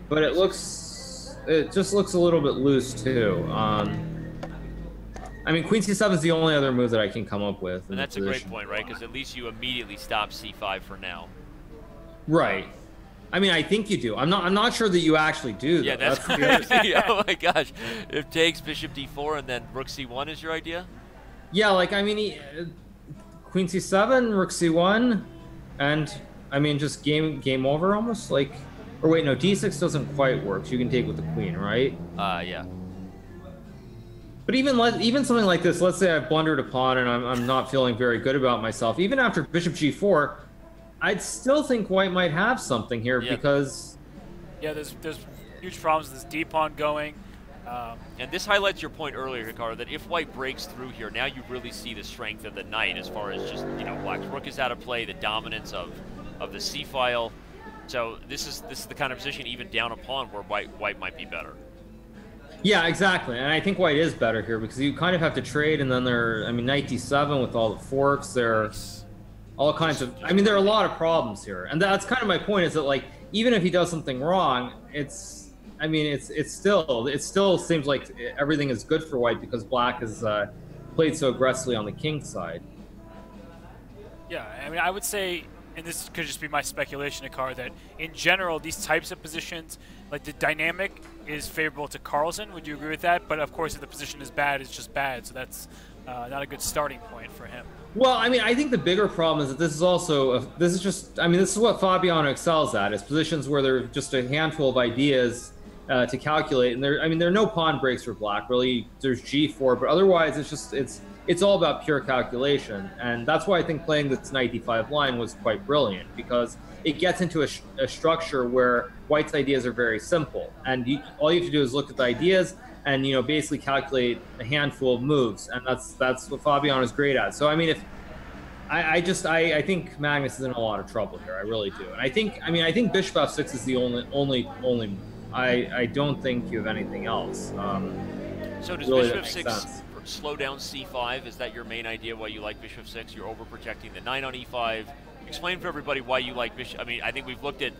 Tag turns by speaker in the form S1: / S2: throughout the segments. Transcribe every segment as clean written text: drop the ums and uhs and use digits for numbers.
S1: but it just looks a little bit loose too. I mean, queen c7 is the only other move that I can come up with.
S2: And that's a great point, right? Because at least you immediately stop c5 for now.
S1: Right. I mean, I think you do. I'm not sure that you actually do. Though.
S2: Yeah, that's crazy. Oh my gosh! If takes bishop d4 and then rook c1 is your idea?
S1: Yeah, like I mean, queen c7, rook c1, and I mean just game over almost. Like, or wait, no, d6 doesn't quite work. So you can take with the queen, right?
S2: Yeah.
S1: But even something like this, let's say I've blundered a pawn and I'm not feeling very good about myself. Even after bishop g4, I'd still think white might have something here because...
S3: Yeah, there's huge problems with this d pawn going.
S2: And this highlights your point earlier, Hikaru, that if white breaks through here, now you really see the strength of the knight as far as just, black's rook is out of play, the dominance of the c-file. So this is the kind of position even down a pawn where white might be better.
S1: Yeah, exactly. And I think white is better here because you kind of have to trade, and then knight d7 with all the forks, there are all kinds of, there are a lot of problems here. And that's kind of my point, is that like, even if he does something wrong, it still seems like everything is good for white because black has played so aggressively on the king side.
S3: Yeah, I mean, I would say, and this could just be my speculation, Hikaru, that in general, these types of positions, like the dynamic is favorable to Carlsen. Would you agree with that? But of course, if the position is bad, it's just bad. So that's not a good starting point for him.
S1: Well, I mean, I think the bigger problem is that this is also, this is what Fabiano excels at, is positions where there are just a handful of ideas to calculate. And there are no pawn breaks for black, really. There's g4, but otherwise it's all about pure calculation. And that's why I think playing this knight d5 line was quite brilliant, because it gets into a structure where white's ideas are very simple. And all you have to do is look at the ideas and basically calculate a handful of moves, and that's what Fabiano is great at. So I mean, if I think Magnus is in a lot of trouble here. I really do, and I think bishop f6 is the only. I don't think you have anything else.
S2: So does
S1: really
S2: bishop f6 slow down c5? Is that your main idea why you like bishop f6? You're overprotecting the knight on e5. Explain for everybody why you like bishop. I mean, I think we've looked at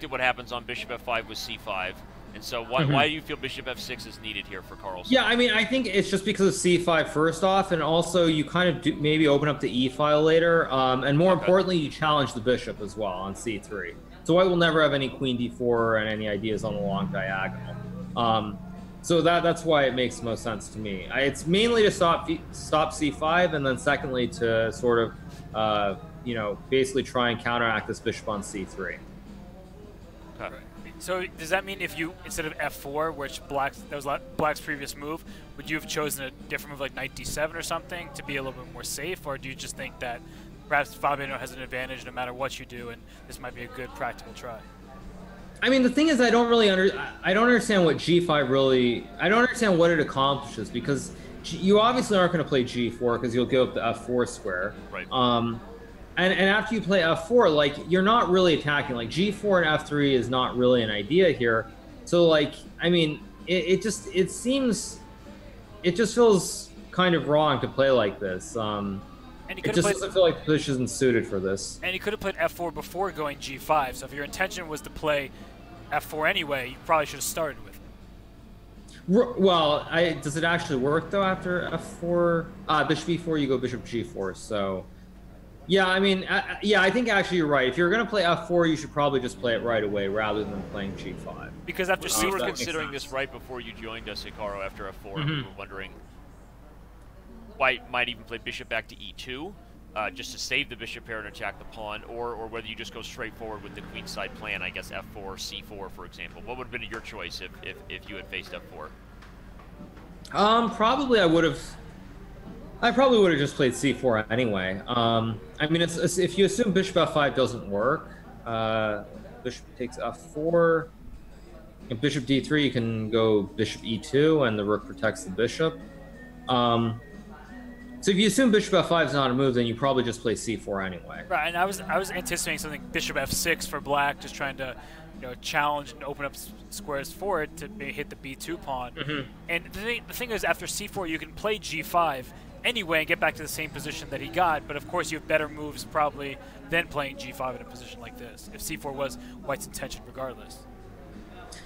S2: what happens on bishop f5 with c5. And so why do you feel bishop f6 is needed here for Carlsen?
S1: Yeah, I mean, I think it's just because of c5 first off, and also you kind of maybe open up the e file later, and more importantly, you challenge the bishop as well on c3. So white will never have any queen d4 and any ideas on the long diagonal. So that's why it makes the most sense to me. It's mainly to stop c5, and then secondly to sort of, basically try and counteract this bishop on c3.
S3: Okay. So does that mean if you, instead of f4, which that was black's previous move, would you have chosen a different move like knight d7 or something to be a little bit more safe, or do you just think that perhaps Fabiano has an advantage no matter what you do, and this might be a good practical try?
S1: I mean, the thing is, I don't understand what g5 really. I don't understand what it accomplishes, because you obviously aren't going to play g4 because you'll give up the f4 square.
S2: Right.
S1: And after you play f4, like, you're not really attacking. Like, g4 and f3 is not really an idea here. So, like, I mean, it just feels kind of wrong to play like this.
S3: And
S1: it just doesn't feel like the position isn't suited for this.
S3: And he could have played f4 before going g5. So if your intention was to play f4 anyway, you probably should have started with it.
S1: Well, does it actually work, though, after f4? Bishop e4, you go bishop g4, so... Yeah, I mean, I think actually you're right. If you're going to play f4, you should probably just play it right away rather than playing g5.
S3: Because after
S2: we were considering this right before you joined us, Hikaru, after f4. We were wondering white might even play bishop back to e2, just to save the bishop pair and attack the pawn, or whether you just go straight forward with the queenside plan, I guess f4, c4, for example. What would have been your choice if you had faced f4?
S1: Probably I probably would have just played c4 anyway. I mean, it's if you assume bishop f5 doesn't work, bishop takes f4, and bishop d3, you can go bishop e2, and the rook protects the bishop. So if you assume bishop f5 is not a move, then you probably just play c4 anyway.
S3: Right, and I was anticipating something bishop f6 for black, just trying to challenge and open up squares for it to maybe hit the b2 pawn. And the thing is, after c4, you can play g5 anyway and get back to the same position that he got, but of course you have better moves probably than playing g5 in a position like this, if c4 was white's intention regardless.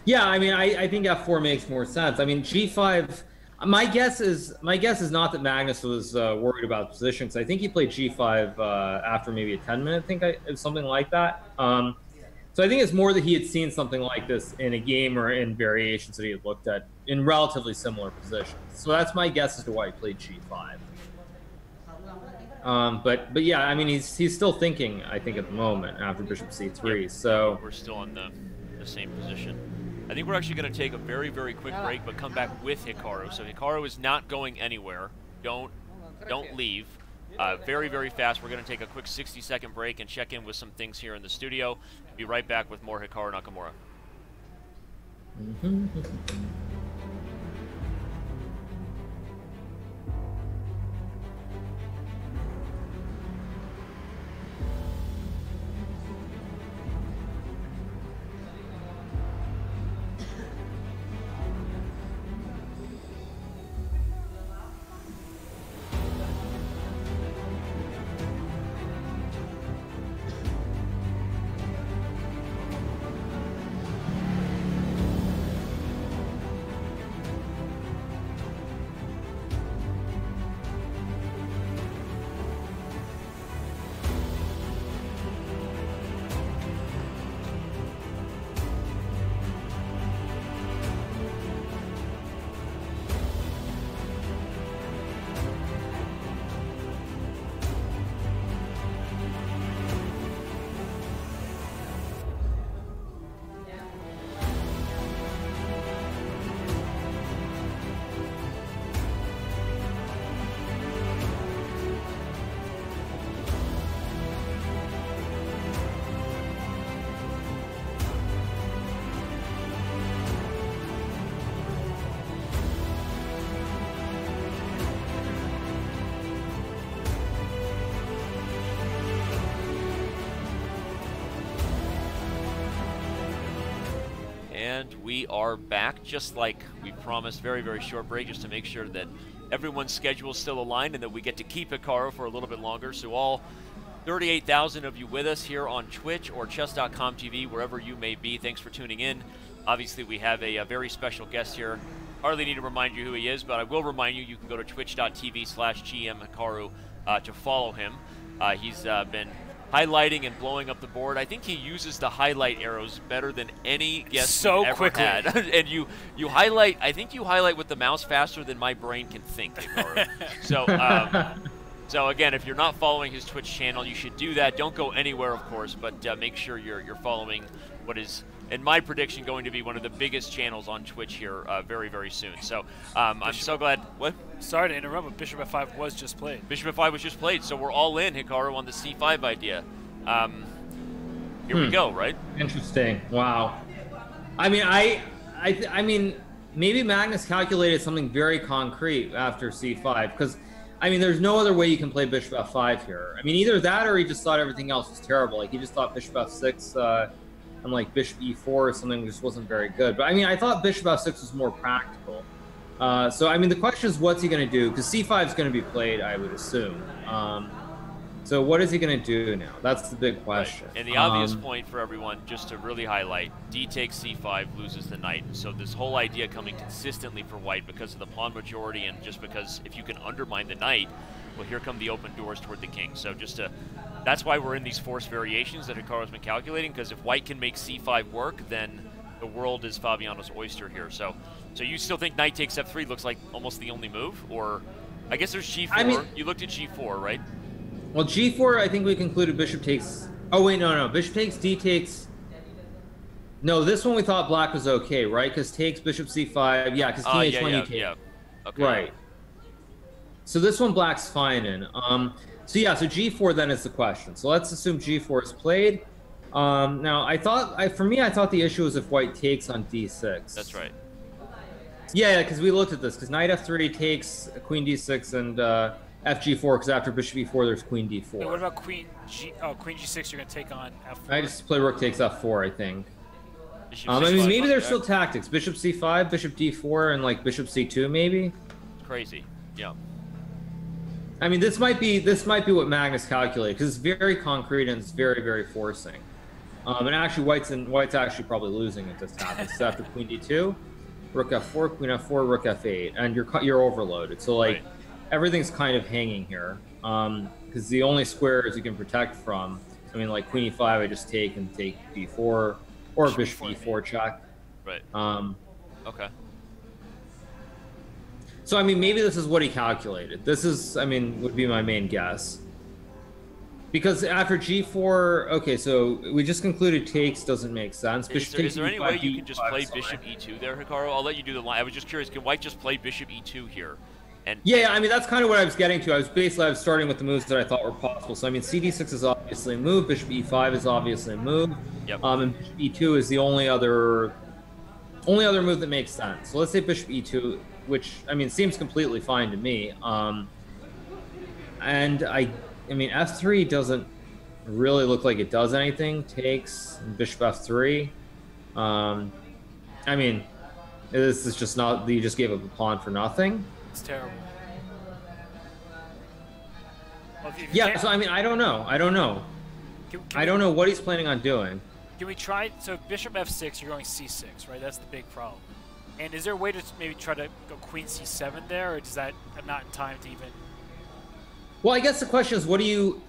S1: Yeah, I mean, I think f4 makes more sense. I mean, g5. My guess is not that Magnus was worried about the position, because I think he played g5 after maybe a 10-minute, something like that. So I think it's more that he had seen something like this in a game or in variations that he had looked at in relatively similar positions. So that's my guess as to why he played g5. But yeah, I mean, he's still thinking, I think, at the moment after bishop c3.
S2: Yep.
S1: So
S2: we're still on the same position. I think we're actually going to take a very, very quick break, but come back with Hikaru. So Hikaru is not going anywhere. Don't leave. Very, very fast. We're going to take a quick 60-second break and check in with some things here in the studio. Be right back with more Hikaru Nakamura. And we are back, just like we promised. Very, very short break, just to make sure that everyone's schedule is still aligned and that we get to keep Hikaru for a little bit longer. So all 38,000 of you with us here on Twitch or chess.com TV, wherever you may be, thanks for tuning in. Obviously, we have a very special guest here. Hardly need to remind you who he is, but I will remind you, you can go to twitch.tv/GMHikaru to follow him. He's been highlighting and blowing up the board. I think he uses the highlight arrows better than any guest
S3: so
S2: ever
S3: quickly
S2: had. And you highlight. I think you highlight with the mouse faster than my brain can think. So so again, if you're not following his Twitch channel, you should do that. Don't go anywhere, of course, but make sure you're following what is, in my prediction, going to be one of the biggest channels on Twitch here very, very soon. So I'm so glad. What?
S3: Sorry to interrupt, but Bishop f5 was just played.
S2: Bishop f5 was just played, so we're all in, Hikaru, on the c5 idea. Here we go, right?
S1: Interesting. Wow. I mean, I mean, maybe Magnus calculated something very concrete after c5, because I mean, there's no other way you can play bishop f5 here. I mean, either that or he just thought everything else was terrible. Like, he just thought bishop f6 and like bishop e4 or something just wasn't very good. But I mean, I thought bishop f6 was more practical. So I mean, the question is, what's he going to do? Because c5 is going to be played, I would assume. So what is he going to do now? That's the big question.
S2: Right. And the obvious point for everyone, just to really highlight, d takes c5, loses the knight. So this whole idea coming consistently for white because of the pawn majority, and just because if you can undermine the knight, well, here come the open doors toward the king. So just to, that's why we're in these forced variations that Hikaru's been calculating, because if white can make c5 work, then the world is Fabiano's oyster here. So you still think knight takes f3 looks like almost the only move? Or I guess there's g4. I mean, you looked at g4, right?
S1: Well, g4, I think we concluded bishop takes... Oh, wait, no. Bishop takes, d takes... No, this one we thought black was okay, right? Because takes bishop c5. Yeah, because king h1 takes.
S2: Yeah. Okay.
S1: Right. So this one black's fine in. So yeah, so g4 then is the question. So let's assume g4 is played. Now, for me, I thought the issue was if white takes on d6.
S2: That's right.
S1: Yeah, because we looked at this. Because knight f3 takes queen d6 and... FG4, because after bishop e4, there's queen d4.
S3: Wait, what about queen g6? You're going to take on f4?
S1: I just play rook takes f4, I think.
S2: Bishop
S1: I mean, maybe there's still tactics. Bishop c5, bishop d4, and like bishop c2, maybe.
S2: Crazy, yeah.
S1: I mean, this might be what Magnus calculated, because it's very concrete and it's very, very forcing. And actually, white's actually probably losing if this happens. So after queen d2, rook f4, queen f4, rook f8, and you're overloaded. So like everything's kind of hanging here. Because the only squares you can protect from, I mean, like queen e5, I just take and take d4 or bishop e4 check.
S2: Right. Okay.
S1: So I mean, maybe this is what he calculated. This is, I mean, would be my main guess. Because after g4, okay, so we just concluded takes doesn't make sense.
S2: Is there any way you can just play bishop e2 there, Hikaru? I'll let you do the line. I was just curious, can white just play bishop e2 here? And
S1: yeah, I mean, that's kind of what I was getting to. I was starting with the moves that I thought were possible. So I mean, cd6 is obviously a move. Bishop e5 is obviously a move.
S2: Yep.
S1: And bishop e2 is the only other move that makes sense. So let's say bishop e2, which I mean seems completely fine to me. And I mean, f3 doesn't really look like it does anything. Takes bishop f3. I mean, this is just not. You just gave up a pawn for nothing.
S3: It's terrible. Well,
S1: yeah, so I mean, I don't know. I don't know what he's planning on doing.
S3: Can we try? So bishop f6, you're going c6, right? That's the big problem. And is there a way to maybe try to go queen c7 there, or does that not in time to even?
S1: Well, I guess the question is, what are you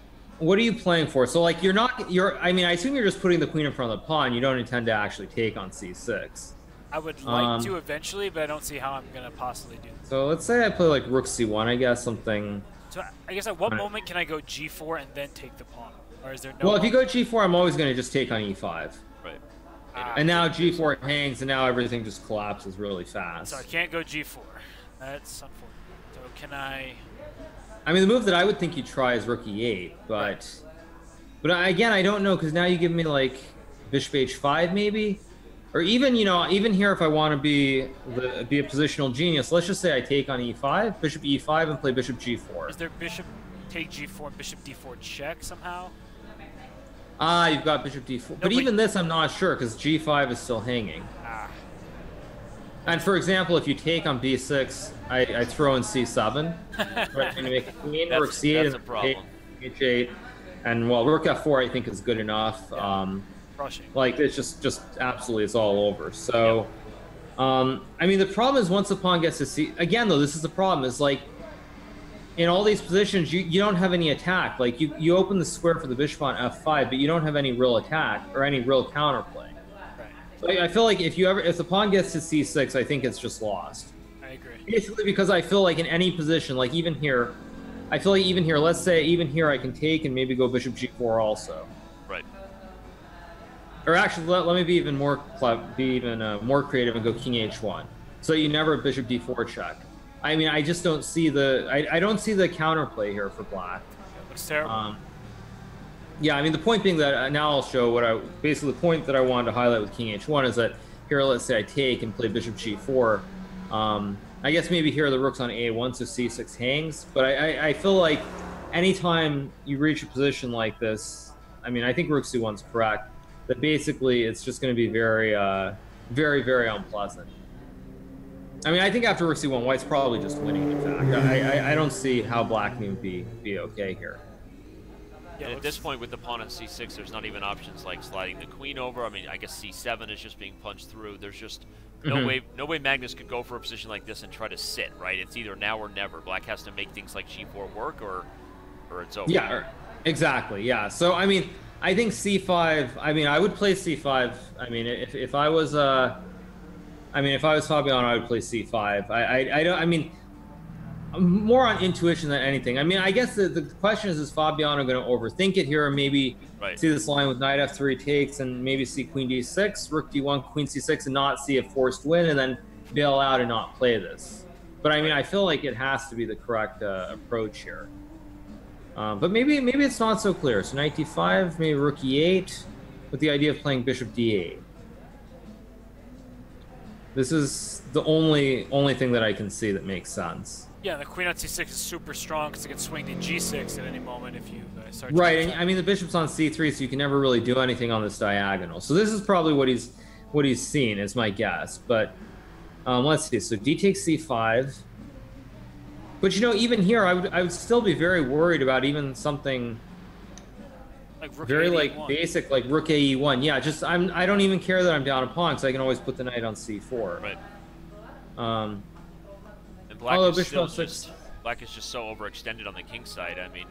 S1: playing for? So like, I mean, I assume you're just putting the queen in front of the pawn. You don't intend to actually take on c6.
S3: I would like to eventually, but I don't see how I'm going to possibly do that.
S1: So let's say I play like rook c1, I guess, something.
S3: So I guess at what moment can I go g4 and then take the pawn? Or is there no...
S1: Well, if you go g4, I'm always going to just take on e5.
S2: Right.
S1: And now g4 hangs, and now everything just collapses really fast.
S3: So I can't go g4. That's unfortunate. So can I...
S1: I mean, the move that I would think you try is rook e8, but again, I don't know, because now you give me like bishop h5 maybe? Or even, you know, even here, if I want to be a positional genius, let's just say I take on e5, bishop e5, and play bishop g4.
S3: Is there bishop take g4 and bishop d4 check somehow?
S1: Ah, you've got bishop d4. No, but even this, I'm not sure, because g5 is still hanging.
S3: Ah.
S1: And for example, if you take on b6, I throw in c7. Right, and make a queen, rook c8,
S2: that's a problem.
S1: h8, and well, rook f4 I think is good enough.
S3: Yeah.
S1: Like it's just absolutely, it's all over. So, I mean, the problem is once the pawn gets to c, again though, this is the problem, is like in all these positions you don't have any attack. Like you open the square for the bishop on f5, but you don't have any real attack or any real counterplay. So I feel like if the pawn gets to c6, I think it's just lost.
S3: I agree.
S1: Basically, because I feel like in any position, like even here, I feel like even here, let's say even here I can take and maybe go bishop g4 also.
S2: Right.
S1: Or actually, let me be even more more creative and go king h1. So you never bishop d4 check. I mean, I just don't see I don't see the counterplay here for black.
S3: Looks terrible.
S1: Yeah, I mean, the point being that now I'll show basically the point that I wanted to highlight with king h1 is that here, let's say I take and play bishop g4. I guess maybe here the rook's on a1, so c6 hangs. But I feel like anytime you reach a position like this, I mean, I think rook c1's correct. That basically it's just going to be very, very, very unpleasant. I mean, I think after rook c1, white's probably just winning, in fact. I don't see how black can be okay here.
S2: Yeah, at this point, with the pawn on c6, there's not even options like sliding the queen over. I mean, I guess c7 is just being punched through. There's just no way Magnus could go for a position like this and try to sit, right? It's either now or never. Black has to make things like g4 work, or it's over.
S1: Yeah, exactly, yeah. So, I mean, I think c5, I mean, I would play c5. I mean, if I was Fabiano, I would play c5. I mean, more on intuition than anything. I mean, I guess the question is Fabiano going to overthink it here, or maybe see this line with knight f3 takes, and maybe see queen d6, rook d1, queen c6, and not see a forced win, and then bail out and not play this. But I mean, I feel like it has to be the correct approach here. But maybe it's not so clear. So knight d5, maybe rook e8, with the idea of playing bishop d8. This is the only thing that I can see that makes sense.
S3: Yeah, the queen on c6 is super strong because it can swing to g6 at any moment if you start.
S1: Right, and I mean the bishop's on c3, so you can never really do anything on this diagonal. So this is probably what he's seen, is my guess. But let's see. So d takes c5. But you know, even here, I would still be very worried about even something.
S3: Like rook
S1: very like
S3: A1.
S1: basic, like rook ae1. Yeah, just I don't even care that I'm down a pawn, because I can always put the knight on c4.
S2: Right.
S1: And
S2: Black
S1: although
S2: is
S1: bishop
S2: still
S1: f6.
S2: Black is just so overextended on the king side. I mean,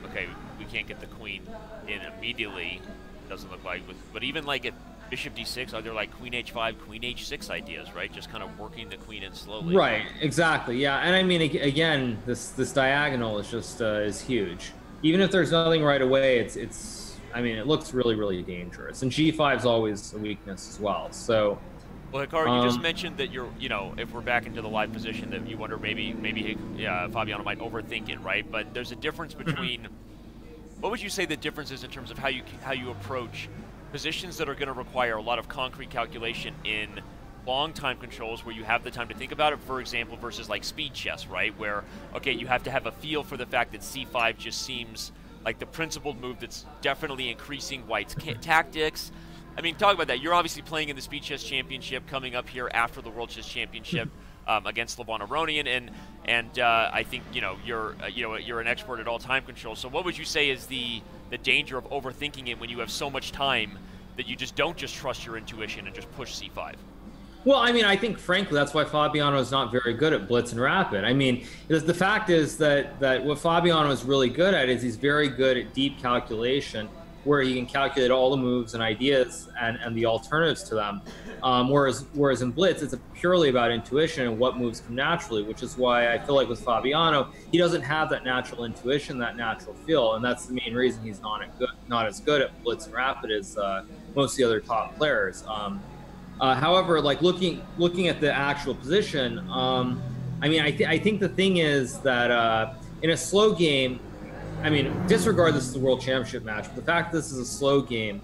S2: okay, we can't get the queen in immediately. Doesn't look like, but even like at bishop d6, are there like queen h5, queen h6 ideas, right? Just kind of working the queen in slowly.
S1: Right, exactly. Yeah, and I mean, again, this diagonal is just is huge. Even if there's nothing right away, it's I mean, it looks really, really dangerous. And g5 is always a weakness as well. So.
S2: Well, Hikaru, you just mentioned that if we're back into the live position, that you wonder maybe Fabiano might overthink it, right? But there's a difference between. What would you say the difference is in terms of how you approach positions that are going to require a lot of concrete calculation in long time controls where you have the time to think about it, for example, versus like speed chess, right? Where, okay, you have to have a feel for the fact that c5 just seems like the principled move that's definitely increasing White's tactics. I mean, talk about that. You're obviously playing in the Speed Chess Championship coming up here after the World Chess Championship against Levon Aronian, and I think you're an expert at all time control. So what would you say is the danger of overthinking it when you have so much time that you just don't just trust your intuition and just push c5?
S1: Well, I mean, I think frankly that's why Fabiano is not very good at blitz and rapid. I mean, the fact is that what Fabiano is really good at is he's very good at deep calculation, where he can calculate all the moves and ideas and the alternatives to them. Whereas in blitz, it's purely about intuition and what moves come naturally, which is why I feel like with Fabiano, he doesn't have that natural intuition, that natural feel, and that's the main reason he's not as good at blitz and rapid as most of the other top players. However, like looking at the actual position, I mean, I think the thing is that in a slow game, I mean, disregard this is the World Championship match, but the fact that this is a slow game,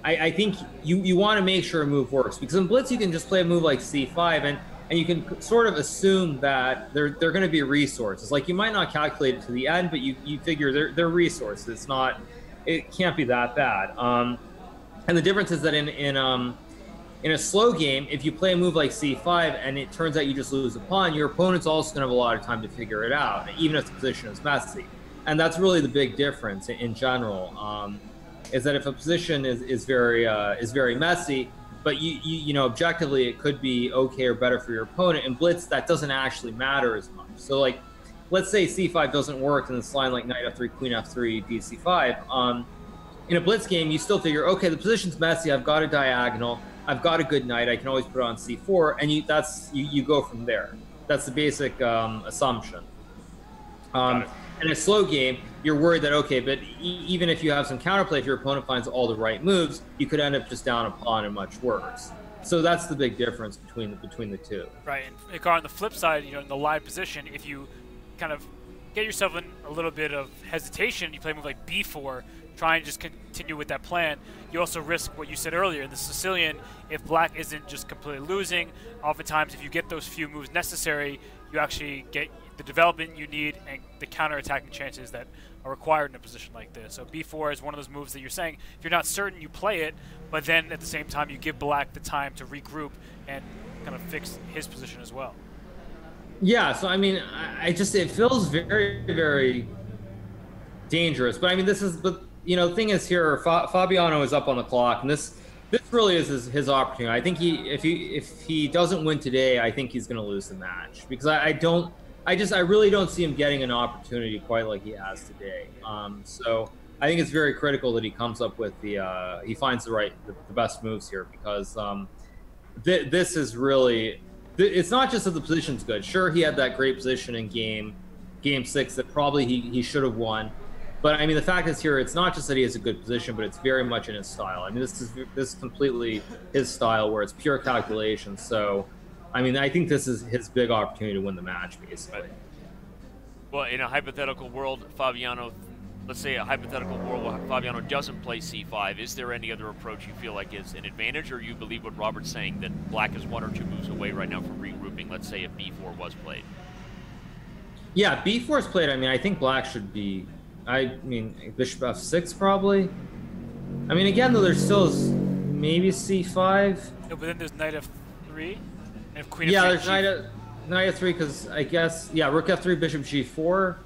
S1: I think you want to make sure a move works, because in blitz you can just play a move like c5 and you can sort of assume that they're going to be resources. Like, you might not calculate it to the end, but you figure they're resources. It can't be that bad. And the difference is that in a slow game, if you play a move like c5 and it turns out you just lose a pawn, your opponent's also going to have a lot of time to figure it out, even if the position is messy. And that's really the big difference in general, is that if a position is very messy, but you know objectively it could be okay or better for your opponent. In blitz, that doesn't actually matter as much. So like, let's say c5 doesn't work in this line like knight f3, queen f3, dc5. In a blitz game, you still figure, okay, the position's messy. I've got a diagonal. I've got a good knight. I can always put it on c4, and you go from there. That's the basic assumption. In a slow game, you're worried that, okay, but even if you have some counterplay, if your opponent finds all the right moves, you could end up just down a pawn and much worse. So that's the big difference between the two.
S3: Right, and on the flip side, in the live position, if you kind of get yourself in a little bit of hesitation, you play a move like b4, try and just continue with that plan, you also risk what you said earlier. In the Sicilian, if black isn't just completely losing, oftentimes if you get those few moves necessary, you actually get the development you need and the counter-attacking chances that are required in a position like this. So b4 is one of those moves that you're saying, if you're not certain, you play it, but then at the same time you give black the time to regroup and kind of fix his position as well.
S1: Yeah, so I mean, it feels very, very dangerous. But I mean, the thing is here, Fabiano is up on the clock, and this really is his opportunity. I think if he doesn't win today, I think he's going to lose the match, because I really don't see him getting an opportunity quite like he has today. So I think it's very critical that he comes up with he finds the best moves here, because this is really, it's not just that the position's good. Sure, he had that great position in game 6 that probably he should have won. But I mean, the fact is here, it's not just that he has a good position, but it's very much in his style. I mean, this is completely his style, where it's pure calculation. So, I mean, I think this is his big opportunity to win the match, basically.
S2: Right. Well, in a hypothetical world, let's say a hypothetical world where Fabiano doesn't play c5, is there any other approach you feel like is an advantage, or you believe what Robert's saying, that black is 1 or 2 moves away right now from regrouping, let's say if b4 was played?
S1: Yeah, b4 is played. I mean, I think black should be... I mean, bishop f6 probably. I mean, again, though, there's still maybe c5.
S3: No, but then there's knight f3 and queen
S1: f3. Yeah,
S3: f3.
S1: there's knight f3, because I guess, yeah, rook f3, bishop g4.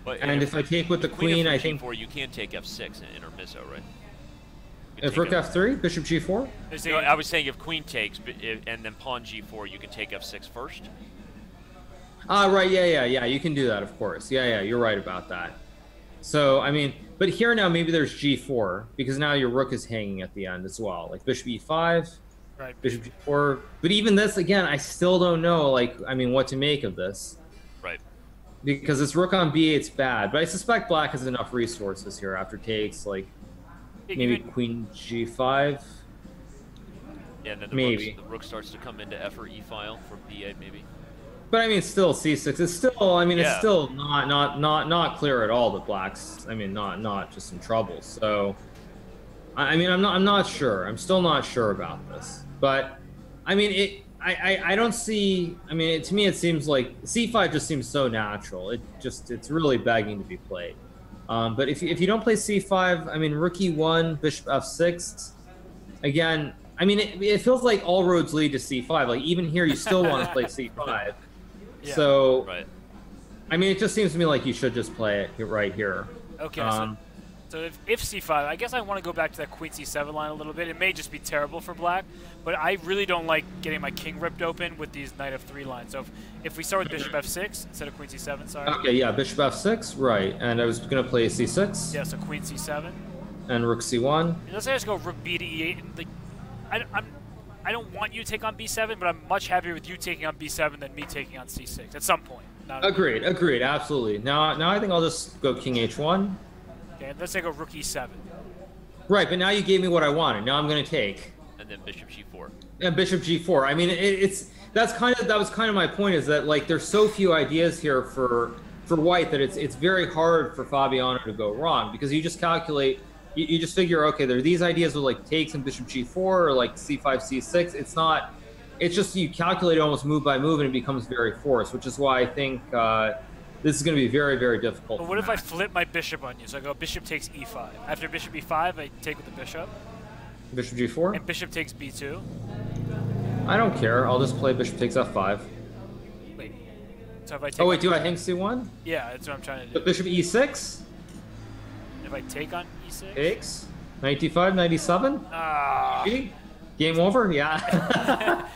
S2: But
S1: and if I take with the queen, I think...
S2: G4, you can take F6 in intermezzo, right?
S1: If rook F3, bishop G4?
S2: No, I was saying if queen takes, and then pawn G4, you can take F6 first.
S1: Right, yeah, you can do that, of course. Yeah, you're right about that. So, I mean, but here now maybe there's G4, because now your rook is hanging at the end as well. Like bishop E5,
S3: right.
S1: Bishop G4. But even this, again, I still don't know, like, I mean, what to make of this.
S2: Right. Because
S1: this rook on B8's bad, but I suspect black has enough resources here after takes, like, maybe queen G5.
S2: Yeah, and then the rook starts to come into F or E file for B8, maybe.
S1: But I mean, still C6. It's still, I mean, it's still not clear at all that black's, I mean, not just in trouble. So, I mean, I'm not sure. I'm still not sure about this. But, I mean, I don't see. I mean, to me, it seems like C5 just seems so natural. It's really begging to be played. But if you don't play C5, I mean, rook E1, bishop F6. Again, I mean, it feels like all roads lead to C5. Like even here, you still want to play C5. Yeah, so, right. I mean, it just seems to me like you should just play it right here.
S3: Okay, so if C5, I guess I want to go back to that queen C7 line a little bit. It may just be terrible for black, but I really don't like getting my king ripped open with these knight F3 lines. So if we start with bishop F6 instead of queen C7, sorry.
S1: Okay, yeah, bishop F6, right. And I was going to play C6.
S3: Yeah, so queen C7.
S1: And rook C1.
S3: And let's say I just go rook B to E8. Like, I don't want you to take on B7, but I'm much happier with you taking on B7 than me taking on C6 at some point.
S1: Agreed, absolutely. Now I think I'll just go king H1.
S3: Okay, let's say go rook E7.
S1: Right, but now you gave me what I wanted. Now I'm going to take.
S2: And then bishop G4.
S1: And bishop G4. I mean, that was kind of my point, is that like there's so few ideas here for white that it's very hard for Fabiano to go wrong, because you just calculate. You just figure, okay, there are these ideas with like takes and bishop G4 or like C5, C6. It's just you calculate it almost move by move and it becomes very forced, which is why I think this is going to be very, very difficult.
S3: But what if I flip my bishop on you? So I go bishop takes E5. After bishop E5, I take with the bishop.
S1: Bishop G4?
S3: And bishop takes B2.
S1: I don't care. I'll just play bishop takes F5.
S3: Wait. So if I take...
S1: Oh, wait, do I hang C1?
S3: Yeah, that's what I'm trying to do.
S1: But bishop E6?
S3: If I take on E6?
S1: Takes. 95, 97? Game over? Yeah.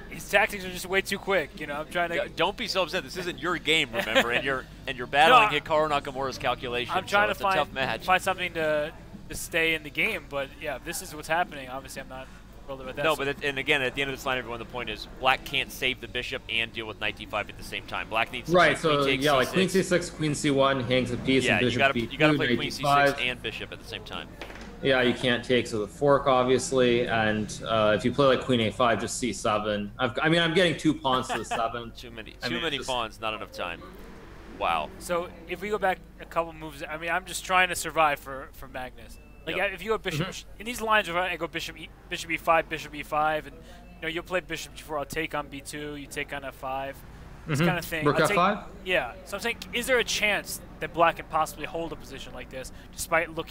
S3: His tactics are just way too quick, you know. I'm trying to...
S2: Yeah, don't be so upset. This isn't your game, remember, and you're battling Hikaru Nakamura's calculations.
S3: I'm trying
S2: to
S3: find something to stay in the game, but yeah, this is what's happening. Obviously, I'm not thrilled about that.
S2: No, but and again, at the end of this line, everyone, the point is black can't save the bishop and deal with knight D5 at the same time. Black needs to
S1: right. So
S2: queen
S1: yeah,
S2: C6.
S1: like queen C6, queen C1 hangs a piece, and bishop B2,
S2: you gotta play queen
S1: D5.
S2: C6 and bishop at the same time.
S1: Yeah, you can't take, so the fork, obviously, and if you play like queen A5, just C7. I mean, I'm getting 2 pawns to the 7.
S2: Too many pawns, not enough time. Wow.
S3: So if we go back a couple moves, I mean, I'm just trying to survive for Magnus. Like if you go bishop in these lines, if I go bishop E5, bishop E5, and you know you'll play bishop G4, I'll take on B2, you take on F5, this kind of thing.
S1: Rook F5.
S3: Yeah. So I'm saying, is there a chance that black can possibly hold a position like this, despite the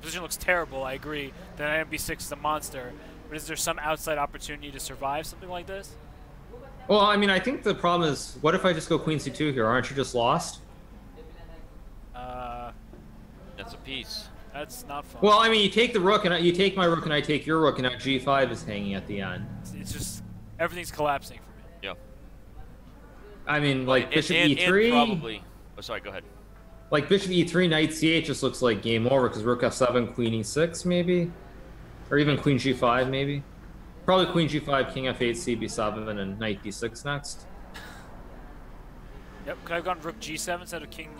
S3: position looks terrible? I agree. Then knight B6 is a monster, but is there some outside opportunity to survive something like this?
S1: Well, I mean, I think the problem is, what if I just go queen C2 here? Aren't you just lost?
S2: That's a piece.
S3: That's not fun.
S1: Well, I mean, you take the rook, and you take my rook, and I take your rook, and now G5 is hanging at the end.
S3: It's just everything's collapsing for me.
S2: Yeah.
S1: I mean, like bishop E3.
S2: And probably. Oh, sorry. Go ahead.
S1: Like bishop E3, knight C8 just looks like game over, because rook F7, queen E6 maybe, or even queen G5 maybe. Probably queen G5, king F8, C B7, and knight D6 next.
S3: Yep. Could I have gone rook G7 instead of king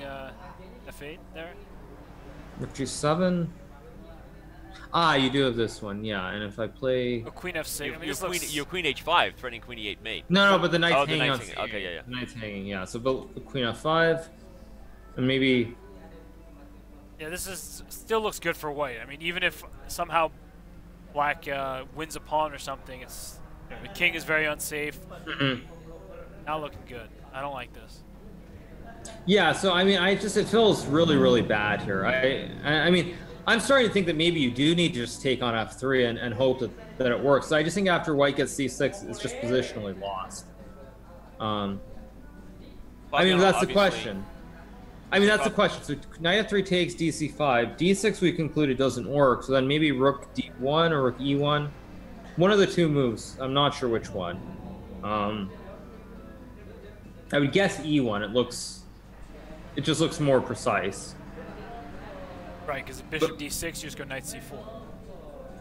S3: F8 there?
S1: Rook G7. Ah, you do have this one, yeah. And if I play...
S3: Oh, queen F6. I mean,
S2: your queen H5, threatening queen E8 mate.
S1: No, but the knight's hanging on
S2: hanging. Okay, yeah.
S1: The knight's hanging, yeah. So queen F5, and maybe...
S3: Yeah, still looks good for white. I mean, even if somehow black wins a pawn or something, the king is very unsafe. Not looking good. I don't like this.
S1: Yeah, so I mean, it feels really, really bad here. I mean, I'm starting to think that maybe you do need to just take on F3 and hope that it works. So I just think after white gets C6, it's just positionally lost. I mean, that's the question. I mean, that's the question. So knight f3 takes dc5. d6 we concluded doesn't work. So then maybe rook d1 or rook e1. One of the two moves. I'm not sure which one. I would guess e1. It just looks more precise.
S3: Right, because bishop d6, you just go knight c4.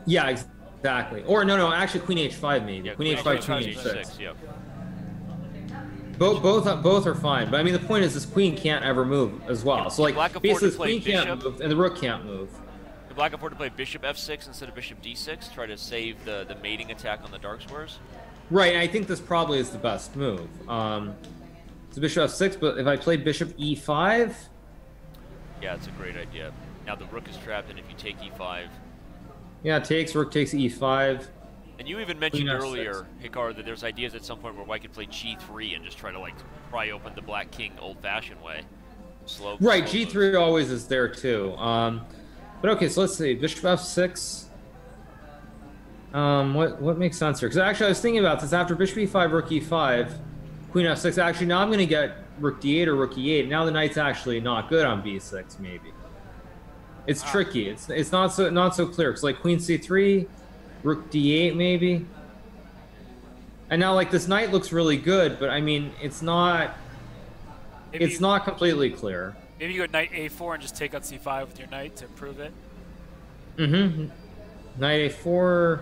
S1: Yeah, exactly. Or no, actually queen h5 maybe.
S2: Yeah,
S1: queen h5, queen h6.
S2: Yep.
S1: Both are fine, but I mean the point is this queen can't ever move as well. So like basically, the queen can't move and the rook can't move.
S2: Did Black afford to play bishop f6 instead of bishop d6, try to save the mating attack on the dark squares?
S1: Right, I think this probably is the best move. So bishop f6, but if I play bishop e5,
S2: yeah, it's a great idea. Now the rook is trapped, and if you take e5,
S1: yeah, rook takes e5.
S2: and you even mentioned earlier, Hikaru, that there's ideas at some point where white could play g3 and just try to like pry open the black king old-fashioned way.
S1: Right, g3 always is there too. But okay, so let's see, bishop f6. What makes sense here? Because actually, I was thinking about this after bishop e5, rook e5, queen f6. Actually, now I'm going to get rook d8 or rook e8. Now the knight's actually not good on b6. Maybe it's tricky. It's not so clear. Because like queen c3, rook d8 maybe. And now like this knight looks really good, but I mean it's not. It's not completely clear.
S3: Maybe you go knight a4 and just take out c5 with your knight to improve it.
S1: Mm-hmm. Knight a4.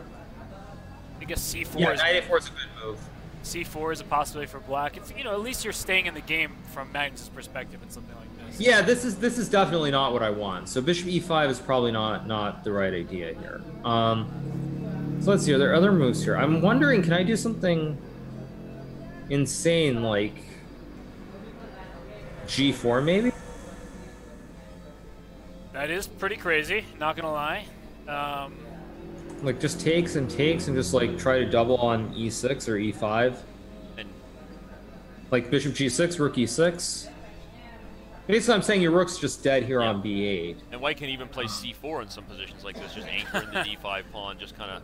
S3: I guess c4.
S1: Yeah, knight a4 is a good move.
S3: c4 is a possibility for black. It's, you know, at least you're staying in the game from Magnus's perspective in something like this.
S1: Yeah, this is definitely not what I want. So bishop e5 is probably not the right idea here. So let's see, are there other moves here? I'm wondering, can I do something insane like g4 maybe?
S3: That is pretty crazy, not gonna lie.
S1: Like just takes and just like try to double on e6 or e5.
S2: And
S1: like bishop g6, rook e6. Basically, I'm saying your rook's just dead here on b8.
S2: And white can even play c4 in some positions like this, just anchoring the d5 pawn, just kind of.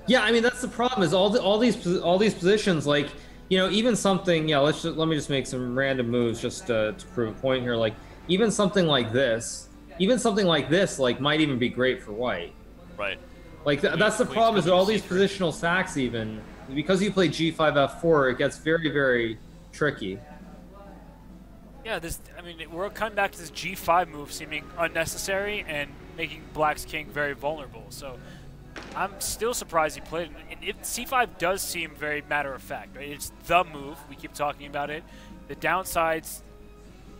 S1: Yeah, I mean that's the problem. Is all these positions, like, you know, even something. Yeah, let me just make some random moves just to prove a point here. Like even something like this, like might even be great for white.
S2: Right.
S1: Like that's the problem. Is that all these positional sacks, even because you play g5 f4, it gets very very tricky.
S3: Yeah, I mean, we're coming back to this g5 move seeming unnecessary and making black's king very vulnerable. So I'm still surprised he played it. And if c5 does seem very matter-of-fact, right? It's the move. We keep talking about it. The downsides,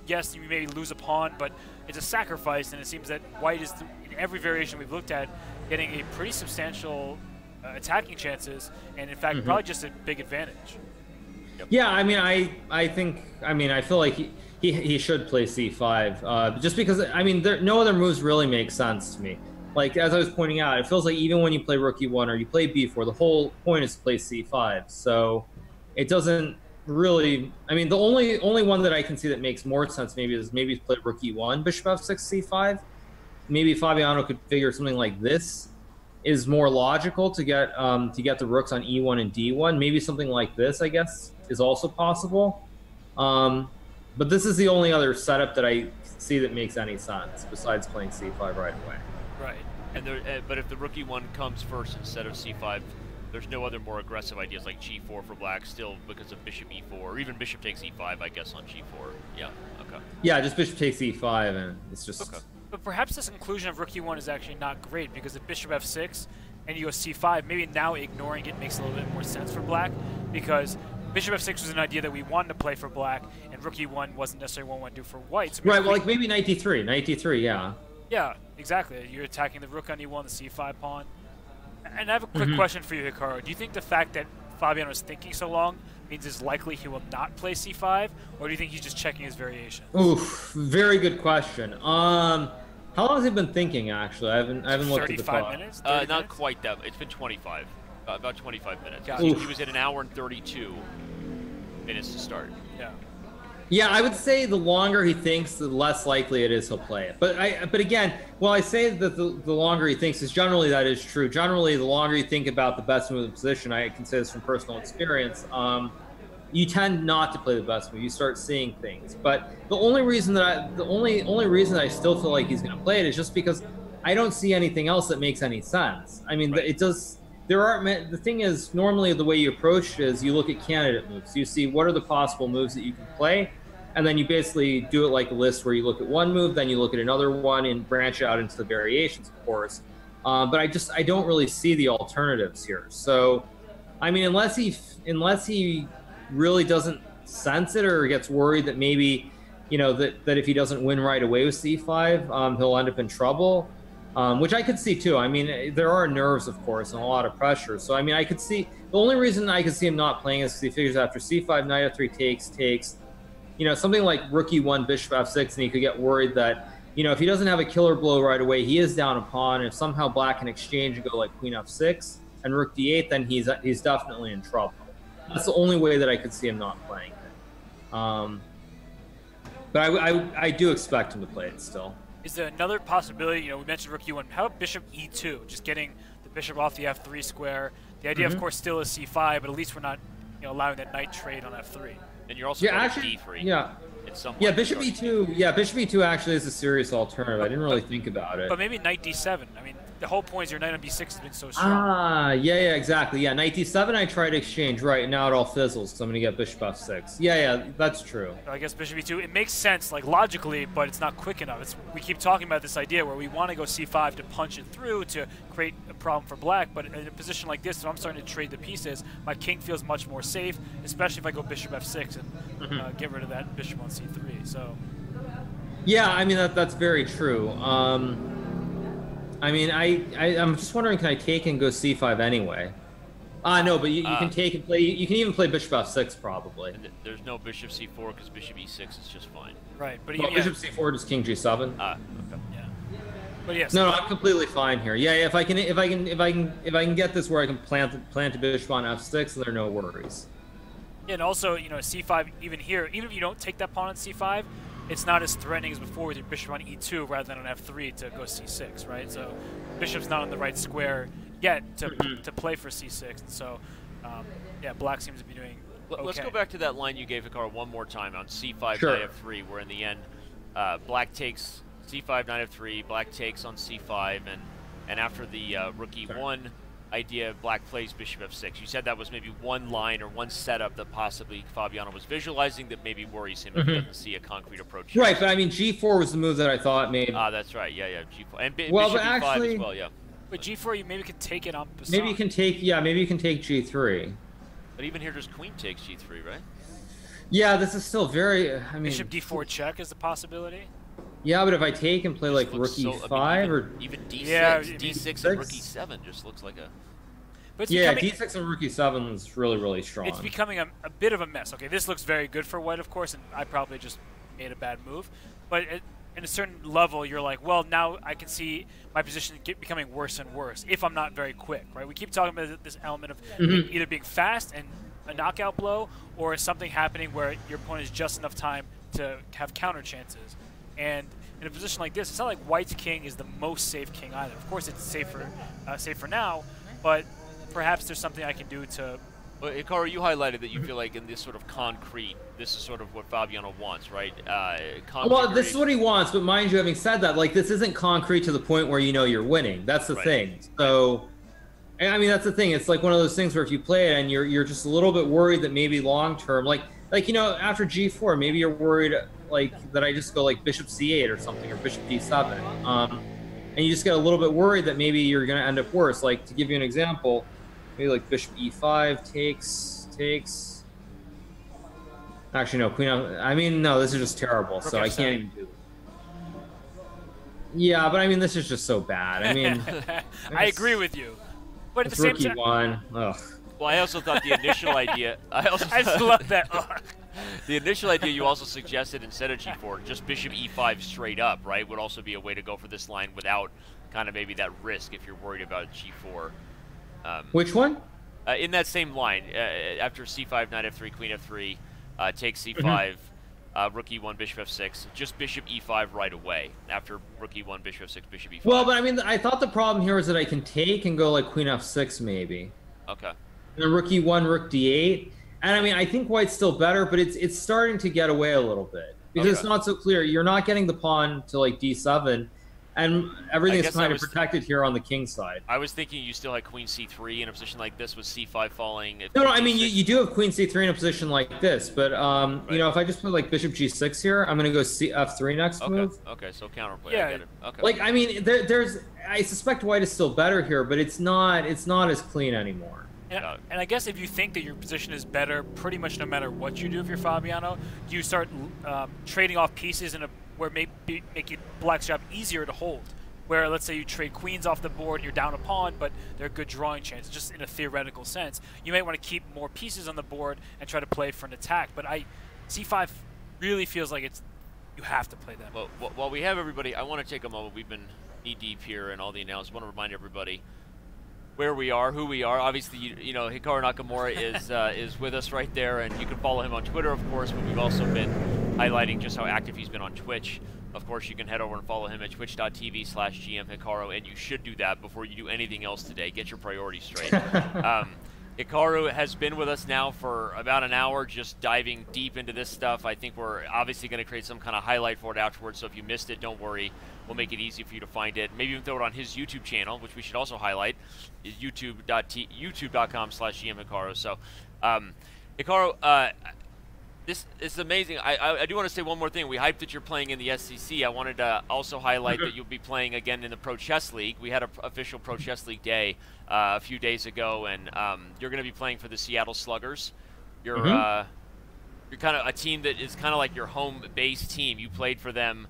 S3: yes, you maybe lose a pawn, but it's a sacrifice, and it seems that white is, in every variation we've looked at, getting a pretty substantial attacking chances, and in fact, probably just a big advantage.
S2: Yep.
S1: Yeah, I mean, I feel like he should play c5, just because, I mean, no other moves really make sense to me. Like, as I was pointing out, it feels like even when you play rook e1 or you play b4, the whole point is to play c5. So it doesn't really, I mean, the only one that I can see that makes more sense maybe play rook e1, bishop f6, c5. Maybe Fabiano could figure something like this is more logical to get the rooks on e1 and d1. Maybe something like this, I guess, is also possible. But this is the only other setup that I see that makes any sense besides playing c5 right away.
S2: Right. And but if the rook e1 comes first instead of c5, there's no other more aggressive ideas like g4 for black still because of bishop e4, or even bishop takes e5, I guess, on g4. Yeah, okay.
S1: Yeah, just bishop takes e5, and it's just...
S3: Okay. But perhaps this inclusion of rook e1 is actually not great, because if bishop f6 and you go c5, maybe now ignoring it makes a little bit more sense for black, because bishop f6 was an idea that we wanted to play for black, and rook e1 wasn't necessarily what we want to do for white. So
S1: right, well, like maybe knight d3, yeah.
S3: Yeah, exactly. You're attacking the rook on e1, the c5 pawn. And I have a quick question for you, Hikaru. Do you think the fact that Fabiano is thinking so long means it's likely he will not play c5, or do you think he's just checking his variations?
S1: Oof, very good question. How long has he been thinking, actually? I haven't looked at the clock.
S3: 35 minutes?
S2: Not
S3: minutes?
S2: quite that. It's been 25. About 25 minutes.
S3: Gotcha.
S2: He was at an hour and 32 minutes to start.
S3: Yeah.
S1: Yeah, I would say the longer he thinks, the less likely it is he'll play it. But again, while I say that the longer he thinks, generally that is true. Generally, the longer you think about the best move of the position, I can say this from personal experience, you tend not to play the best move. You start seeing things. But the only reason that only reason that I still feel like he's going to play it is just because I don't see anything else that makes any sense. I mean, it does. There aren't. The thing is, normally the way you approach it is you look at candidate moves. You see what are the possible moves that you can play, and then you basically do it like a list where you look at one move, then you look at another one, and branch out into the variations, of course. But I don't really see the alternatives here. So, I mean, unless he really doesn't sense it or gets worried that maybe, that if he doesn't win right away with c5, he'll end up in trouble, which I could see too. I mean, there are nerves, of course, and a lot of pressure. So, I mean, I could see the only reason I could see him not playing is because he figures after c5, knight f3 takes, something like rook e1, bishop f6, and he could get worried that, if he doesn't have a killer blow right away, he is down a pawn. And if somehow black can exchange and go like queen f6 and rook d8, then he's definitely in trouble. That's the only way that I could see him not playing it. But I do expect him to play it still.
S3: Is there another possibility? We mentioned rook e1. How about bishop e2? Just getting the bishop off the f3 square. The idea, of course, still is c5, but at least we're not allowing that knight trade on f3.
S2: And you're also going d3.
S1: Yeah. Bishop e2. Yeah, bishop e2 actually is a serious alternative. I didn't really think about it.
S3: But maybe knight d7. I mean, the whole point is your knight on b6 has been so strong.
S1: Yeah, exactly. Yeah, knight d7 I tried to exchange, right, now it all fizzles, so I'm going to get bishop f6. Yeah, that's true.
S3: So I guess bishop e2, it makes sense, like, logically, but it's not quick enough. We keep talking about this idea where we want to go c5 to punch it through to create a problem for black, but in a position like this, if I'm starting to trade the pieces, my king feels much more safe, especially if I go bishop f6 and get rid of that bishop on c3, so...
S1: Yeah, I mean, that's very true. I mean, I'm just wondering, can I take and go c5 anyway? No, but you can take and play. You can even play bishop f6 probably.
S2: And there's no bishop c4 because bishop e6 is just fine.
S3: Right, but
S1: bishop c4 just king g7.
S2: Okay.
S3: Yeah. But yes.
S1: No, I'm completely fine here. Yeah, if I can get this where I can plant a bishop on f6, then there are no worries.
S3: Yeah, and also, c5 even here, even if you don't take that pawn on c5. It's not as threatening as before with your bishop on e2 rather than on f3 to go c6, right? So bishop's not on the right square yet to play for c6. And so, yeah, black seems to be doing okay.
S2: Let's go back to that line you gave, Hikaru, one more time on c5,
S1: sure.
S2: knight f3, where in the end, black takes c5, knight f3, black takes on c5, and after the rook e1 idea, black plays bishop f6. You said that was maybe one line or one setup that possibly Fabiano was visualizing that maybe worries him if he doesn't see a concrete approach.
S1: Right, but I mean, g4 was the move that I thought made.
S2: That's right. Yeah, g4 and bishop
S1: but
S2: e5
S1: actually,
S2: as well. Yeah.
S3: But g4, you maybe could take it on.
S1: Maybe you can take. Yeah, maybe you can take g3.
S2: But even here, just queen takes g3, right?
S1: Yeah, this is still very. I mean,
S3: bishop d4 check is the possibility.
S1: Yeah, but if I take and play like rook e5 or
S2: even d6,
S3: yeah,
S2: d6 and rook e7 just looks like a.
S3: But
S1: yeah, d6 and rook e7 is really, really strong.
S3: It's becoming a bit of a mess. Okay, this looks very good for white, of course, and I probably just made a bad move. But at a certain level, you're like, well, now I can see my position becoming worse and worse if I'm not very quick, right? We keep talking about this element of either being fast and a knockout blow or something happening where your opponent has just enough time to have counter chances. And in a position like this, it's not like white's king is the most safe king either. Of course, it's safer now, but perhaps there's something I can do to...
S2: Well, Hikaru, you highlighted that you feel like in this sort of concrete, this is sort of what Fabiano wants, right?
S1: Well, this is what he wants, but mind you, having said that, like, this isn't concrete to the point where you know you're winning. That's the thing. So, I mean, that's the thing. It's like one of those things where if you play it and you're just a little bit worried that maybe long-term, like after g4, maybe you're worried, like, that I just go, like, bishop c8 or something, or bishop d7. And you just get a little bit worried that maybe you're going to end up worse. Like, to give you an example... Maybe like bishop e5 takes. Actually, no, queen. I mean, no, this is just terrible. So I can't even do it. Yeah, but I mean, this is just so bad. I mean,
S3: I agree with you. But at the same time,
S1: ugh.
S2: Well, I also thought the initial idea. I
S3: just love that.
S2: The initial idea you also suggested instead of g4, just bishop e5 straight up, right? Would also be a way to go for this line without kind of maybe that risk if you're worried about g4.
S1: Which one?
S2: In that same line, after c5, knight f3, queen f3, take c5, rook e1, bishop f6, just bishop e5 right away. After rook e1, bishop f6, bishop e5.
S1: Well, but I mean, I thought the problem here is that I can take and go like queen f6 maybe.
S2: Okay.
S1: And then rook e1, rook d8. And I mean, I think white's still better, but it's starting to get away a little bit because it's not so clear. You're not getting the pawn to like d7, and everything's kind of protected here on the king side.
S2: I was thinking you still had queen c3 in a position like this with c5 falling.
S1: No, I mean you do have queen c3 in a position like this, but you know, if I just put like bishop g6 here, I'm gonna go f3 next move.
S2: Okay, so counterplay.
S3: Yeah.
S2: I get it. Okay.
S1: Like I mean, I suspect white is still better here, but it's not as clean anymore.
S3: And I guess if you think that your position is better, pretty much no matter what you do, if you're Fabiano, you start trading off pieces in a where maybe make it black's job easier to hold. Where let's say you trade queens off the board and you're down a pawn, but they're good drawing chances, just in a theoretical sense. You might want to keep more pieces on the board and try to play for an attack. But c5 really feels like you have to play that.
S2: Well, while we have everybody, I want to take a moment. We've been knee deep here and all the announcements. I want to remind everybody where we are, who we are. Obviously, you know, Hikaru Nakamura is with us right there, and you can follow him on Twitter, of course, but we've also been highlighting just how active he's been on Twitch. Of course, you can head over and follow him at twitch.tv/GMHikaru, and you should do that before you do anything else today. Get your priorities straight. Hikaru has been with us now for about an hour, just diving deep into this stuff. I think we're obviously going to create some kind of highlight for it afterwards, so if you missed it, don't worry. We'll make it easy for you to find it. Maybe even throw it on his YouTube channel, which we should also highlight, is youtube.com/GMHikaru. So, Hikaru, this is amazing. I do want to say one more thing. We hyped that you're playing in the SCC. I wanted to also highlight that you'll be playing again in the Pro Chess League. We had an official Pro Chess League day a few days ago, and you're going to be playing for the Seattle Sluggers. You're kind of a team that is kind of like your home base team. You played for them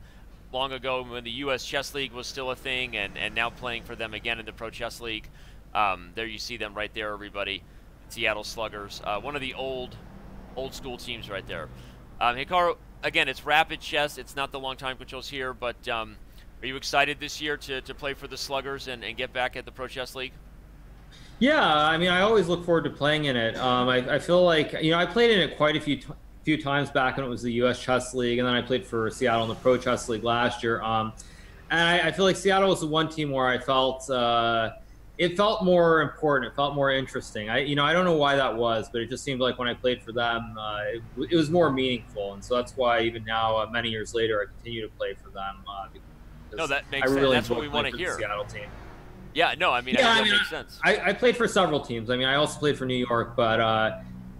S2: long ago when the U.S. Chess League was still a thing, and now playing for them again in the Pro Chess League. There you see them right there, everybody. Seattle Sluggers, one of the old school teams right there. Hikaru, again, it's rapid chess. It's not the long time controls here, but are you excited this year to play for the Sluggers and get back at the Pro Chess League?
S1: Yeah, I mean, I always look forward to playing in it. I feel like, you know, I played in it quite a few times back when it was the U.S. Chess League, and then I played for Seattle in the Pro Chess League last year. And I feel like Seattle was the one team where I felt it felt more important. It felt more interesting. I don't know why that was, but it just seemed like when I played for them, it was more meaningful, and so that's why even now, many years later, I continue to play for them.
S2: No, that makes sense. That's what we want to hear.
S1: The Seattle team.
S2: Yeah, no, I mean, that makes sense.
S1: I played for several teams. I mean, I also played for New York, but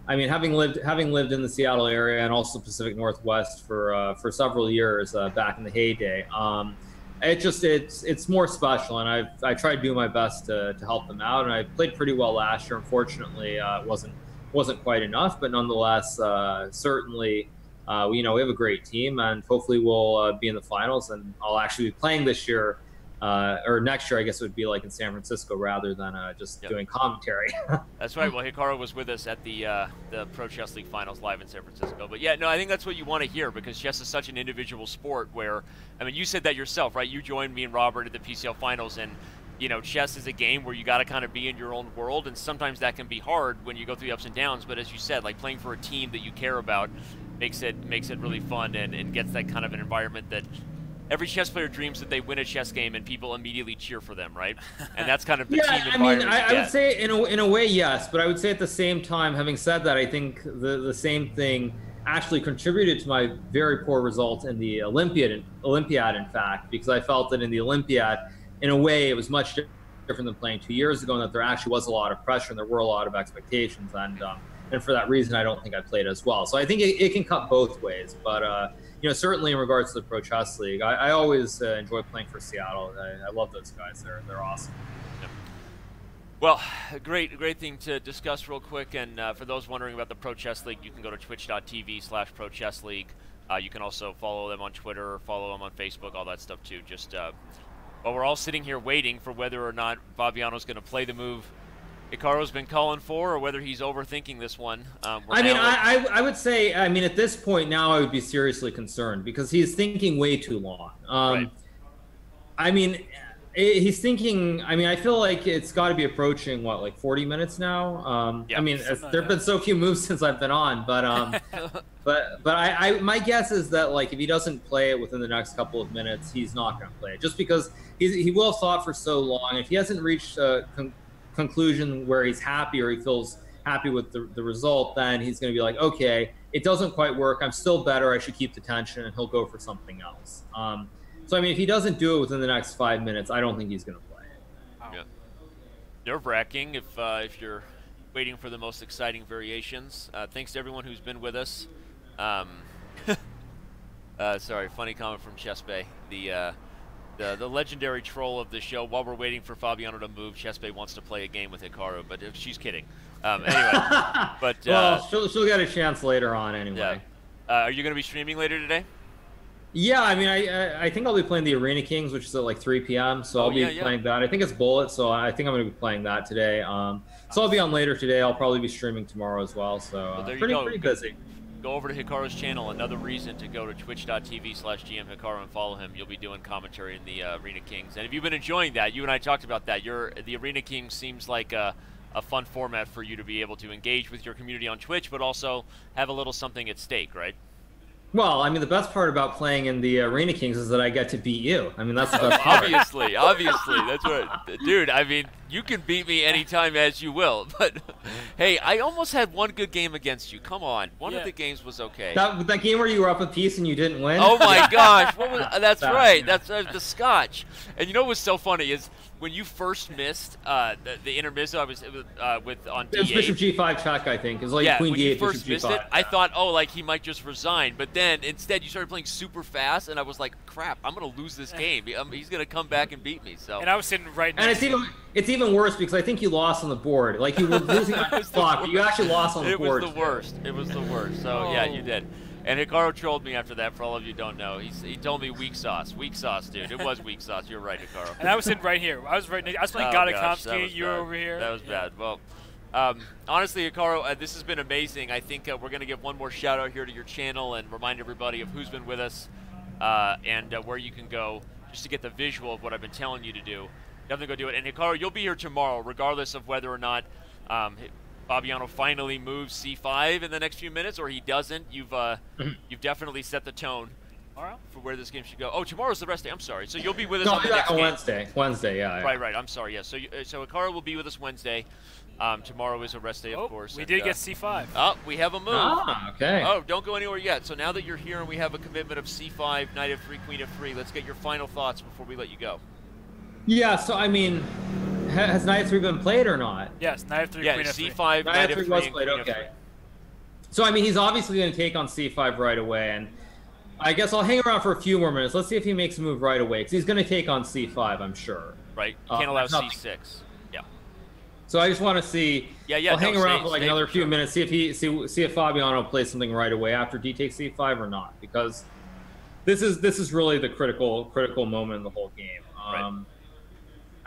S1: I mean, having lived in the Seattle area and also Pacific Northwest for several years back in the heyday, it's more special, and I tried to do my best to help them out, and I played pretty well last year. Unfortunately, it wasn't quite enough, but nonetheless, certainly, we have a great team, and hopefully we'll be in the finals, and I'll actually be playing this year. Or next year, I guess it would be like in San Francisco rather than just doing commentary.
S2: That's right. Well, Hikaru was with us at the Pro Chess League Finals live in San Francisco. But yeah, no, I think that's what you want to hear, because chess is such an individual sport where, I mean, you said that yourself, right? You joined me and Robert at the PCL Finals, and chess is a game where you got to kind of be in your own world, and sometimes that can be hard when you go through the ups and downs. But as you said, like playing for a team that you care about makes it really fun and gets that kind of an environment that every chess player dreams that they win a chess game and people immediately cheer for them, right? And that's kind of the team environment.
S1: I would say in a way, yes, but I would say at the same time, having said that, I think the same thing actually contributed to my very poor result in the Olympiad, in fact, because I felt that in the Olympiad, in a way, it was much different than playing 2 years ago, and that there actually was a lot of pressure and there were a lot of expectations, and for that reason, I don't think I played as well. So I think it can cut both ways, but certainly in regards to the Pro Chess League, I always enjoy playing for Seattle. I love those guys. They're awesome.
S2: Yeah. Well, a great thing to discuss real quick. And for those wondering about the Pro Chess League, you can go to twitch.tv/Pro Chess League. You can also follow them on Twitter, follow them on Facebook, all that stuff too. Just while we're all sitting here waiting for whether or not Fabiano's going to play the move Hikaru's been calling for, or whether he's overthinking this one.
S1: I would say, at this point now, I would be seriously concerned because he's thinking way too long.
S2: Right.
S1: He's thinking. I feel like it's got to be approaching like 40 minutes now.
S2: Yeah.
S1: There've been so few moves since I've been on, but my guess is that like if he doesn't play it within the next couple of minutes, he's not going to play it, just because he will have thought for so long. If he hasn't reached conclusion where he's happy or he feels happy with the result, then he's going to be like, okay, it doesn't quite work. I'm still better. I should keep the tension, and he'll go for something else. So I mean, if he doesn't do it within the next 5 minutes, I don't think he's going to play it.
S2: Yeah. Nerve-wracking if you're waiting for the most exciting variations. Thanks to everyone who's been with us. Sorry, funny comment from Chess Bay. The legendary troll of the show. While we're waiting for Fabiano to move, Chess Bay wants to play a game with Hikaru, but she's kidding. Anyway, but
S1: well, she'll get a chance later on anyway.
S2: Yeah. Are you going to be streaming later today?
S1: Yeah, I mean, I think I'll be playing the Arena Kings, which is at like 3 p.m. So I'll be playing that. I think it's Bullet, so I think I'm going to be playing that today. So I'll be on later today. I'll probably be streaming tomorrow as well. So pretty busy.
S2: Go over to Hikaru's channel. Another reason to go to twitch.tv/GMHikaru and follow him. You'll be doing commentary in the Arena Kings. And if you've been enjoying that, you and I talked about that. The Arena Kings seems like a fun format for you to be able to engage with your community on Twitch, but also have a little something at stake, right?
S1: Well, I mean, the best part about playing in the Arena Kings is that I get to beat you. I mean, that's the best part.
S2: Obviously, that's what, dude. I mean, you can beat me anytime as you will. But hey, I almost had one good game against you. Come on, one of the games was okay.
S1: That game where you were up a piece and you didn't win.
S2: Oh my gosh, that's right. That's the Scotch. And you know what's so funny is when you first missed the intermezzo, I was with on D8.
S1: It was Bishop G5 check, I think. It was like Queen
S2: when
S1: D8,
S2: you first
S1: Bishop
S2: missed
S1: G5.
S2: it, I thought, oh, like he might just resign. But then instead, you started playing super fast, and I was like, crap, I'm gonna lose this game. He's gonna come back and beat me. So.
S3: And I was sitting right next.
S1: And it's even worse because I think you lost on the board. Like you were losing on the clock, but you actually lost on the board.
S2: It was the worst. It was the worst. So yeah, you did. And Hikaru trolled me after that. For all of you who don't know, he told me weak sauce, dude. It was weak sauce. You're right, Hikaru.
S3: And I was sitting right here. I was playing Gadakovsky. You were over here.
S2: That was bad. Well, honestly, Hikaru, this has been amazing. I think we're going to give one more shout out here to your channel and remind everybody of who's been with us and where you can go just to get the visual of what I've been telling you to do. Definitely go do it. And Hikaru, you'll be here tomorrow, regardless of whether or not Fabiano finally moves C5 in the next few minutes, or he doesn't. You've definitely set the tone for where this game should go. Oh, tomorrow's the rest day. I'm sorry. So you'll be with us on the next game.
S1: Wednesday. Wednesday, yeah.
S2: Right. I'm sorry. Yeah. So Hikaru will be with us Wednesday. Tomorrow is a rest day, of course.
S3: We did get C5.
S2: Oh, we have a move.
S1: Ah, okay.
S2: Oh, don't go anywhere yet. So now that you're here and we have a commitment of C5, Knight F3, Queen F3, let's get your final thoughts before we let you go.
S1: Yeah, so I mean, has Knight F3 been played or not?
S3: Yes, Knight F3, Queen F3.
S2: C5, Knight F3
S1: was played, okay. So I mean, he's obviously going to take on C5 right away, and I guess I'll hang around for a few more minutes. Let's see if he makes a move right away, because he's going to take on C5, I'm sure.
S2: Right, you can't allow C6. Yeah.
S1: So I just want to see. I'll hang around for like another few minutes, see if Fabiano plays something right away after D takes C5 or not, because this is really the critical moment in the whole game.
S2: Right.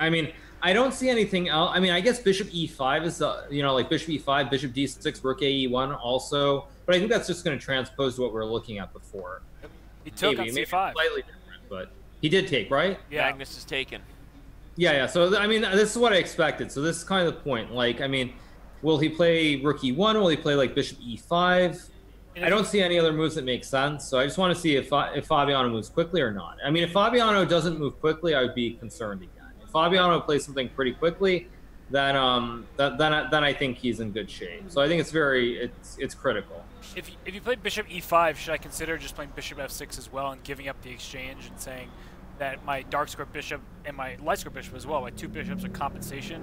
S1: I mean, I don't see anything else. I mean, I guess Bishop E5 is like Bishop E5, Bishop D6, Rook AE1 also, but I think that's just going to transpose to what we were looking at before.
S3: He took on C5.
S1: Slightly different, but he did take, right?
S2: Yeah, Magnus is taken.
S1: Yeah. So I mean, this is what I expected. So this is kind of the point. Like, I mean, will he play Rook E1? Will he play like Bishop E5? I don't see any other moves that make sense. So I just want to see if Fabiano moves quickly or not. I mean, if Fabiano doesn't move quickly, I would be concerned again. If Fabiano plays something pretty quickly, then I think he's in good shape. So I think it's critical.
S3: If you play Bishop E5, should I consider just playing Bishop F6 as well and giving up the exchange and saying that my dark square bishop and my light square bishop as well, my two bishops are compensation,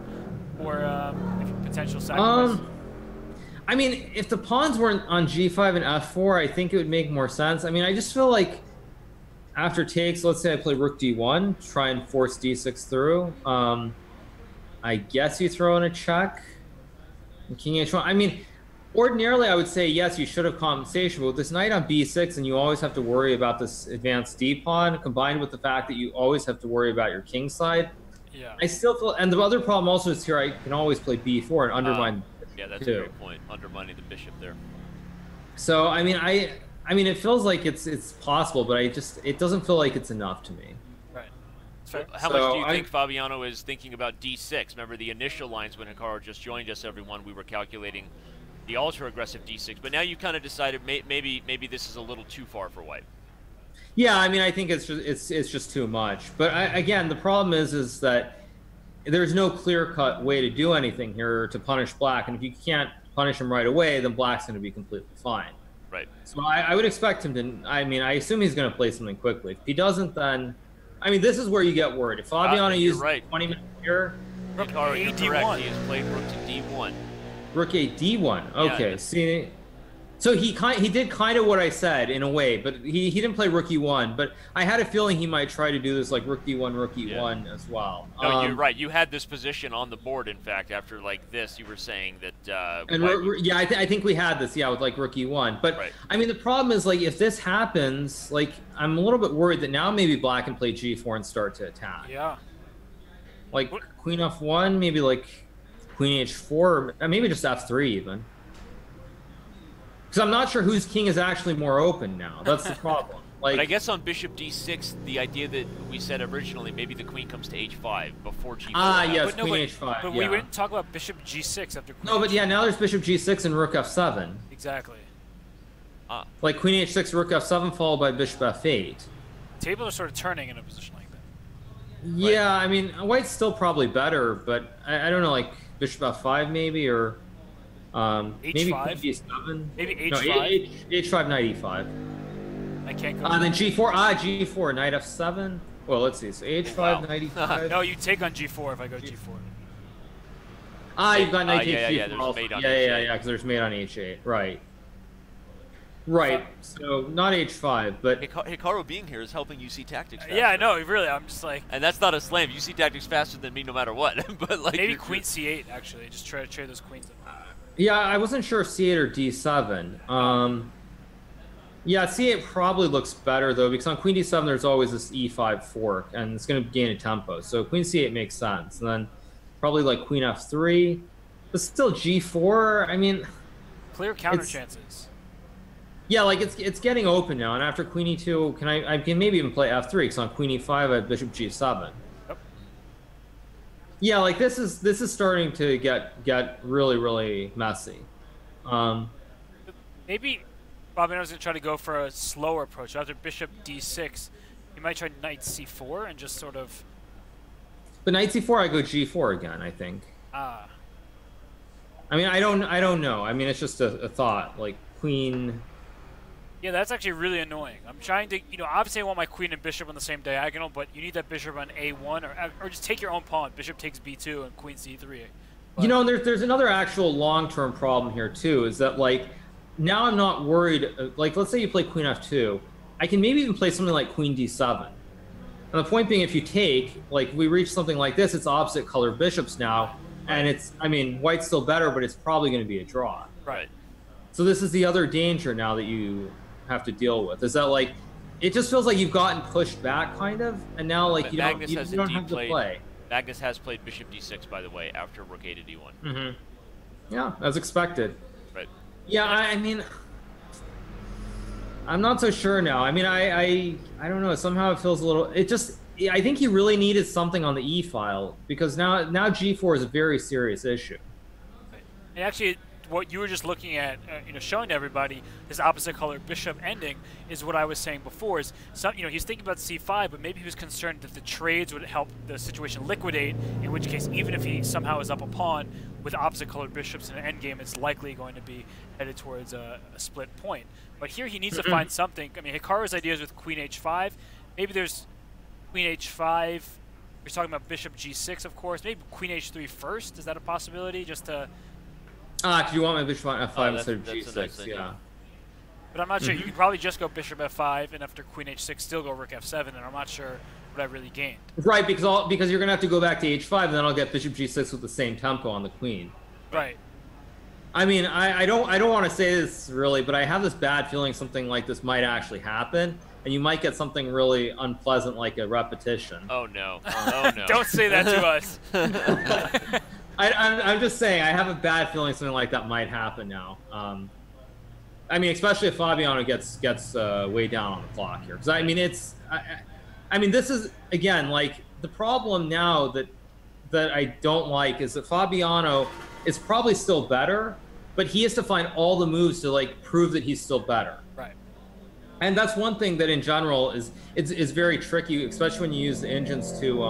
S3: or potential sacrifice?
S1: I mean, if the pawns weren't on G5 and F4, I think it would make more sense. I mean, I just feel like after takes, let's say I play Rook D1, try and force D6 through. I guess you throw in a check. King H1. I mean, ordinarily I would say yes, you should have compensation, but with this knight on B6, and you always have to worry about this advanced D pawn, combined with the fact that you always have to worry about your king side. Yeah. I still feel, and the other problem also is here I can always play B4 and undermine.
S2: Yeah, that's a great point. Undermining the bishop there.
S1: So I mean, I mean, it feels like it's possible, but it doesn't feel like it's enough to me.
S3: Right.
S2: So how much do you think Fabiano is thinking about D6? Remember the initial lines when Hikaru just joined us, everyone, we were calculating the ultra-aggressive D6, but now you kind of decided maybe this is a little too far for white.
S1: Yeah, I mean, I think it's just too much. But again, the problem is that there's no clear-cut way to do anything here to punish black, and if you can't punish him right away, then black's going to be completely fine.
S2: Right.
S1: So I would expect him to. I mean, I assume he's going to play something quickly. If he doesn't, then I mean, this is where you get worried. If Fabiano uses 20 minutes here,
S2: Hikaru, you're correct. He has played rook to d1.
S1: Rook a d1. Okay,
S2: yeah.
S1: see. So he did kind of what I said in a way, but he didn't play rook e1. But I had a feeling he might try to do this like rook d1, rook e1 as well.
S2: No, you're right. You had this position on the board. In fact, after like this, you were saying that.
S1: Yeah, I think we had this. Yeah, with like rook e1. But I mean, the problem is like if this happens, like I'm a little bit worried that now maybe black can play g4 and start to attack.
S3: Yeah.
S1: Like queen f1, maybe like queen h4, maybe just f3 even. Because I'm not sure whose king is actually more open now. That's the problem. Like,
S2: but I guess on bishop d6, the idea that we said originally, maybe the queen comes to h5 before g4.
S1: Yes, queen h5.
S3: But we didn't talk about bishop g6 after queen.
S1: No, but yeah, now there's bishop g6 and rook f7.
S3: Exactly.
S1: Like queen h6, rook f7, followed by bishop f8.
S3: Tables are sort of turning in a position like that.
S1: Yeah, I mean, white's still probably better, but I don't know, like bishop f5 maybe, or maybe queen d7.
S3: Maybe h5.
S1: No, h5, knight e5.
S3: I can't go.
S1: Then g4, g4, knight f7. Well, let's see. So h5, knight e5.
S3: No, you take on g4 if I go g4.
S1: You've got knight h4.
S2: Yeah, there's mate on
S1: yeah, because there's mate on h8. Right. Right. So not h5, but
S2: Hikaru being here is helping you see tactics faster.
S3: Yeah, I know. Really, I'm just like.
S2: And that's not a slam. You see tactics faster than me, no matter what. But like
S3: maybe queen c8 actually. Just try to trade those queens.
S1: Yeah, I wasn't sure if c8 or d7. Yeah, c8 probably looks better though, because on queen d7 there's always this e5 fork, and it's going to gain a tempo. So queen c8 makes sense, and then probably like queen f3, but still g4. I mean,
S3: clear counter chances.
S1: Yeah, like it's getting open now, and after queen e2, I can maybe even play f3 because on queen e5 I have bishop g7.
S3: Yep.
S1: Yeah, like this is starting to get really messy.
S3: Maybe Fabiano's gonna try to go for a slower approach. After bishop d6, he might try knight c4 and just sort of.
S1: But knight c4, I go g4 again. I think. I mean, I don't know. I mean, it's just a thought. Like queen.
S3: Yeah, that's actually really annoying. I'm trying to, obviously I want my queen and bishop on the same diagonal, but you need that bishop on a1, or just take your own pawn. Bishop takes b2 and queen c3. But,
S1: and there's another actual long-term problem here too, is that like now I'm not worried. Like let's say you play queen f2, I can maybe even play something like queen d7. And the point being, if you take, like we reach something like this, it's opposite color bishops now, and it's, I mean, white's still better, but it's probably going to be a draw.
S3: Right.
S1: So this is the other danger now that you have to deal with, is that like it just feels like you've gotten pushed back kind of, and now like you don't have to play.
S2: Magnus has played bishop d6, by the way, after rook a to d1.
S1: Yeah, as expected.
S2: Right.
S1: Yeah, I mean, I'm not so sure now. I mean, I don't know. Somehow it feels a little. I think he really needed something on the e file, because now g4 is a very serious issue.
S3: And actually, what you were just looking at, showing to everybody this opposite color bishop ending is what I was saying before. Is he's thinking about c5, but maybe he was concerned that the trades would help the situation liquidate. In which case, even if he somehow is up a pawn with opposite colored bishops in an endgame, it's likely going to be headed towards a split point. But here he needs to find something. I mean, Hikaru's ideas with queen h5. Maybe there's queen h5. You're talking about bishop g6, of course. Maybe queen h3 first. Is that a possibility? Just to.
S1: Because you want my bishop on f5 instead of g6, yeah.
S3: But I'm not sure. You could probably just go bishop f5, and after queen h6, still go rook f7, and I'm not sure what I really gained.
S1: Right, because you're going to have to go back to h5, and then I'll get bishop g6 with the same tempo on the queen.
S3: Right.
S1: I mean, I don't want to say this really, but I have this bad feeling something like this might actually happen, and you might get something really unpleasant like a repetition.
S2: Oh no! Oh no!
S3: Don't say that to us.
S1: I'm just saying, I have a bad feeling something like that might happen now. I mean, especially if Fabiano gets way down on the clock here, because I mean this is again like the problem now that I don't like is that Fabiano is probably still better, but he has to find all the moves to like prove that he's still better.
S3: Right.
S1: And that's one thing that in general is very tricky, especially when you use the engines to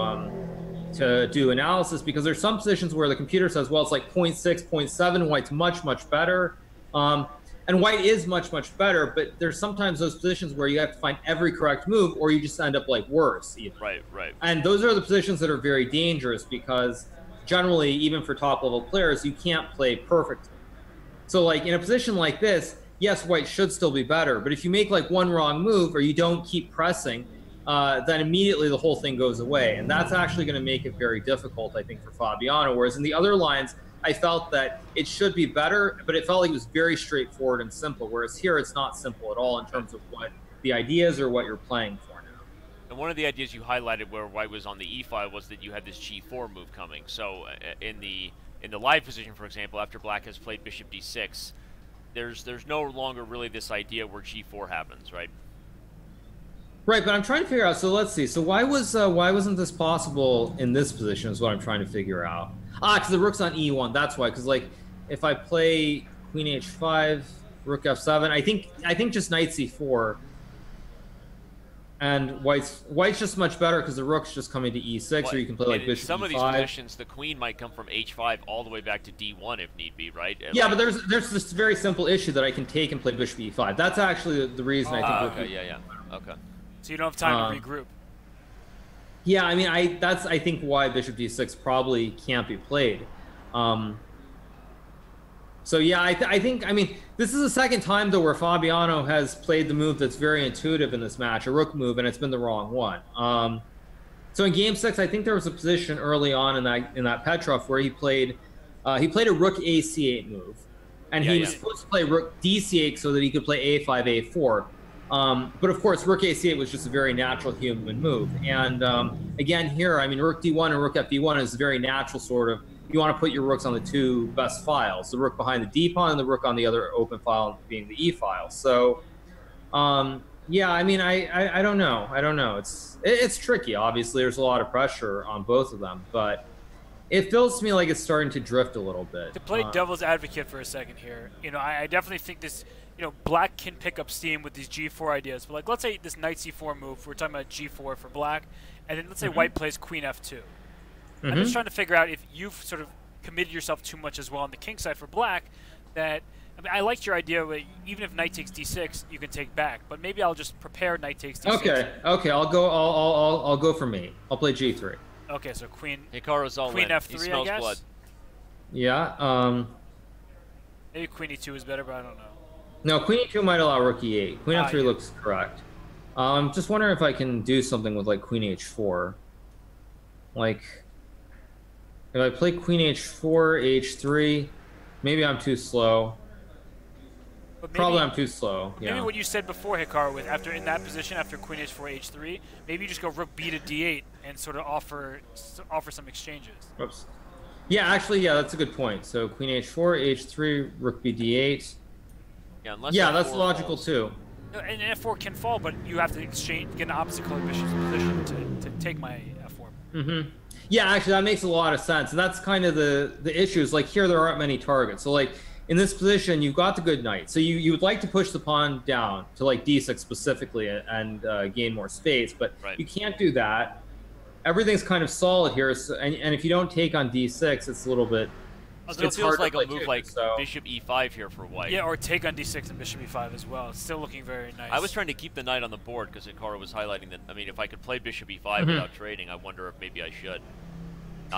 S1: to do analysis, because there's some positions where the computer says, well, it's like 0.6, 0.7, white's much better. And white is much better, but there's sometimes those positions where you have to find every correct move, or you just end up like worse even.
S2: Right.
S1: And those are the positions that are very dangerous, because generally, even for top level players, you can't play perfectly. So like in a position like this, yes, white should still be better, but if you make like one wrong move or you don't keep pressing, then immediately the whole thing goes away. And that's actually going to make it very difficult, I think, for Fabiano. Whereas in the other lines, I felt that it should be better, but it felt like it was very straightforward and simple. Whereas here, it's not simple at all in terms of what the ideas or what you're playing for now.
S2: And one of the ideas you highlighted where white was on the e file was that you had this g4 move coming. So in the live position, for example, after black has played bishop d6, there's no longer really this idea where g4 happens, right?
S1: Right, but I'm trying to figure out. So let's see. So why wasn't this possible in this position? Is what I'm trying to figure out. Because the rook's on e1. That's why. Because like, if I play queen h5, rook f7, I think just knight c4, and white's just much better because the rook's just coming to e6,
S2: well,
S1: or you can play like bishop
S2: some
S1: e5.
S2: of these positions, the queen might come from h5 all the way back to d1 if need be, right?
S1: Yeah, but there's this very simple issue that I can take and play bishop e5. That's actually the reason I think.
S2: Okay, yeah, okay.
S3: So you don't have time to regroup.
S1: Yeah, I mean, I think why bishop d6 probably can't be played. So yeah, I think, I mean, this is the second time though where Fabiano has played the move that's very intuitive in this match, a rook move, and it's been the wrong one. So in game 6, I think there was a position early on in that Petrov where he played a rook a8 move, and he was supposed to play rook dc8 so that he could play a5, a4. But of course, rook a8 was just a very natural human move. And again, here, I mean, rook d1 and rook fb1 is a very natural sort of, you want to put your rooks on the two best files, the rook behind the d pawn and the rook on the other open file being the e file. So, yeah, I mean, I don't know. It's tricky. Obviously, there's a lot of pressure on both of them, but it feels to me like it's starting to drift a little bit.
S3: To play devil's advocate for a second here, you know, I definitely think this, you know, black can pick up steam with these g4 ideas. But like, let's say this knight c4 move, we're talking about g4 for black, and then let's say white plays queen f2. I'm just trying to figure out if you've sort of committed yourself too much as well on the king side for black. That, I mean, I liked your idea that even if knight takes d6, you can take back. But maybe I'll just prepare knight takes d6.
S1: Okay, I'll go for me. I'll play g3.
S3: Okay, so queen.
S2: Hikaru's all
S3: queen
S2: in.
S3: f3,
S2: He smells
S3: I guess.
S2: blood.
S1: Yeah.
S3: Maybe queen e2 is better, but I don't know.
S1: No, queen e2 might allow rook e8. Queen f3 looks correct. Just wondering if I can do something with like queen h4. Like, if I play queen h4, h3, maybe I'm too slow.
S3: But maybe,
S1: probably I'm too slow.
S3: Maybe what you said before, Hikaru, with after in that position after queen h4, h3, maybe you just go rook b to d8 and sort of offer some exchanges.
S1: Oops. Yeah, actually, yeah, that's a good point. So queen h4, h3, rook b d8.
S2: Yeah,
S1: that's logical
S2: falls.
S1: too.
S3: And f4 can fall, but you have to exchange, get an opposite color bishop's position to take my f4.
S1: Yeah, actually, that makes a lot of sense. And that's kind of the issues. Like here, there aren't many targets. So like in this position, you've got the good knight. So you would like to push the pawn down to like d6 specifically and gain more space, but you can't do that. Everything's kind of solid here. So, and if you don't take on d6, it's a little bit.
S2: It feels like a move like bishop e5 here for white.
S3: Yeah, or take on d6 and bishop e5 as well. It's still looking very nice.
S2: I was trying to keep the knight on the board because Hikaru was highlighting that. I mean, if I could play bishop e5 without trading, I wonder if maybe I should.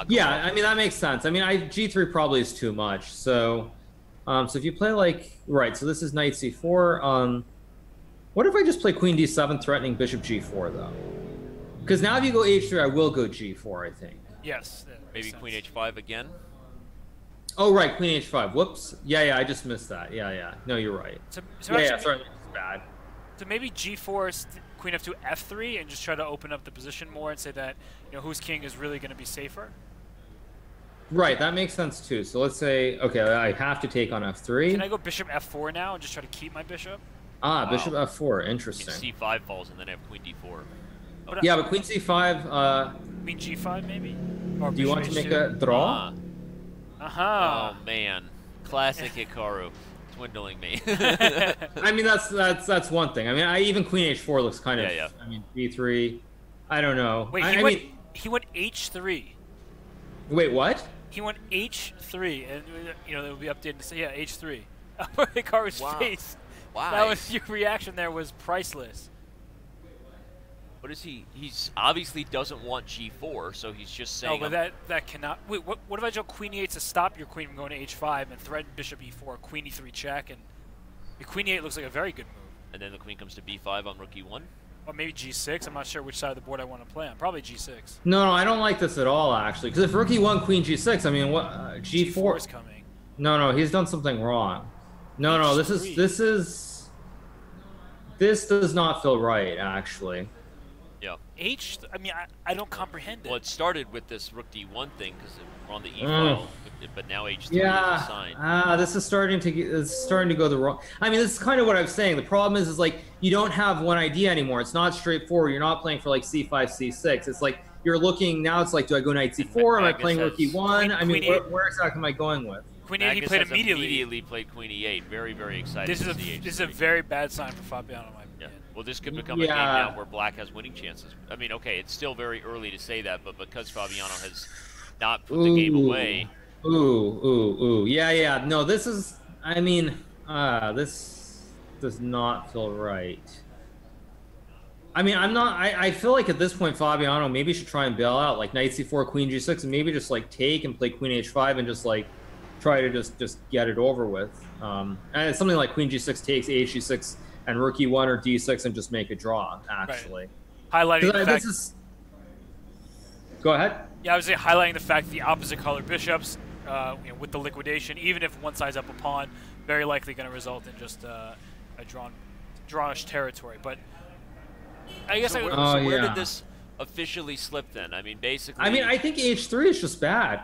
S1: Yeah, I mean, that makes sense. I mean, g3 probably is too much. So, so if you play like, so this is knight c4. What if I just play queen d7 threatening bishop g4 though? Because now if you go h3, I will go g4, I think.
S3: Yes.
S2: Maybe queen h5 again?
S1: Oh, right, queen h5. Whoops. Yeah, I just missed that. Yeah. No, you're right.
S3: So
S1: sorry, it's bad.
S3: So maybe g4, queen f2, f3, and just try to open up the position more and say that, you know, whose king is really going to be safer?
S1: Right, that makes sense too. So let's say, okay, I have to take on f3.
S3: Can I go bishop f4 now and just try to keep my bishop?
S1: Bishop f4, interesting.
S2: c5 falls and then have queen d4.
S1: Yeah, but queen c5...
S3: queen g5 maybe? Or
S1: do you want to make a draw?
S2: Oh man, classic Hikaru, dwindling me.
S1: I mean, that's one thing. I mean, even queen h4 looks kind of. I mean, b3. I don't know.
S3: Wait, he went h3.
S1: Wait, what?
S3: He went H3, and it will be updated to say, yeah, H3. Hikaru's face.
S2: Why?
S3: That was your reaction. There was priceless.
S2: What is he? He's obviously doesn't want G4, so he's just saying.
S3: No, but that cannot. Wait, what if I go Queen E8 to stop your queen from going to H5 and threaten Bishop E4, Queen E3 check, and your Queen E8 looks like a very good move.
S2: And then the queen comes to B5 on rook E1.
S3: Or maybe G6. I'm not sure which side of the board I want to play on. Probably G6.
S1: No, I don't like this at all, actually. Because if rook E1, queen G6, I mean, what
S3: G4 is coming.
S1: No, he's done something wrong. No, this does not feel right, actually.
S2: Yeah.
S3: I mean, I don't comprehend it.
S2: Well, it started with this rook D1 thing because we're on the E file, but now H3 is assigned.
S1: This is starting to go the wrong. I mean, this is kind of what I was saying. The problem is like you don't have one idea anymore. It's not straightforward. You're not playing for like C5, C6. It's like you're looking now. It's like, do I go knight C4? Am I playing rook E1? I mean, where exactly am I going with?
S3: Queen E8 he played immediately.
S2: Immediately played Queen E8. Very, very excited.
S3: This is a very bad sign for Fabiano.
S2: Yeah. Well, this could become a game now where Black has winning chances. I mean, okay, it's still very early to say that, but because Fabiano has not put the game away.
S1: Yeah. No, this is. I mean, this does not feel right. I mean, I feel like at this point Fabiano maybe should try and bail out, like knight C4, queen G6, and maybe just like take and play queen H5 and just like try to just get it over with. And it's something like queen G6 takes H6. And rook E1 or D6 and just make a draw, actually.
S3: Right. Highlighting the fact...
S1: Go ahead.
S3: Yeah, I was saying highlighting the fact that the opposite color bishops, with the liquidation, even if one side's up a pawn, very likely going to result in just a drawish territory. But I guess
S2: where did this officially slip then? I mean, basically...
S1: I mean, I think H3 is just bad.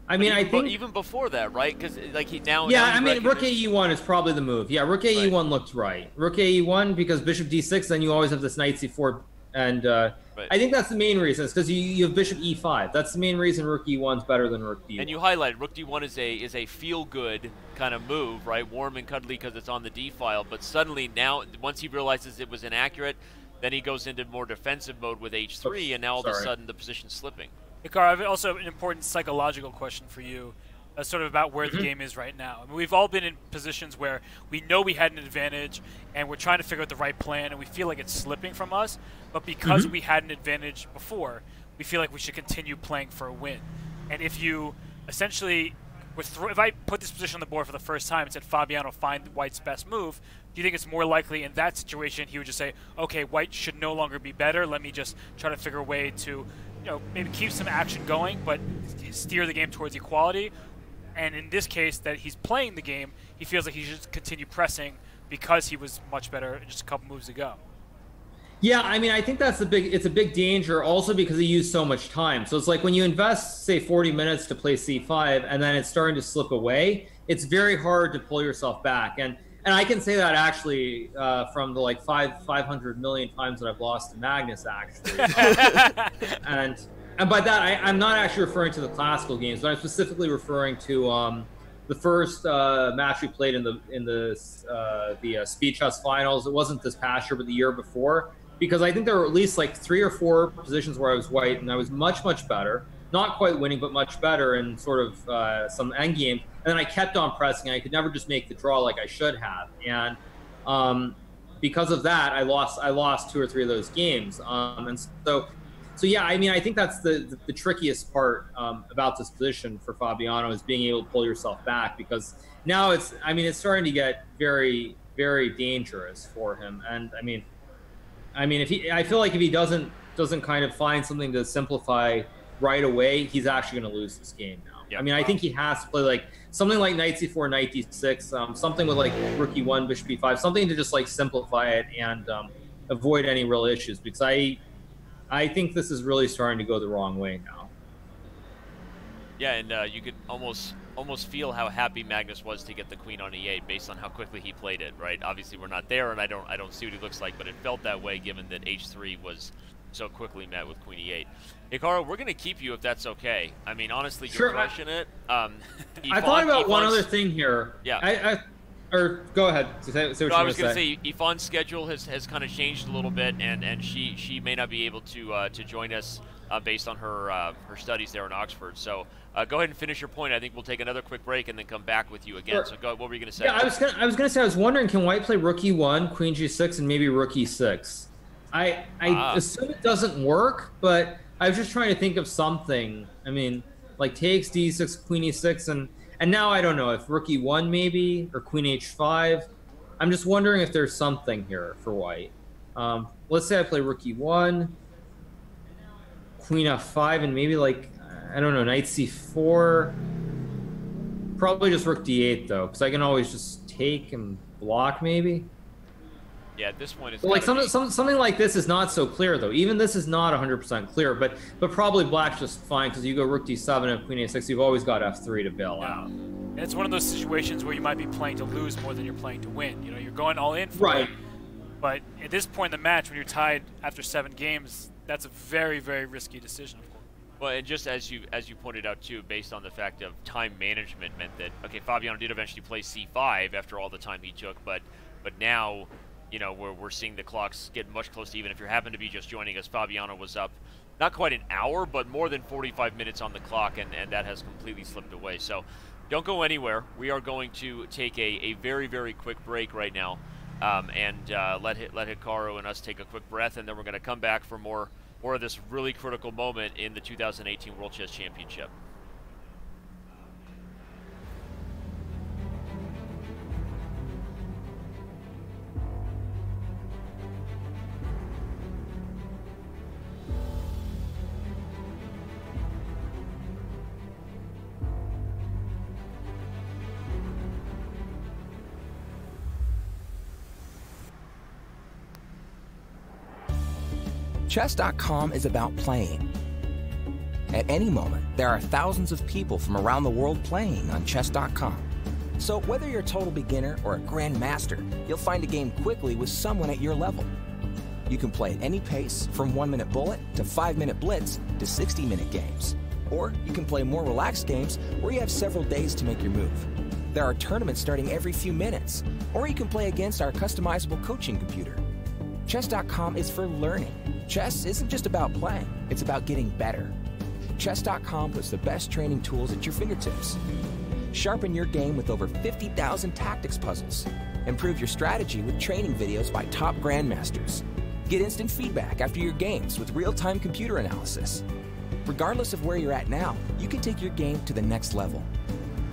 S1: I mean, I think
S2: even before that, right? Because like now.
S1: Yeah, I mean, rook AE1 is probably the move. Yeah, rook AE1 looked right. Rook AE1 because bishop D6, then you always have this knight C4, and I think that's the main reason. It's because you have bishop E5. That's the main reason rook E1 is better than rook D1.
S2: And you highlighted rook D1 is a feel good kind of move, right? Warm and cuddly because it's on the D file. But suddenly now, once he realizes it was inaccurate, then he goes into more defensive mode with H3, and now all of a sudden the position's slipping.
S3: Hikaru, I have also an important psychological question for you, sort of about where the game is right now. I mean, we've all been in positions where we know we had an advantage, and we're trying to figure out the right plan, and we feel like it's slipping from us. But because we had an advantage before, we feel like we should continue playing for a win. And if you essentially, if I put this position on the board for the first time and said, Fabiano, find White's best move, do you think it's more likely in that situation he would just say, okay, White should no longer be better, let me just try to figure a way to maybe keep some action going, but steer the game towards equality? And in this case, that he's playing the game, he feels like he should continue pressing because he was much better just a couple moves ago.
S1: Yeah, I mean, I think it's a big danger also because he used so much time. So it's like when you invest, say, 40 minutes to play C5 and then it's starting to slip away, it's very hard to pull yourself back. And I can say that actually from the like 500 million times that I've lost to Magnus, actually. And by that, I'm not actually referring to the classical games, but I'm specifically referring to the first match we played in the speed chess finals. It wasn't this past year, but the year before, because I think there were at least like 3 or 4 positions where I was white, and I was much better. Not quite winning, but much better in sort of some endgame. And then I kept on pressing. I could never just make the draw like I should have. And because of that, I lost 2 or 3 of those games. And so yeah, I mean, I think that's the trickiest part about this position for Fabiano is being able to pull yourself back, because now it's starting to get very, very dangerous for him. And I mean, I feel like if he doesn't kind of find something to simplify right away, he's actually going to lose this game now. Yep. I mean, I think he has to play like something like knight c4, knight d6, something with like rook e1, bishop e5, something to just like simplify it and avoid any real issues, because I think this is really starting to go the wrong way now.
S2: Yeah, and you could almost feel how happy Magnus was to get the queen on e8 based on how quickly he played it, right? Obviously, we're not there, and I don't see what he looks like, but it felt that way given that h3 was so quickly met with queen e8. Hikaru, we're going to keep you if that's okay. I mean, honestly, you're crushing it.
S1: I thought about one other thing here.
S2: Yeah.
S1: Or go ahead. Say what
S2: I was going to say, Yvonne's schedule has kind of changed a little bit, and she may not be able to join us based on her her studies there in Oxford. So go ahead and finish your point. I think we'll take another quick break and then come back with you again. Sure. So what were you going to say?
S1: Yeah, I was gonna say, I was wondering, can White play rook e1, queen g6, and maybe rook e6? I assume it doesn't work, but I was just trying to think of something. I mean, like takes d6, queen e6, and now I don't know if rook e1 maybe, or queen h5. I'm just wondering if there's something here for White. Let's say I play rook e1, queen f5, and maybe like, I don't know, knight c4. Probably just rook d8 though, because I can always just take and block maybe.
S2: Yeah, at this point it's
S1: like something like this is not so clear though. Even this is not 100% clear, but probably black's just fine because you go rook d7 and queen a6. You've always got f3 to bail out.
S3: And it's one of those situations where you might be playing to lose more than you're playing to win. You know, you're going all in for
S1: right.
S3: it. But at this point in the match, when you're tied after 7 games, that's a very, very risky decision, of course.
S2: Well, and just as you pointed out too, based on the fact of time management, meant that okay, Fabiano did eventually play c5 after all the time he took, but now, you know, we're seeing the clocks get much closer. Even if you happen to be just joining us, Fabiano was up not quite an hour, but more than 45 minutes on the clock, and that has completely slipped away. So don't go anywhere. We are going to take a very, very quick break right now, and let Hikaru and us take a quick breath, and then we're going to come back for more of this really critical moment in the 2018 World Chess Championship.
S4: Chess.com is about playing. At any moment, there are thousands of people from around the world playing on Chess.com. So whether you're a total beginner or a grandmaster, you'll find a game quickly with someone at your level. You can play at any pace, from 1-minute bullet to 5-minute blitz to 60-minute games. Or you can play more relaxed games where you have several days to make your move. There are tournaments starting every few minutes. Or you can play against our customizable coaching computer. Chess.com is for learning. Chess isn't just about playing, it's about getting better. Chess.com puts the best training tools at your fingertips. Sharpen your game with over 50,000 tactics puzzles. Improve your strategy with training videos by top grandmasters. Get instant feedback after your games with real-time computer analysis. Regardless of where you're at now, you can take your game to the next level.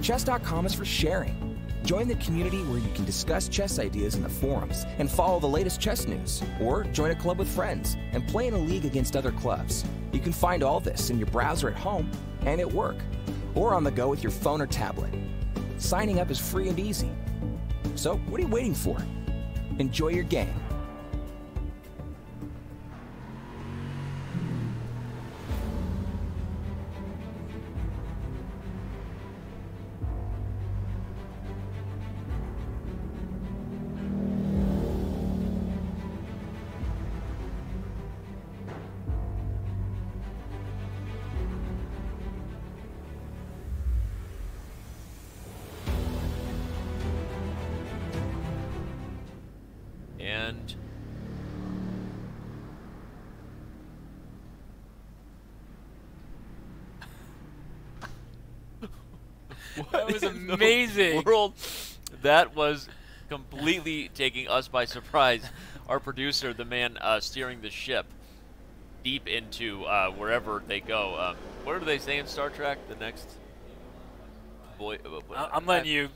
S4: Chess.com is for sharing. Join the community where you can discuss chess ideas in the forums and follow the latest chess news. Or join a club with friends and play in a league against other clubs. You can find all this in your browser at home and at work, or on the go with your phone or tablet. Signing up is free and easy. So what are you waiting for? Enjoy your game.
S2: And
S3: that was amazing.
S2: World, that was completely taking us by surprise. Our producer, the man steering the ship deep into wherever they go. What do they say in Star Trek? The next boy.
S3: I'm letting you.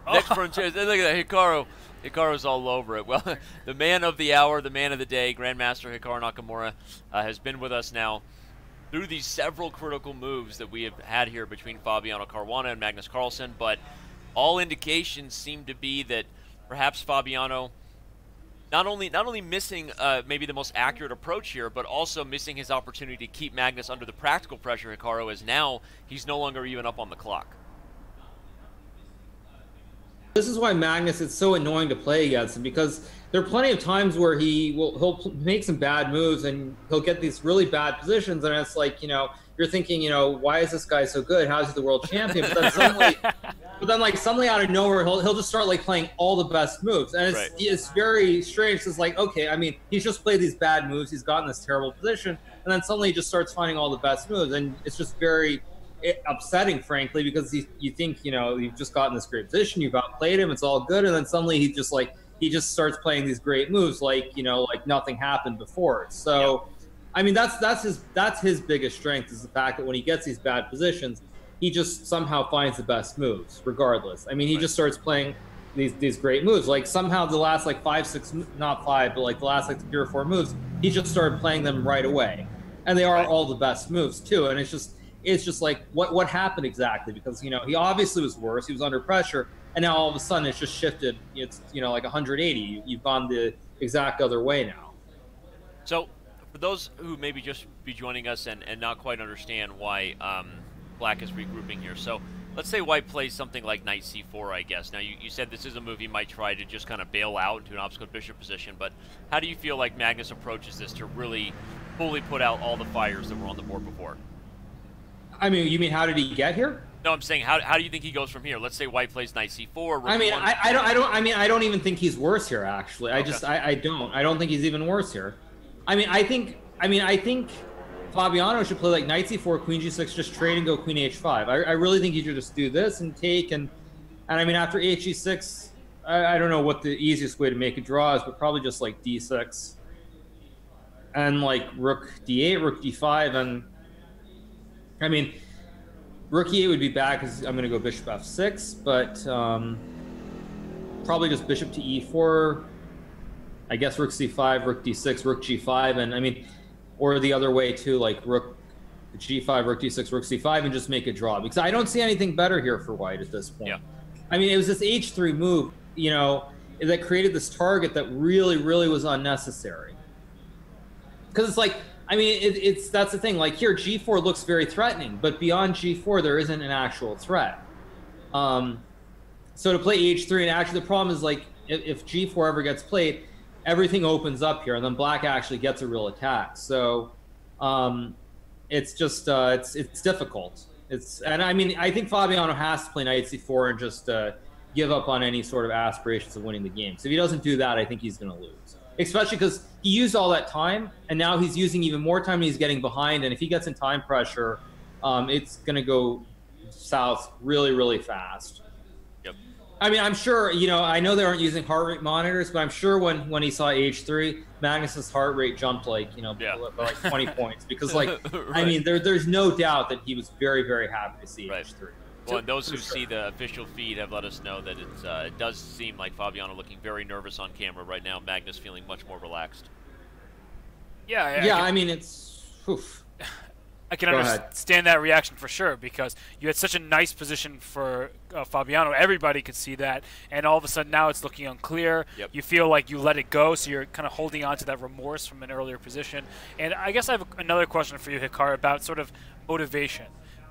S2: Next frontier. Look at that, Hikaru. Hikaru's all over it. Well, the man of the hour, the man of the day, Grandmaster Hikaru Nakamura has been with us now through these several critical moves that we have had here between Fabiano Caruana and Magnus Carlsen, but all indications seem to be that perhaps Fabiano not only missing maybe the most accurate approach here, but also missing his opportunity to keep Magnus under the practical pressure Hikaru is now. He's no longer even up on the clock.
S1: This is why Magnus is so annoying to play against him, because there are plenty of times where he'll make some bad moves and he'll get these really bad positions, and it's like, you know, you're thinking, you know, why is this guy so good? How is he the world champion? But then suddenly But then, like, suddenly out of nowhere, he'll just start, like, playing all the best moves. And it's very strange. It's like, okay, I mean, he's just played these bad moves. He's gotten this terrible position. And then suddenly he just starts finding all the best moves. And it's just very upsetting, frankly, because you think, you've just gotten this great position. You've outplayed him. It's all good. And then suddenly he just starts playing these great moves like nothing happened before. So, I mean, that's his biggest strength, is the fact that when he gets these bad positions, he just somehow finds the best moves, regardless. I mean, he just starts playing these great moves. Like, somehow the last, like, 5, 6, not 5, but, like, the last, like, 3 or 4 moves, he just started playing them right away. And they are all the best moves, too. And it's just like, what happened exactly? Because, he obviously was worse. He was under pressure. And now all of a sudden it's just shifted. It's, like 180. You've gone the exact other way now.
S2: So, for those who maybe just be joining us and not quite understand why Black is regrouping here. So let's say White plays something like Knight C4, I guess. Now, you said this is a move he might try to just kind of bail out into an obstacle bishop position, but how do you feel like Magnus approaches this to really fully put out all the fires that were on the board before?
S1: I mean, you mean how did he get here?
S2: No, I'm saying how do you think he goes from here? Let's say White plays Knight C4.
S1: I mean, I don't even think he's worse here, actually. Okay. I don't think he's even worse here. I think Fabiano should play like Knight C4, Queen G6, just trade and go Queen H5. I really think he should just do this and take, and I mean, after H6, I don't know what the easiest way to make a draw is, but probably just like D6 and like Rook D8, Rook D5, and I mean, Rook E8 would be bad because I'm going to go Bishop F6, but probably just Bishop to E4. I guess Rook C5, Rook D6, Rook G5, and I mean, or the other way too, like Rook G5, Rook D6, Rook C5, and just make a draw. Because I don't see anything better here for White at this point.
S2: Yeah.
S1: I mean, it was this H3 move, that created this target that really, really was unnecessary. Because it's like, I mean, that's the thing. Like here, G4 looks very threatening, but beyond G4, there isn't an actual threat. So to play H3, and actually the problem is like, if G4 ever gets played, everything opens up here, and then Black actually gets a real attack. So it's just it's difficult. And I mean, I think Fabiano has to play Knight C4 and just give up on any sort of aspirations of winning the game. So if he doesn't do that, I think he's going to lose. Especially because he used all that time, and now he's using even more time, and he's getting behind. And if he gets in time pressure, it's going to go south really, really fast.
S2: Yep.
S1: I mean, I'm sure, I know they aren't using heart rate monitors, but I'm sure when he saw H3, Magnus's heart rate jumped by like 20 points. Because, like, right. I mean, there's no doubt that he was very, very happy to see H3.
S2: Well, and those who see the official feed have let us know that it does seem like Fabiano looking very nervous on camera right now. Magnus feeling much more relaxed.
S3: Yeah,
S1: I mean, it's... Oof.
S3: I can understand that reaction for sure, because you had such a nice position for Fabiano. Everybody could see that, and all of a sudden now it's looking unclear.
S2: Yep.
S3: You feel like you let it go, so you're kind of holding on to that remorse from an earlier position. And I guess I have another question for you, Hikaru, about sort of motivation.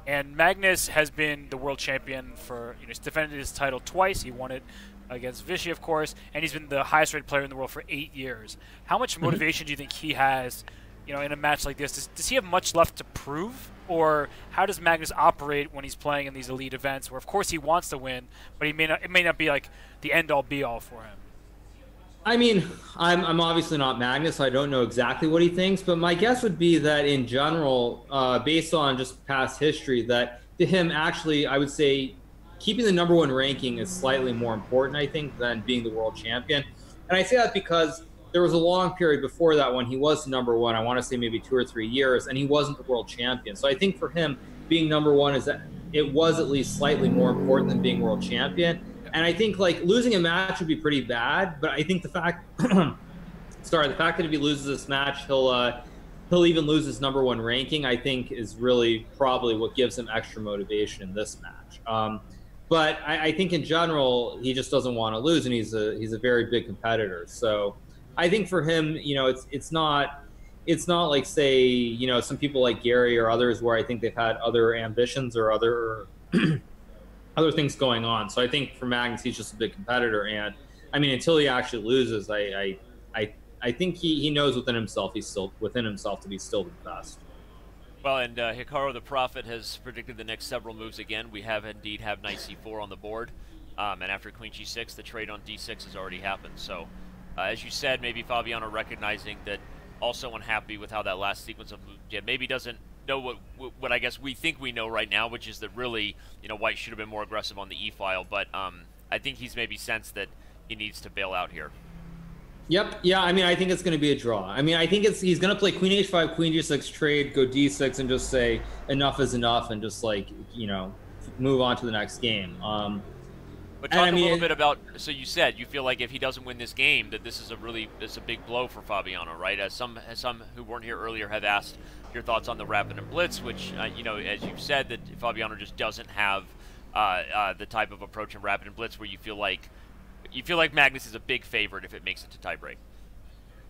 S3: And Magnus has been the world champion for, he's defended his title twice. He won it against Vichy, of course, and he's been the highest-rated player in the world for 8 years. How much motivation do you think he has, in a match like this? Does he have much left to prove? Or how does Magnus operate when he's playing in these elite events where, of course, he wants to win, but it may not be like the end-all, be-all for him?
S1: I mean, I'm obviously not Magnus, so I don't know exactly what he thinks, but my guess would be that in general, based on just past history, that to him, actually, I would say keeping the #1 ranking is slightly more important, I think, than being the world champion. And I say that because there was a long period before that when he was the #1, I want to say maybe 2 or 3 years, and he wasn't the world champion. So I think for him, being #1 is that it was at least slightly more important than being world champion. And I think like losing a match would be pretty bad, but I think the fact, the fact that if he loses this match, he'll even lose his #1 ranking, I think is really probably what gives him extra motivation in this match. But I think in general, he just doesn't want to lose, and he's a very big competitor. So I think for him, it's not like, say, some people like Gary or others where I think they've had other ambitions or other other things going on. So I think for Magnus, he's just a big competitor, and I mean, until he actually loses, I think he knows within himself he's still within himself to be still the best.
S2: Well, and Hikaru the Prophet has predicted the next several moves again. We have indeed have knight c4 on the board. And after queen g6, the trade on d6 has already happened. So, as you said, maybe Fabiano recognizing that, also unhappy with how that last sequence of moves did. Maybe doesn't know what I guess we think we know right now, which is that really, White should have been more aggressive on the e-file. But I think he's maybe sensed that he needs to bail out here.
S1: Yep. Yeah. I mean, I think it's going to be a draw. I mean, I think he's going to play queen h5, queen g6 trade, go d6, and just say enough is enough, and just move on to the next game.
S2: But talk a little bit about. So you said you feel like if he doesn't win this game, that this is a big blow for Fabiano, right? As some who weren't here earlier have asked your thoughts on the Rapid and Blitz, which as you've said, that Fabiano just doesn't have the type of approach in Rapid and Blitz where you feel like Magnus is a big favorite if it makes it to tiebreak.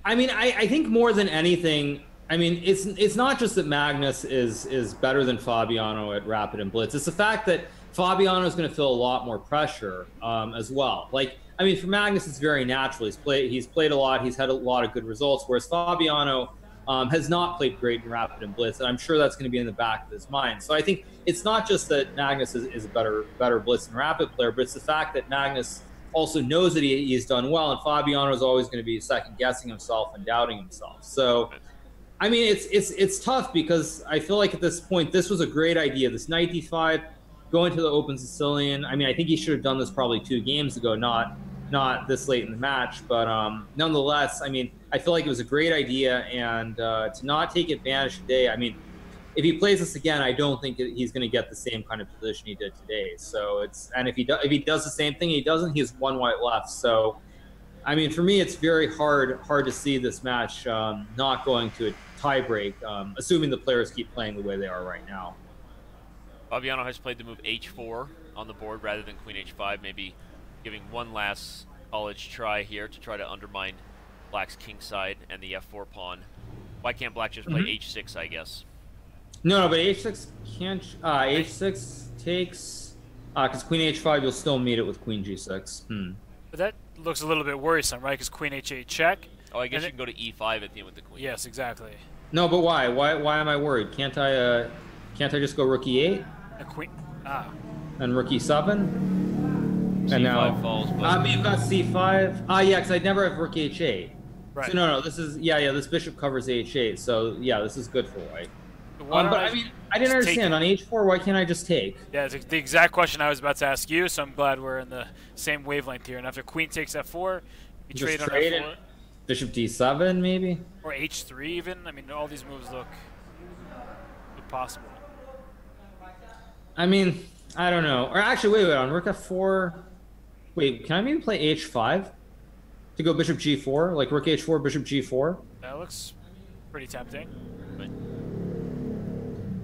S1: I mean, I think more than anything, I mean, it's not just that Magnus is better than Fabiano at Rapid and Blitz. It's the fact that Fabiano is going to feel a lot more pressure as well. I mean, for Magnus, it's very natural. He's played a lot. He's had a lot of good results, whereas Fabiano has not played great in Rapid and Blitz, and I'm sure that's going to be in the back of his mind. So I think it's not just that Magnus is a better Blitz and Rapid player, but it's the fact that Magnus also knows that he's done well, and Fabiano is always going to be second-guessing himself and doubting himself. So, I mean, it's tough because I feel like at this point, this was a great idea. This knight d5, going to the Open Sicilian. I mean, I think he should have done this probably 2 games ago, not this late in the match. But nonetheless, I mean, I feel like it was a great idea, and to not take advantage today, I mean, if he plays this again, I don't think he's going to get the same kind of position he did today. So and if he does the same thing, he doesn't. He has 1 white left. So, I mean, for me, it's very hard to see this match not going to a tiebreak, assuming the players keep playing the way they are right now.
S2: Fabiano has played the move h4 on the board rather than queen h5, maybe giving one last college try here to try to undermine Black's kingside and the f4 pawn. Why can't Black just play h6, I guess?
S1: No, but h6 can't. H6 takes because queen h5, you'll still meet it with queen g6.
S3: But that looks a little bit worrisome, right? Because queen h8 check.
S2: Oh, I guess you can go to e5 at the end with the queen.
S3: Yes, exactly.
S1: No, but why? Why am I worried? Can't I just go rook e8?
S3: A queen.
S1: And rook e7.
S2: C5
S1: and now
S2: falls. But
S1: you've got c5. Yeah, because I'd never have rook h8.
S3: Right.
S1: So no, this is this bishop covers h8. So yeah, this is good for white. But I mean, I didn't understand on h4. Why can't I just take?
S3: Yeah, it's the exact question I was about to ask you. So I'm glad we're in the same wavelength here. And after queen takes f4, you trade on f4.
S1: Bishop d7 maybe.
S3: Or h3 even. I mean, all these moves look possible.
S1: I mean, I don't know. Or actually, wait, on rook f4. Wait, can I maybe play h5 to go bishop g4, like rook h4, bishop g4?
S3: That looks pretty tempting.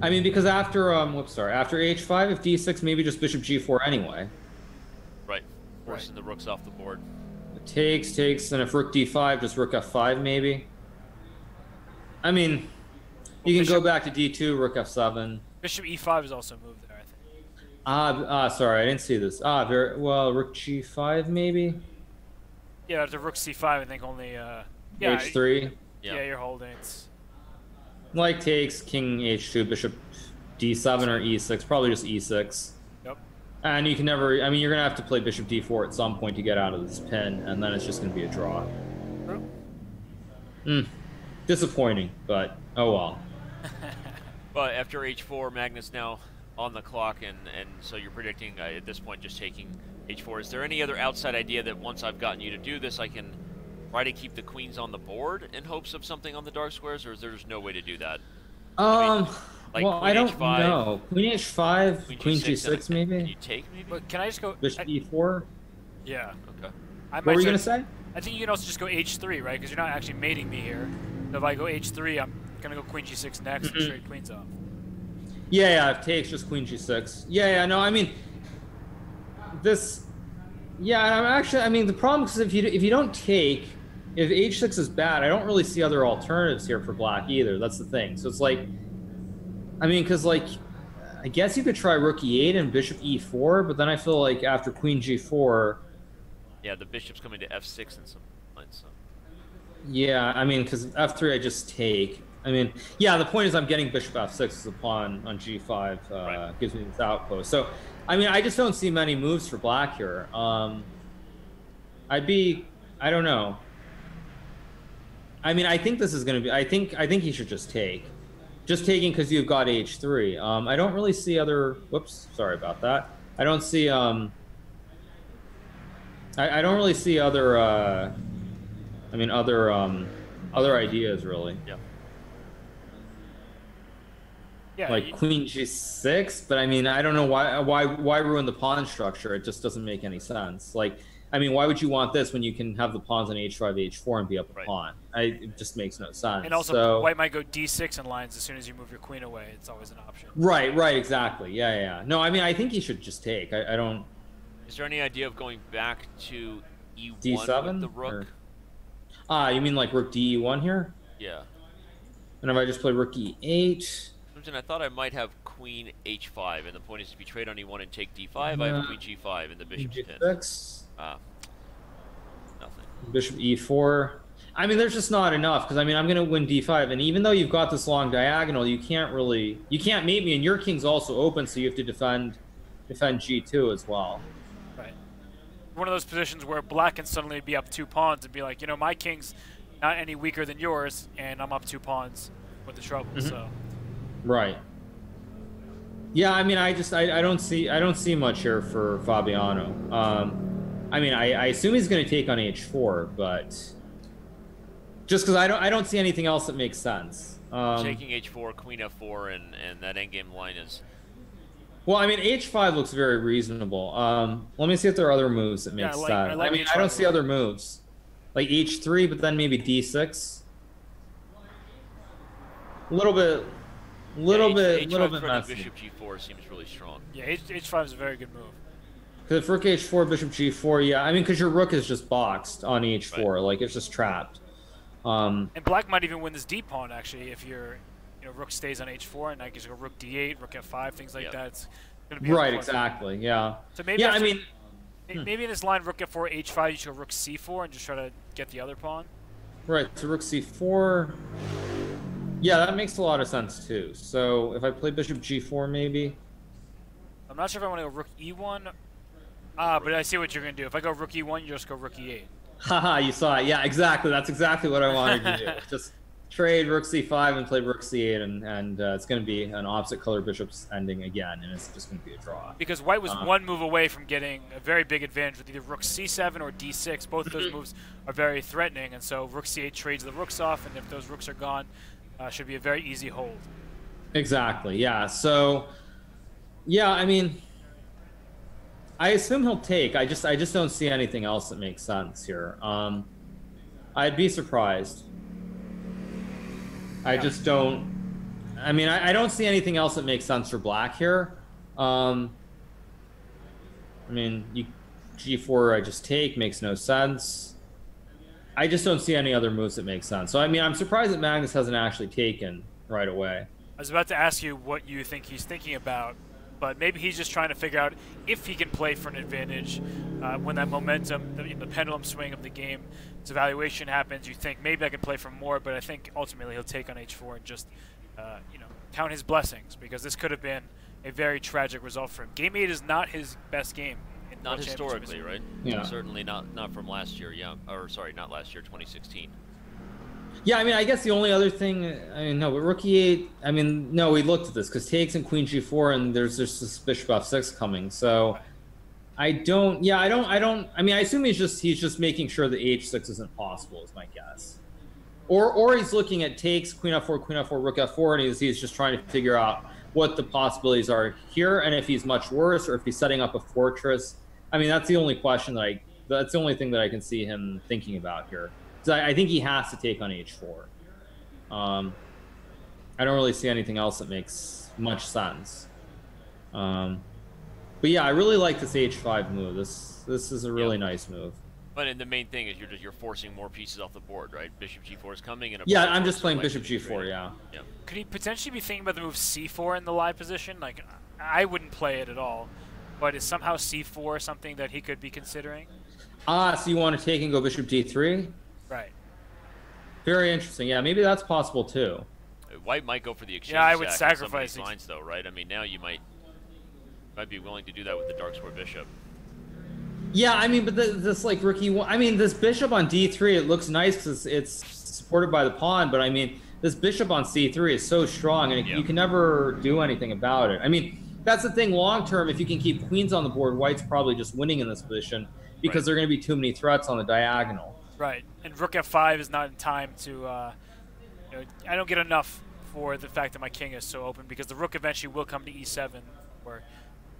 S1: I mean, because after after h5, if d6, maybe just bishop g4 anyway.
S2: Right, forcing the rooks off the board.
S1: It takes, and if rook d5, just rook f5 maybe. I mean, you can go back to d2, rook f7.
S3: Bishop e5 is also moved there, I think.
S1: Sorry, I didn't see this. Very well, rook g5 maybe.
S3: Yeah, after rook c5, I think only
S1: h3.
S3: Yeah, you're holding. It's...
S1: Like takes, king h2, bishop d7 or e6, probably just e6.
S3: Yep.
S1: And you can never, I mean, you're going to have to play bishop d4 at some point to get out of this pin, and then it's just going to be a draw. Disappointing, but oh well.
S2: But after h4, Magnus now on the clock, and so you're predicting at this point just taking h4. Is there any other outside idea that once I've gotten you to do this, I can try to keep the queens on the board in hopes of something on the dark squares, or is there just no way to do that?
S1: I mean,
S2: like
S1: well, I don't
S2: h5,
S1: know. Queen h5, queen g6 maybe?
S2: Can you take maybe?
S3: But can I just go...
S1: Bishop e4?
S3: Yeah.
S2: Okay.
S1: What were you going to say?
S3: I think you can also just go h3, right? Because you're not actually mating me here. So if I go h3, I'm going to go queen g6 next and trade queens off.
S1: Yeah, if takes, just queen g6. Yeah, no, I mean, this... Yeah, I'm actually... I mean, the problem is if you don't take... If h6 is bad, I don't really see other alternatives here for black either. That's the thing. So it's like... I mean, because, like, I guess you could try rook e8 and bishop e4, but then I feel like after queen g4...
S2: Yeah, the bishop's coming to f6 in some lines. So.
S1: Yeah, I mean, because f3 I just take, I mean, yeah, the point is I'm getting bishop f6 as a pawn on g5
S2: Right.
S1: gives me this outpost. So, I mean, I just don't see many moves for black here. I don't know. I mean, I think this is going to be, I think he should just take. Just taking because you've got h3. I don't really see other, whoops, sorry about that. I don't see, I don't really see other, other ideas really.
S2: Yeah.
S3: Yeah,
S1: Like queen g6, but I mean, I don't know why ruin the pawn structure? It just doesn't make any sense. Like, I mean, why would you want this when you can have the pawns on h5, h4 and be up a pawn? It just makes no sense.
S3: And also, white might go d6 in lines as soon as you move your queen away. It's always an option.
S1: Right, exactly. Yeah. No, I mean, I think he should just take. I don't.
S2: Is there any idea of going back to e1
S1: D7
S2: with the rook?
S1: You mean like rook d1 here?
S2: Yeah.
S1: And if I just play rook e8?
S2: I thought I might have queen h5, and the point is to be trade on e1 and take d5. I have queen g5, and the bishop's pinned. Nothing.
S1: Bishop e4. I mean, there's just not enough, because I mean, I'm going to win d5, and even though you've got this long diagonal, you can't mate me, and your king's also open, so you have to defend g2 as well.
S3: Right. One of those positions where black can suddenly be up 2 pawns and be like, you know, my king's not any weaker than yours, and I'm up 2 pawns with the trouble. So.
S1: Right. Yeah, I mean, I don't see much here for Fabiano. I mean, I assume he's going to take on h4, but just because I don't see anything else that makes sense.
S2: Taking h4, queen f4, and that endgame line is.
S1: Well, I mean, h5 looks very reasonable. Let me see if there are other moves that make sense. I mean, I don't see other moves like h3, but then maybe d6. A little bit messy.
S2: Bishop g4 seems really strong.
S3: Yeah, h5 is a very good move.
S1: Because if rook h4, bishop g4, yeah, I mean, because your rook is just boxed on h4, right. Like it's just trapped.
S3: And black might even win this d pawn actually if your, rook stays on h4 and I can just go rook d8, rook f5, things like that. It's gonna be
S1: right, exactly, yeah.
S3: So maybe maybe in this line rook f4, h5, you should go rook c4 and just try to get the other pawn.
S1: Right, so rook c4. Yeah, that makes a lot of sense too. So if I play bishop g4, maybe.
S3: I'm not sure if I want to go rook e1. But I see what you're going to do. If I go rook e1, you just go rook e8.
S1: Haha, you saw it. Yeah, exactly. That's exactly what I wanted to do. Just trade rook c5 and play rook c8, and it's going to be an opposite color bishop's ending again, and it's just going to be a draw.
S3: Because white was one move away from getting a very big advantage with either rook c7 or d6. Both of those moves are very threatening, and so rook c8 trades the rooks off, and if those rooks are gone, should be a very easy hold. Exactly,
S1: yeah. So, yeah, I mean, I assume he'll take. I just don't see anything else that makes sense here. I'd be surprised. I just don't. I mean, I don't see anything else that makes sense for black here. I mean, g4 I just take, makes no sense. I just don't see any other moves that make sense. So, I mean, I'm surprised that Magnus hasn't actually taken right away.
S3: I was about to ask you what you think he's thinking about, but maybe he's just trying to figure out if he can play for an advantage when that momentum, the pendulum swing of the game, its evaluation happens. You think maybe I can play for more, but I think ultimately he'll take on h4 and just, count his blessings, because this could have been a very tragic result for him. Game 8 is not his best game.
S2: Not historically, right?
S1: Yeah.
S2: Certainly not from last year, yeah. Or, sorry, not last year, 2016.
S1: Yeah, I mean, I guess the only other thing, I mean, no, but rook e8, I mean, no, we looked at this, because takes and queen g4, and there's just this bishop f6 coming, so I mean, I assume he's just making sure that h6 isn't possible, is my guess. Or he's looking at takes, queen f4, rook f4, and he's just trying to figure out what the possibilities are here, and if he's much worse, or if he's setting up a fortress. I mean, that's the only question that's the only thing that I can see him thinking about here. So I think he has to take on h4. I don't really see anything else that makes much sense. But yeah, I really like this h5 move. This is a really nice move.
S2: But the main thing is you're forcing more pieces off the board, right? Bishop g4 is coming, and
S1: yeah, I'm just playing bishop g4. Yeah.
S3: Could he potentially be thinking about the move c4 in the live position? Like, I wouldn't play it at all, but is somehow c4 something that he could be considering?
S1: So you want to take and go bishop d3?
S3: Right.
S1: Very interesting. Yeah, maybe that's possible too.
S2: White might go for the exchange.
S3: Yeah, I would
S2: sack
S3: sacrifice
S2: some of these lines, though, right? I mean, now you might be willing to do that with the dark square bishop.
S1: Yeah, I mean, but this like rookie. I mean, this bishop on d3, it looks nice because it's supported by the pawn. But I mean, this bishop on c3 is so strong, and you can never do anything about it. I mean, that's the thing. Long term, if you can keep queens on the board, White's probably just winning in this position because there are going to be too many threats on the diagonal.
S3: Right, and rook f5 is not in time to. You know, I don't get enough for the fact that my king is so open because the rook eventually will come to e7 for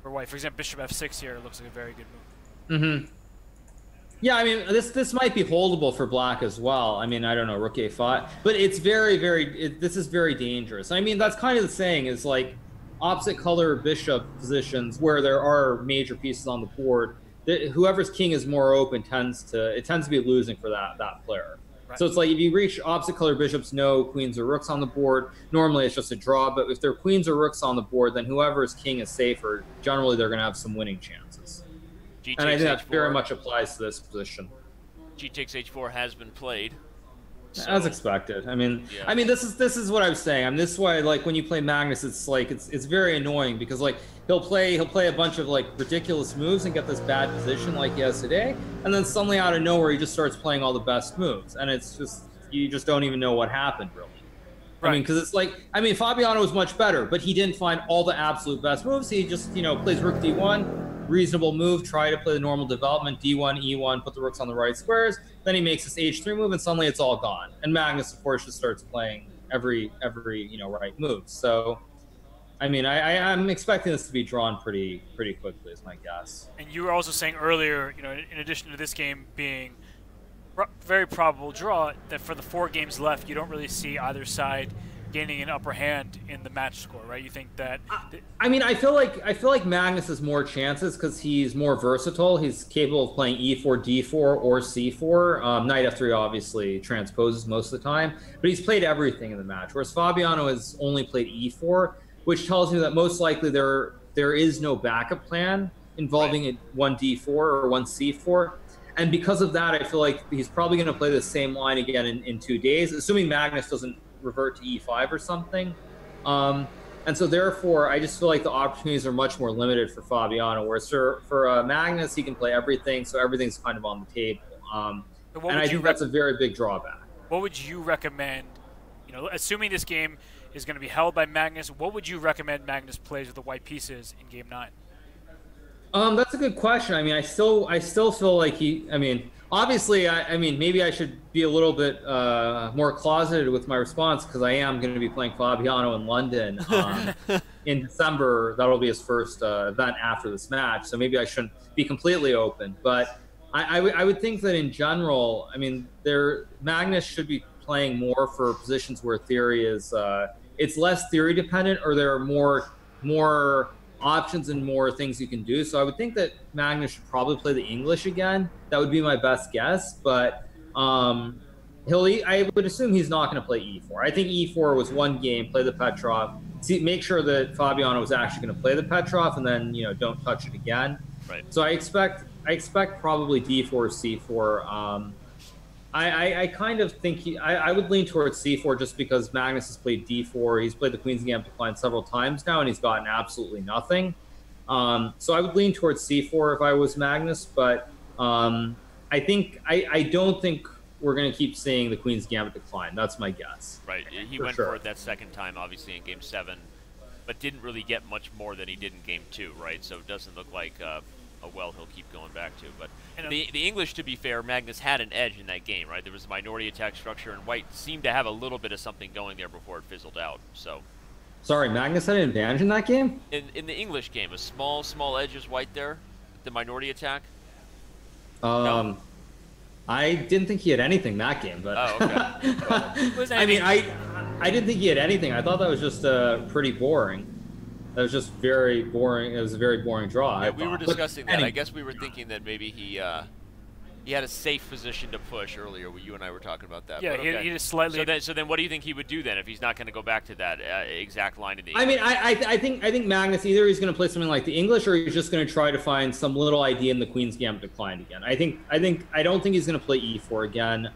S3: White. For example, bishop f6 here looks like a very good move.
S1: Mm-hmm. Yeah, I mean, this might be holdable for black as well. I mean, I don't know, rook a5, but it's this is very dangerous. I mean, that's kind of the saying is like opposite color bishop positions where there are major pieces on the board. Whoever's king is more open tends to be losing for that player. Right. So it's like if you reach opposite color bishops, no queens or rooks on the board, normally it's just a draw. But if there are queens or rooks on the board, then whoever's king is safer. Generally, they're going to have some winning chances. And I think that very much applies to this position.
S2: G takes h4 has been played. So,
S1: as expected. I mean, this is what I was saying. I mean, this is why, like, when you play Magnus, it's like it's very annoying because like he'll play a bunch of like ridiculous moves and get this bad position like he has today, and then suddenly out of nowhere he just starts playing all the best moves, and it's just you just don't even know what happened really. Right. I mean, because it's like Fabiano was much better, but he didn't find all the absolute best moves. He just plays rook d1. Reasonable move, try to play the normal development, d1, e1, put the rooks on the right squares, then he makes this h3 move, and suddenly it's all gone. And Magnus, of course, just starts playing every right move. So, I mean, I'm expecting this to be drawn pretty quickly, is my guess.
S3: And you were also saying earlier, in addition to this game being very probable draw, that for the 4 games left, you don't really see either side gaining an upper hand in the match score, right? You think that?
S1: I mean, I feel like Magnus has more chances because he's more versatile. He's capable of playing e4, d4, or c4. Knight f3 obviously transposes most of the time, but he's played everything in the match. Whereas Fabiano has only played e4, which tells me that most likely there is no backup plan involving a 1d4 or 1c4. And because of that, I feel like he's probably going to play the same line again in 2 days, assuming Magnus doesn't revert to e5 or something. And so therefore, I just feel like the opportunities are much more limited for Fabiano, whereas for Magnus, he can play everything, so everything's kind of on the table. And I think that's a very big drawback.
S3: What would you recommend, assuming this game is going to be held by Magnus, what would you recommend Magnus plays with the white pieces in Game 9?
S1: That's a good question. I mean, I still feel like obviously, maybe I should be a little bit more closeted with my response because I am going to be playing Fabiano in London in December. That'll be his first event after this match, so maybe I shouldn't be completely open. But I would think that in general, Magnus should be playing more for positions where theory is it's less theory dependent, or there are more options and more things you can do. So I would think that Magnus should probably play the English again. That would be my best guess, but I would assume he's not going to play e4. I think e4 was one game, play the Petrov, make sure that Fabiano was actually going to play the Petrov, and then don't touch it again.
S2: Right.
S1: So I expect probably d4 or c4. I kind of think I would lean towards c4 just because Magnus has played d4. He's played the Queen's Gambit decline several times now, and he's gotten absolutely nothing. So I would lean towards c4 if I was Magnus, but I don't think we're going to keep seeing the Queen's Gambit decline. That's my guess.
S2: Right. He went for it that second time, obviously, in Game 7, but didn't really get much more than he did in Game 2, right? So it doesn't look like a well he'll keep going back to. But the English, to be fair, Magnus had an edge in that game, right? There was a minority attack structure, and White seemed to have a little bit of something going there before it fizzled out. So,
S1: sorry, Magnus had an advantage in that game?
S2: In the English game, a small edge is White there, the minority attack?
S1: No? I didn't think he had anything that game, but
S2: okay.
S1: I didn't think he had anything. I thought that was just pretty boring. That was just very boring. It was a very boring draw.
S2: Yeah, we were discussing that. I guess we were thinking that maybe he had a safe position to push earlier. You and I were talking about that.
S3: Yeah,
S2: but okay.
S3: he just slightly.
S2: So then, what do you think he would do then if he's not going to go back to that exact line in the?
S1: I think Magnus, either he's going to play something like the English, or he's just going to try to find some little idea in the Queen's Gambit decline again. I don't think he's going to play e4 again.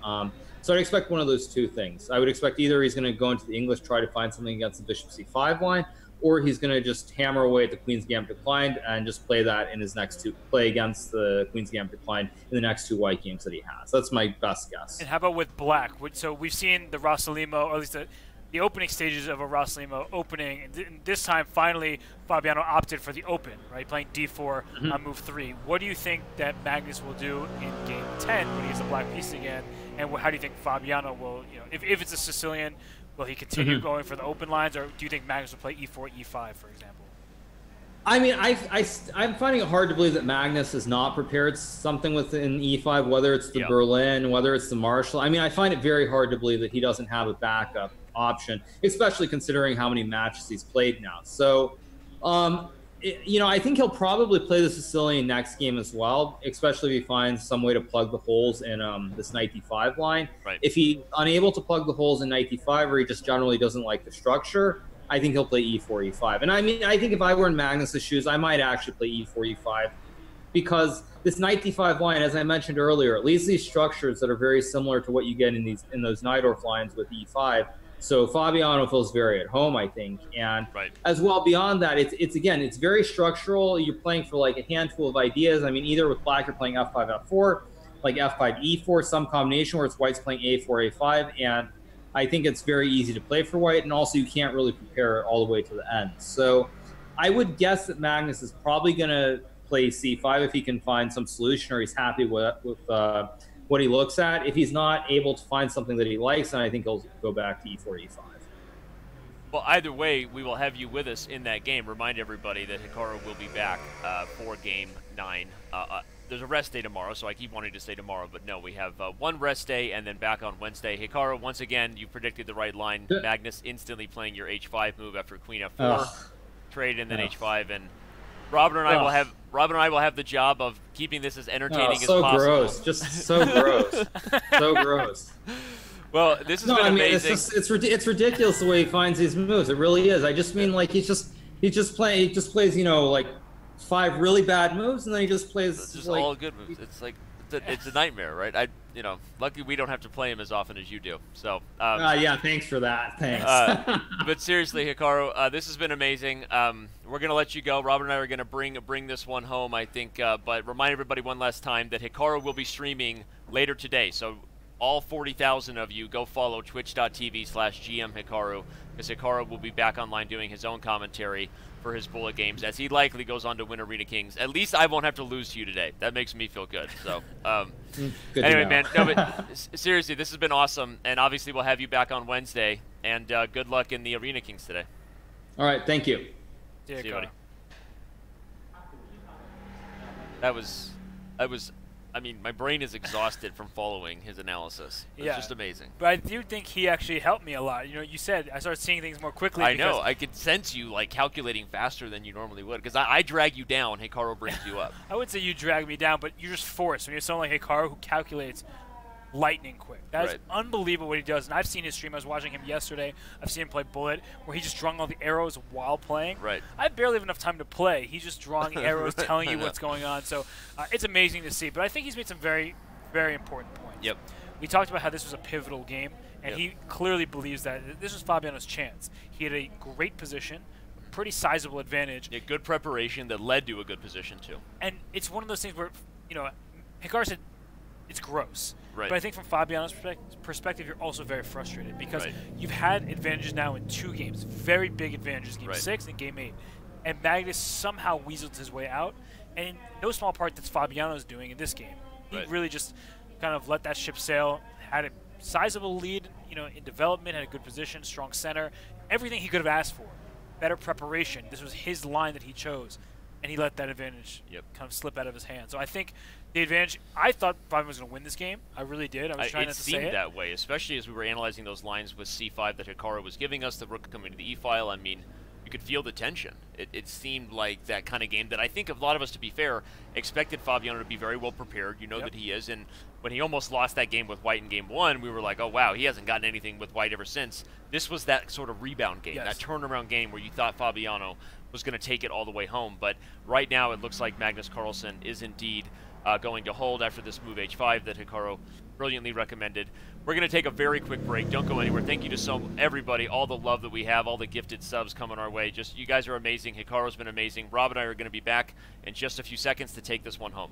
S1: So I'd expect one of those two things. I would expect either he's going to go into the English, try to find something against the bishop c5 line, or he's going to just hammer away at the queen's gambit declined and just play that in his next play against the queen's gambit declined in the next 2 white games that he has. That's my best guess.
S3: And how about with black? So we've seen the Rossalimo, or at least the opening stages of a Rossalimo opening. And this time, finally, Fabiano opted for the open, right? Playing d4 on move 3. What do you think that Magnus will do in game 10 when he gets a black piece again? And how do you think Fabiano will, if it's a Sicilian, will he continue going for the open lines, or do you think Magnus will play e4, e5, for example?
S1: I mean, I'm finding it hard to believe that Magnus has not prepared something within e5, whether it's the Berlin, whether it's the Marshall. I mean, I find it very hard to believe that he doesn't have a backup option, especially considering how many matches he's played now. So, I think he'll probably play the Sicilian next game as well, especially if he finds some way to plug the holes in this knight d5 line.
S2: Right.
S1: If he's unable to plug the holes in knight d5, or he just generally doesn't like the structure, I think he'll play e4, e5. And I mean, I think if I were in Magnus's shoes, I might actually play e4, e5, because this knight d5 line, as I mentioned earlier, it leaves these structures that are very similar to what you get in those Najdorf lines with e5. So Fabiano feels very at home, I think. And as well, beyond that, it's very structural. You're playing for like a handful of ideas. I mean, either with black, you're playing f5, f4, like f5, e4, some combination where it's white's playing a4, a5. And I think it's very easy to play for white. And also, you can't really prepare it all the way to the end. So I would guess that Magnus is probably going to play c5 if he can find some solution, or he's happy with what he looks at. If he's not able to find something that he likes, then I think he'll go back to e4, e5.
S2: Well, either way, we will have you with us in that game. Remind everybody that Hikaru will be back for game 9. There's a rest day tomorrow, so I keep wanting to say tomorrow, but no, we have one rest day and then back on Wednesday. Hikaru, once again, you predicted the right line. Magnus instantly playing your h5 move after queen f4, trade, and then h5, and Robin and I will have the job of keeping this as entertaining as possible. So
S1: gross, just so gross, so gross.
S2: Well, this has been amazing.
S1: It's ridiculous the way he finds these moves. It really is. I just mean, like, he just plays like 5 really bad moves, and then he just plays
S2: just
S1: like
S2: all good moves. It's like it's a nightmare, right? Luckily we don't have to play him as often as you do. So
S1: yeah, thanks for that. Thanks.
S2: But seriously, Hikaru, this has been amazing. We're gonna let you go. Robert and I are gonna bring this one home, I think. But remind everybody one last time that Hikaru will be streaming later today. So all 40,000 of you, go follow twitch.tv/GMHikaru, because Hikaru will be back online doing his own commentary for his bullet games, as he likely goes on to win Arena Kings. At least I won't have to lose to you today. That makes me feel good. So, anyway, man, but seriously, this has been awesome, and obviously we'll have you back on Wednesday, and good luck in the Arena Kings today.
S1: All right, thank you.
S2: See you, buddy. I mean, my brain is exhausted from following his analysis. It's just amazing.
S3: But I do think he actually helped me a lot. You said I started seeing things more quickly.
S2: I know. I could sense you, like, calculating faster than you normally would. Because I drag you down, Hikaru brings you up.
S3: I wouldn't say you drag me down, but you're just forced. When you're someone like Hikaru who calculates lightning quick. That's unbelievable what he does. And I've seen his stream. I was watching him yesterday. I've seen him play Bullet, where he just drawing all the arrows while playing.
S2: Right.
S3: I barely have enough time to play. He's just drawing arrows, telling you what's going on. So it's amazing to see. But I think he's made some very, very important points.
S2: Yep.
S3: We talked about how this was a pivotal game, and he clearly believes that this was Fabiano's chance. He had a great position, pretty sizable advantage.
S2: Yeah, good preparation that led to a good position, too.
S3: And it's one of those things where, Hikaru said it's gross.
S2: Right.
S3: But I think from Fabiano's perspective, you're also very frustrated because you've had advantages now in 2 games, very big advantages, Game 6 and Game 8. And Magnus somehow weaseled his way out, and in no small part that's Fabiano's doing in this game. He really just kind of let that ship sail, had a sizable lead, in development, had a good position, strong center, everything he could have asked for. Better preparation. This was his line that he chose, and he let that advantage kind of slip out of his hand. So I think the advantage, I thought Fabiano was going to win this game. I really did. I was trying not to say it.
S2: It seemed that way, especially as we were analyzing those lines with c5 that Hikaru was giving us, the rook coming to the e-file. I mean, you could feel the tension. It seemed like that kind of game that I think a lot of us, to be fair, expected Fabiano to be very well prepared. You know that he is. And when he almost lost that game with white in game 1, we were like, oh, wow, he hasn't gotten anything with white ever since. This was that sort of rebound game, that turnaround game where you thought Fabiano was going to take it all the way home. But right now it looks like Magnus Carlsen is indeed going to hold after this move h5 that Hikaru brilliantly recommended. We're going to take a very quick break. Don't go anywhere. Thank you to everybody, all the love that we have, all the gifted subs coming our way. Just, you guys are amazing. Hikaru's been amazing. Rob and I are going to be back in just a few seconds to take this one home.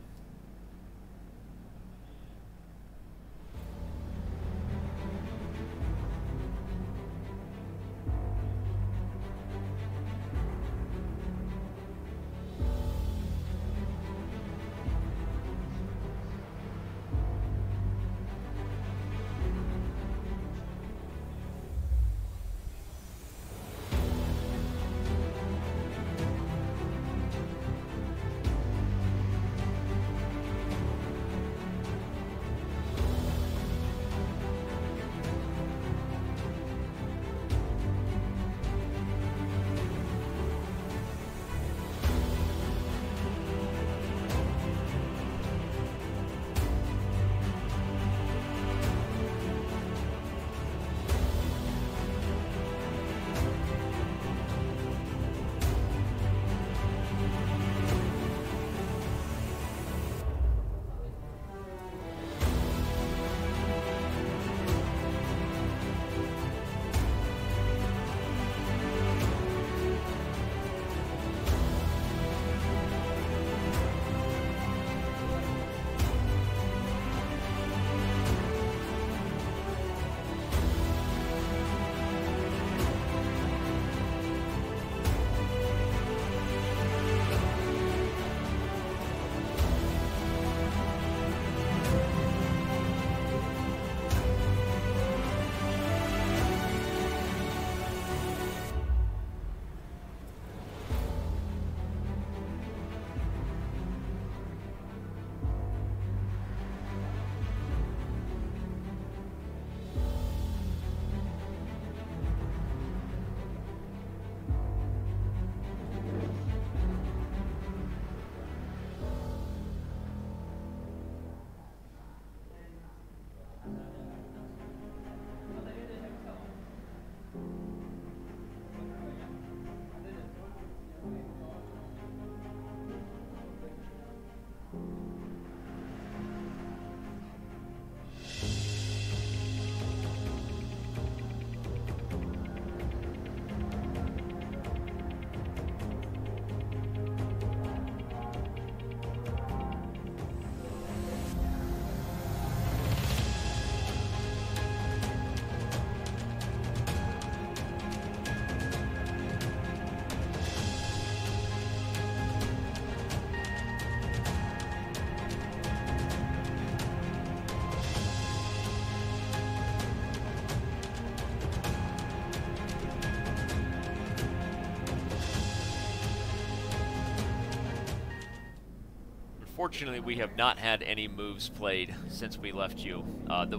S2: Unfortunately, we have not had any moves played since we left you.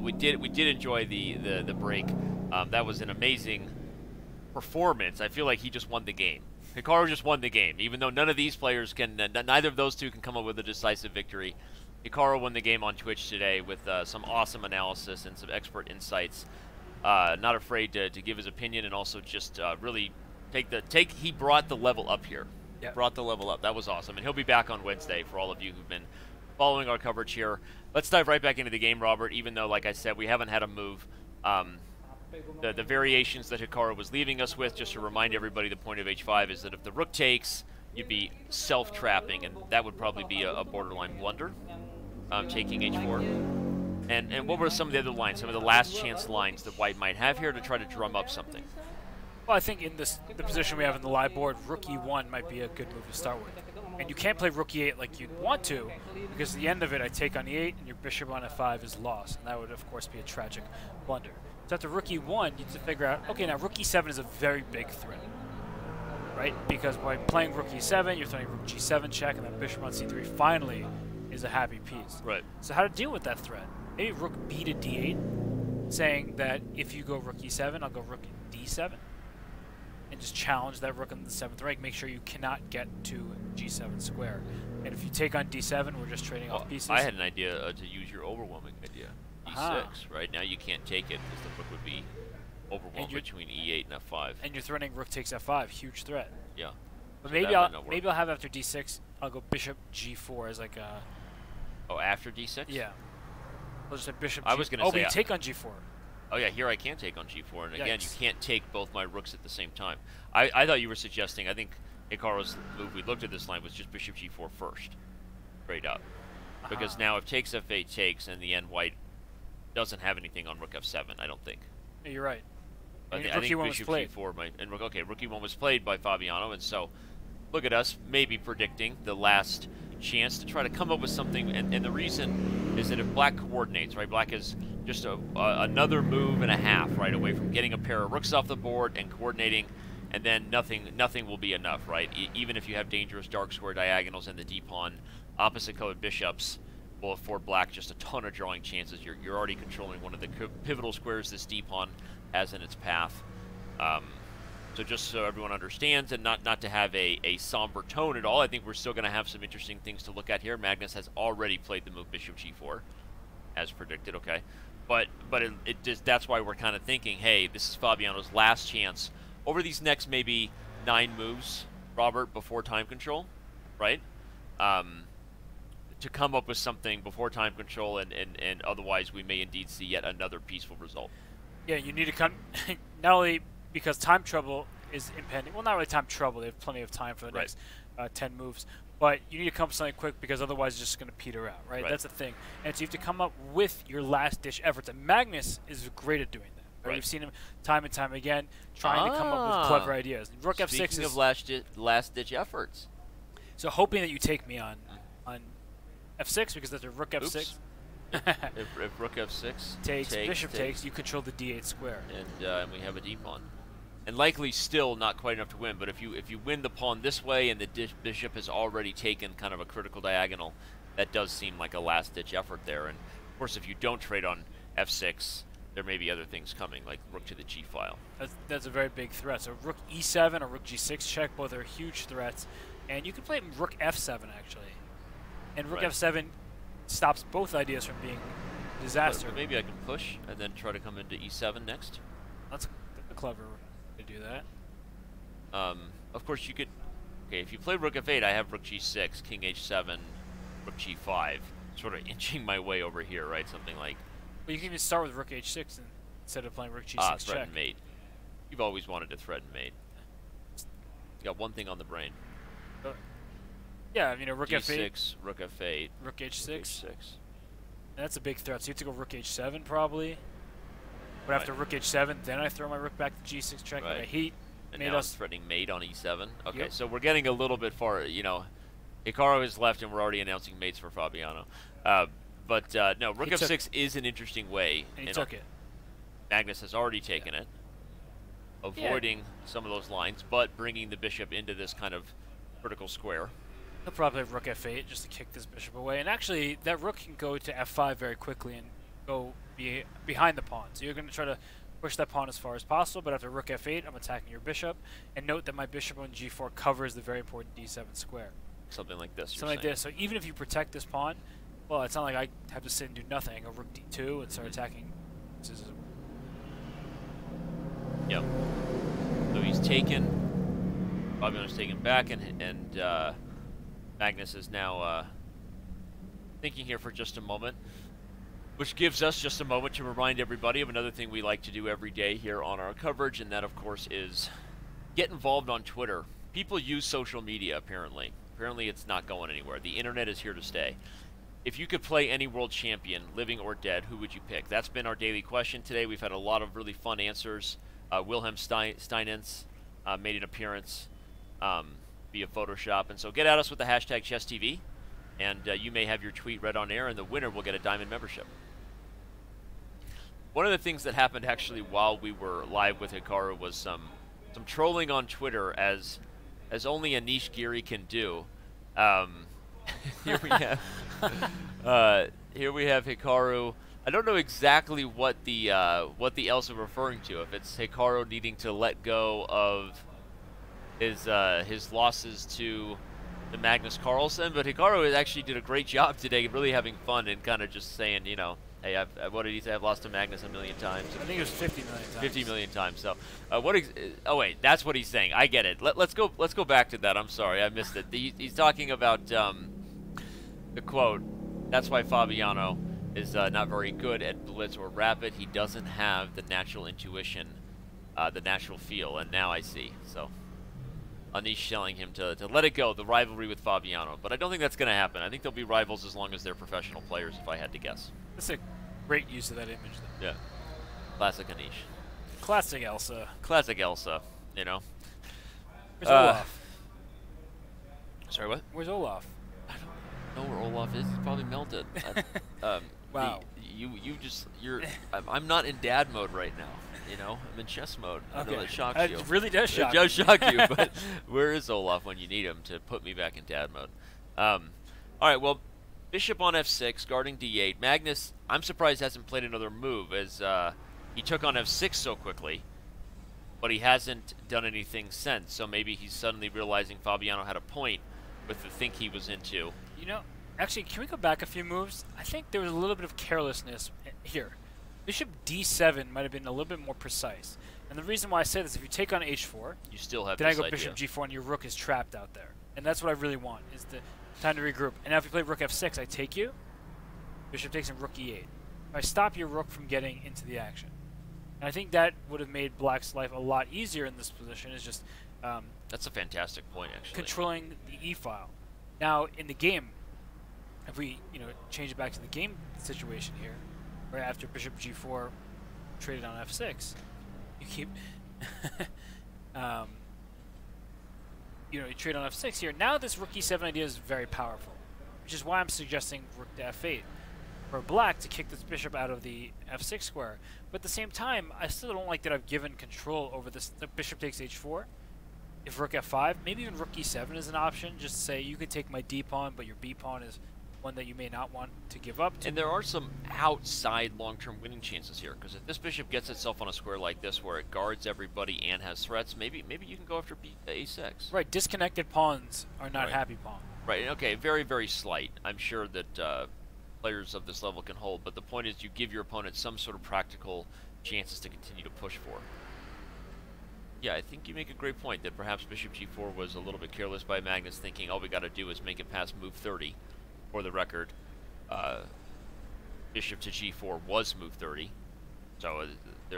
S2: We did enjoy the break. That was an amazing performance. I feel like he just won the game. Hikaru just won the game, even though none of these players can. Neither of those two can come up with a decisive victory. Hikaru won the game on Twitch today with some awesome analysis and some expert insights. Not afraid to give his opinion and also just really he brought the level up here. Yep. Brought the level up. That was awesome. And he'll be back on Wednesday for all of you who've been following our coverage here. Let's dive right back into the game, Robert, even though, like I said, we haven't had a move. The variations that Hikaru was leaving us with, just to remind everybody, the point of h5 is that if the rook takes, you'd be self-trapping, and that would probably be a borderline blunder, taking h4. And what were some of the other lines, some of the last chance lines that White might have here to try to drum up something?
S3: Well, I think in the position we have in the live board, rook e1 might be a good move to start with. And you can't play rook e8 like you'd want to, because at the end of it, I take on e8, and your bishop on f5 is lost. And that would, of course, be a tragic blunder. So after rook e1, you need to figure out, okay, now rook e7 is a very big threat, right? Because by playing rook e7, you're throwing rook g7 check, and then bishop on c3 finally is a happy piece.
S2: Right.
S3: So how to deal with that threat? Maybe rook b to d8, saying that if you go rook e7, I'll go rook d7. And just challenge that rook on the 7th rank. Make sure you cannot get to g7 square. And if you take on d7, we're just trading off pieces.
S2: I had an idea to use your overwhelming idea. e6, right? Now you can't take it because the rook would be overwhelmed between e8 and f5.
S3: And you're threatening rook takes f5, huge threat.
S2: Yeah.
S3: But maybe I'll have after d6, I'll go bishop g4 as like a
S2: Oh, after d6?
S3: Yeah. We'll just have bishop.
S2: I was going to
S3: Oh,
S2: say.
S3: but you take on g4.
S2: Oh yeah, here I can take on g4, and again, you
S3: Yikes.
S2: can't take both my rooks at the same time. I thought you were suggesting. I think Hikaru's move. We looked at this line was just bishop g4 first, straight up, because now if takes f8 takes, and the end white doesn't have anything on rook f7. I don't think.
S3: Yeah, you're right.
S2: I think bishop g4 might. And okay, rook e1 was played by Fabiano, and so look at us maybe predicting the last chance to try to come up with something. And the reason is that if black coordinates, right, black is just another move and a half right away from getting a pair of rooks off the board and coordinating, and then nothing will be enough, right? Even if you have dangerous dark square diagonals and the d-pawn, opposite colored bishops will afford black just a ton of drawing chances. You're already controlling one of the pivotal squares this d-pawn has in its path. So just so everyone understands, and not to have a somber tone at all, I think we're still going to have some interesting things to look at here. Magnus has already played the move bishop g4, as predicted, okay? But it just, that's why we're kind of thinking, hey, this is Fabiano's last chance over these next maybe 9 moves, Robert, before time control, right? To come up with something before time control, and otherwise we may indeed see yet another peaceful result.
S3: Yeah, you need to come, not only because time trouble is impending, well, not really time trouble, they have plenty of time for the next 10 moves, but you need to come up with something quick because otherwise it's just going to peter out, right? That's the thing. And so you have to come up with your last-ditch efforts, and Magnus is great at doing that. Right? We've seen him time and time again trying to come up with clever ideas. Rook f6
S2: Speaking
S3: is...
S2: of last-ditch efforts.
S3: So hoping that you take me on f6 because that's a rook f6.
S2: Oops. if rook f6
S3: takes, bishop takes, you control the d8 square.
S2: And we have a d-pawn. And likely still not quite enough to win, but if you win the pawn this way and the bishop has already taken kind of a critical diagonal, that does seem like a last-ditch effort there. And of course, if you don't trade on f6, there may be other things coming, like rook to the g file.
S3: That's a very big threat. So rook e7 or rook g6 check, both are huge threats. And you can play rook f7, actually. And rook f7 stops both ideas from being disaster.
S2: But maybe I can push and then try to come into e7 next.
S3: That's a clever way to do that.
S2: Of course, you could... Okay, if you play rook f8, I have rook g6, king h7, rook g5. Sort of inching my way over here, right? Something like...
S3: Well, you can even start with rook h6 instead of playing rook g6
S2: threaten mate. You've always wanted to threaten mate. You got one thing on the brain.
S3: Yeah, you know, rook
S2: G6,
S3: f8.
S2: rook f8.
S3: Rook h6.
S2: Rook h6.
S3: That's a big threat. So you have to go rook h7 probably. But after rook h7, then I throw my rook back to g6 check. But I heat.
S2: And now I'm threatening mate on e7. Okay,
S3: Yep.
S2: so we're getting a little bit far. You know, Hikaru is left, and we're already announcing mates for Fabiano. But no, rook f6 is an interesting way.
S3: And he took it.
S2: Magnus has already taken it, avoiding some of those lines, but bringing the bishop into this kind of vertical square.
S3: He'll probably have rook f8 just to kick this bishop away. And actually, that rook can go to f5 very quickly and go behind the pawn. So you're going to try to push that pawn as far as possible, but after rook f8, I'm attacking your bishop. And note that my bishop on g4 covers the very important d7 square.
S2: Something like this.
S3: Something like this. So even if you protect this pawn, well, it's not like I have to sit and do nothing. I go rook d2 and start attacking.
S2: Yep. So he's taken. Fabiano's taken back, and Magnus is now thinking here for just a moment, which gives us just a moment to remind everybody of another thing we like to do every day here on our coverage, and that, of course, is get involved on Twitter. People use social media, apparently. Apparently it's not going anywhere. The internet is here to stay. If you could play any world champion, living or dead, who would you pick? That's been our daily question today. We've had a lot of really fun answers. Wilhelm Steinitz made an appearance via Photoshop. And so get at us with the hashtag ChessTV, and you may have your tweet read on air, and the winner will get a Diamond membership. One of the things that happened actually while we were live with Hikaru was some trolling on Twitter, as only Anish Giri can do. Here we have Hikaru. I don't know exactly what the else are referring to. If it's Hikaru needing to let go of his losses to the Magnus Carlsen, but Hikaru actually did a great job today, really having fun and kind of just saying, you know, hey, what did he say? I've lost to Magnus a million times.
S3: I think it was 50 million times.
S2: 50 million times. So, oh wait, that's what he's saying. I get it. Let's go back to that. I'm sorry, I missed it. He's talking about the quote. That's why Fabiano is not very good at blitz or rapid. He doesn't have the natural intuition, the natural feel, and now I see. So Anish telling him to let it go, the rivalry with Fabiano. But I don't think that's going to happen. I think they'll be rivals as long as they're professional players, if I had to guess.
S3: That's a great use of that image, though.
S2: Yeah. Classic Anish.
S3: Classic Elsa.
S2: Classic Elsa, you know.
S3: Where's Olaf?
S2: Sorry, what?
S3: Where's Olaf?
S2: I don't know where Olaf is. He's probably melted.
S3: Wow.
S2: I'm not in dad mode right now. You know, I'm in chess mode. I know that shocks you.
S3: It really does shock
S2: It does shock you, but where is Olaf when you need him to put me back in dad mode? All right, well, bishop on f6, guarding d8. Magnus, I'm surprised hasn't played another move, as he took on f6 so quickly, but he hasn't done anything since, so maybe he's suddenly realizing Fabiano had a point with the think he was into.
S3: You know, actually, can we go back a few moves? I think there was a little bit of carelessness here. Bishop d7 might have been a little bit more precise. And the reason why I say this, if you take on h4,
S2: you still have
S3: then I
S2: this
S3: go
S2: idea.
S3: bishop g4 and your rook is trapped out there. And that's what I really want, is the time to regroup. And now if you play rook f6, I take you. Bishop takes and rook e8. I stop your rook from getting into the action. And I think that would have made black's life a lot easier in this position, is just
S2: that's a fantastic point, actually.
S3: controlling the e-file. Now, in the game, if we change it back to the game situation here, right after bishop g4 traded on f6, you keep you trade on f6 here. Now this rook e7 idea is very powerful, which is why I'm suggesting rook to f8 for black to kick this bishop out of the f6 square. But at the same time, I still don't like that I've given control over this. The bishop takes h4. If rook f5, maybe even rook e7 is an option. Just to say you could take my d pawn, but your b pawn is one that you may not want to give up to.
S2: And there are some outside long-term winning chances here, because if this bishop gets itself on a square like this where it guards everybody and has threats, maybe you can go after a6.
S3: Right, disconnected pawns are not happy pawns.
S2: Right, okay, very, very slight. I'm sure that players of this level can hold, but the point is you give your opponent some sort of practical chances to continue to push for. Yeah, I think you make a great point that perhaps bishop g4 was a little bit careless by Magnus, thinking all we got to do is make it past move 30. For the record, bishop to g4 was move 30, so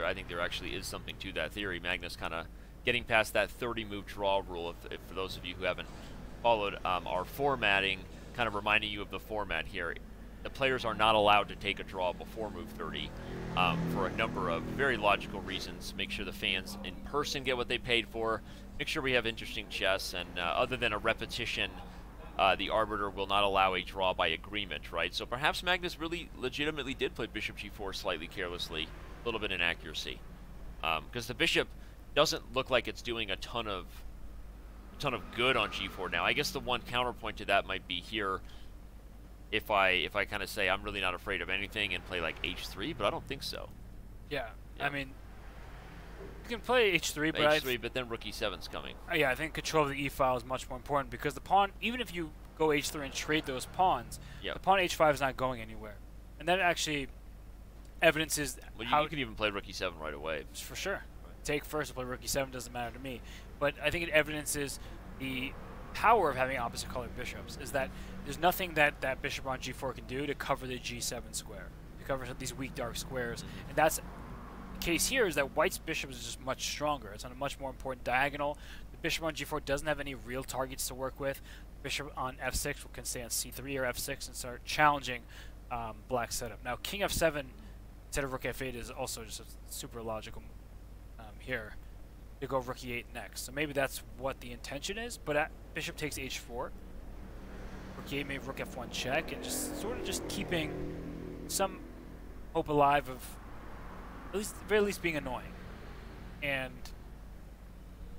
S2: I think there actually is something to that theory. Magnus kind of getting past that 30-move draw rule. If for those of you who haven't followed our formatting, kind of reminding you of the format here, the players are not allowed to take a draw before move 30 for a number of very logical reasons. Make sure the fans in person get what they paid for, make sure we have interesting chess, and other than a repetition, the arbiter will not allow a draw by agreement, right? So perhaps Magnus really legitimately did play bishop g4 slightly carelessly, a little bit inaccuracy, because the bishop doesn't look like it's doing a ton of good on g4 now. I guess the one counterpoint to that might be here. If I kind of say I'm really not afraid of anything and play like h3, but I don't think so.
S3: Yeah. I mean, you can play h3, but
S2: but then rook e7's coming.
S3: Yeah, I think control of the e-file is much more important, because the pawn, even if you go h3 and trade those pawns, the pawn h5 is not going anywhere, and that actually evidences
S2: how you can even play rook e7 right away.
S3: For sure. Take first, play rook e7 doesn't matter to me, but I think it evidences the power of having opposite colored bishops, is that there's nothing that bishop on g4 can do to cover the g7 square, to cover these weak dark squares, and that's the case here, is that white's bishop is just much stronger. It's on a much more important diagonal. The bishop on g4 doesn't have any real targets to work with. Bishop on f6 can stay on c3 or f6 and start challenging black's setup. Now king f7 instead of rook f8 is also just a super logical here, to go rook e8 next. So maybe that's what the intention is, but bishop takes h4. Rook e8, maybe rook f1 check, and just sort of just keeping some hope alive of at least, very least, being annoying. And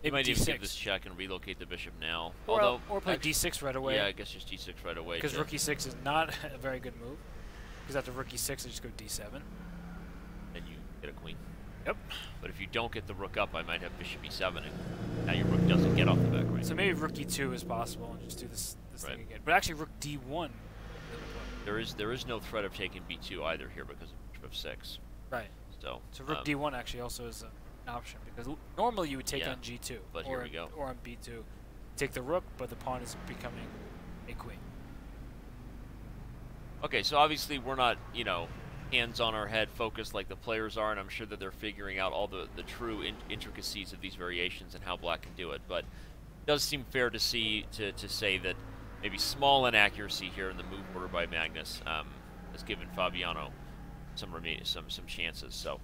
S2: you might even give this check and relocate the bishop now.
S3: Or play d6 right away.
S2: Yeah, I guess just d6 right away.
S3: Because rook e6 is not a very good move. Because after rook e6, I just go d7.
S2: Then you get a queen.
S3: Yep.
S2: But if you don't get the rook up, I might have bishop e7, and now your rook doesn't get off the back range.
S3: So maybe rook e2 is possible, and just do this thing again. But actually, rook d1.
S2: There is no threat of taking b2 either here because of bishop f6.
S3: Right.
S2: So
S3: rook d1 actually also is an option, because normally you would take on g2,
S2: but here we go.
S3: Or on b2, take the rook, but the pawn is becoming a queen.
S2: Okay, so obviously we're not, you know, hands on our head focused like the players are, and I'm sure that they're figuring out all the true intricacies of these variations and how black can do it. But it does seem fair to say that maybe small inaccuracy here in the move order by Magnus has given Fabiano some chances. So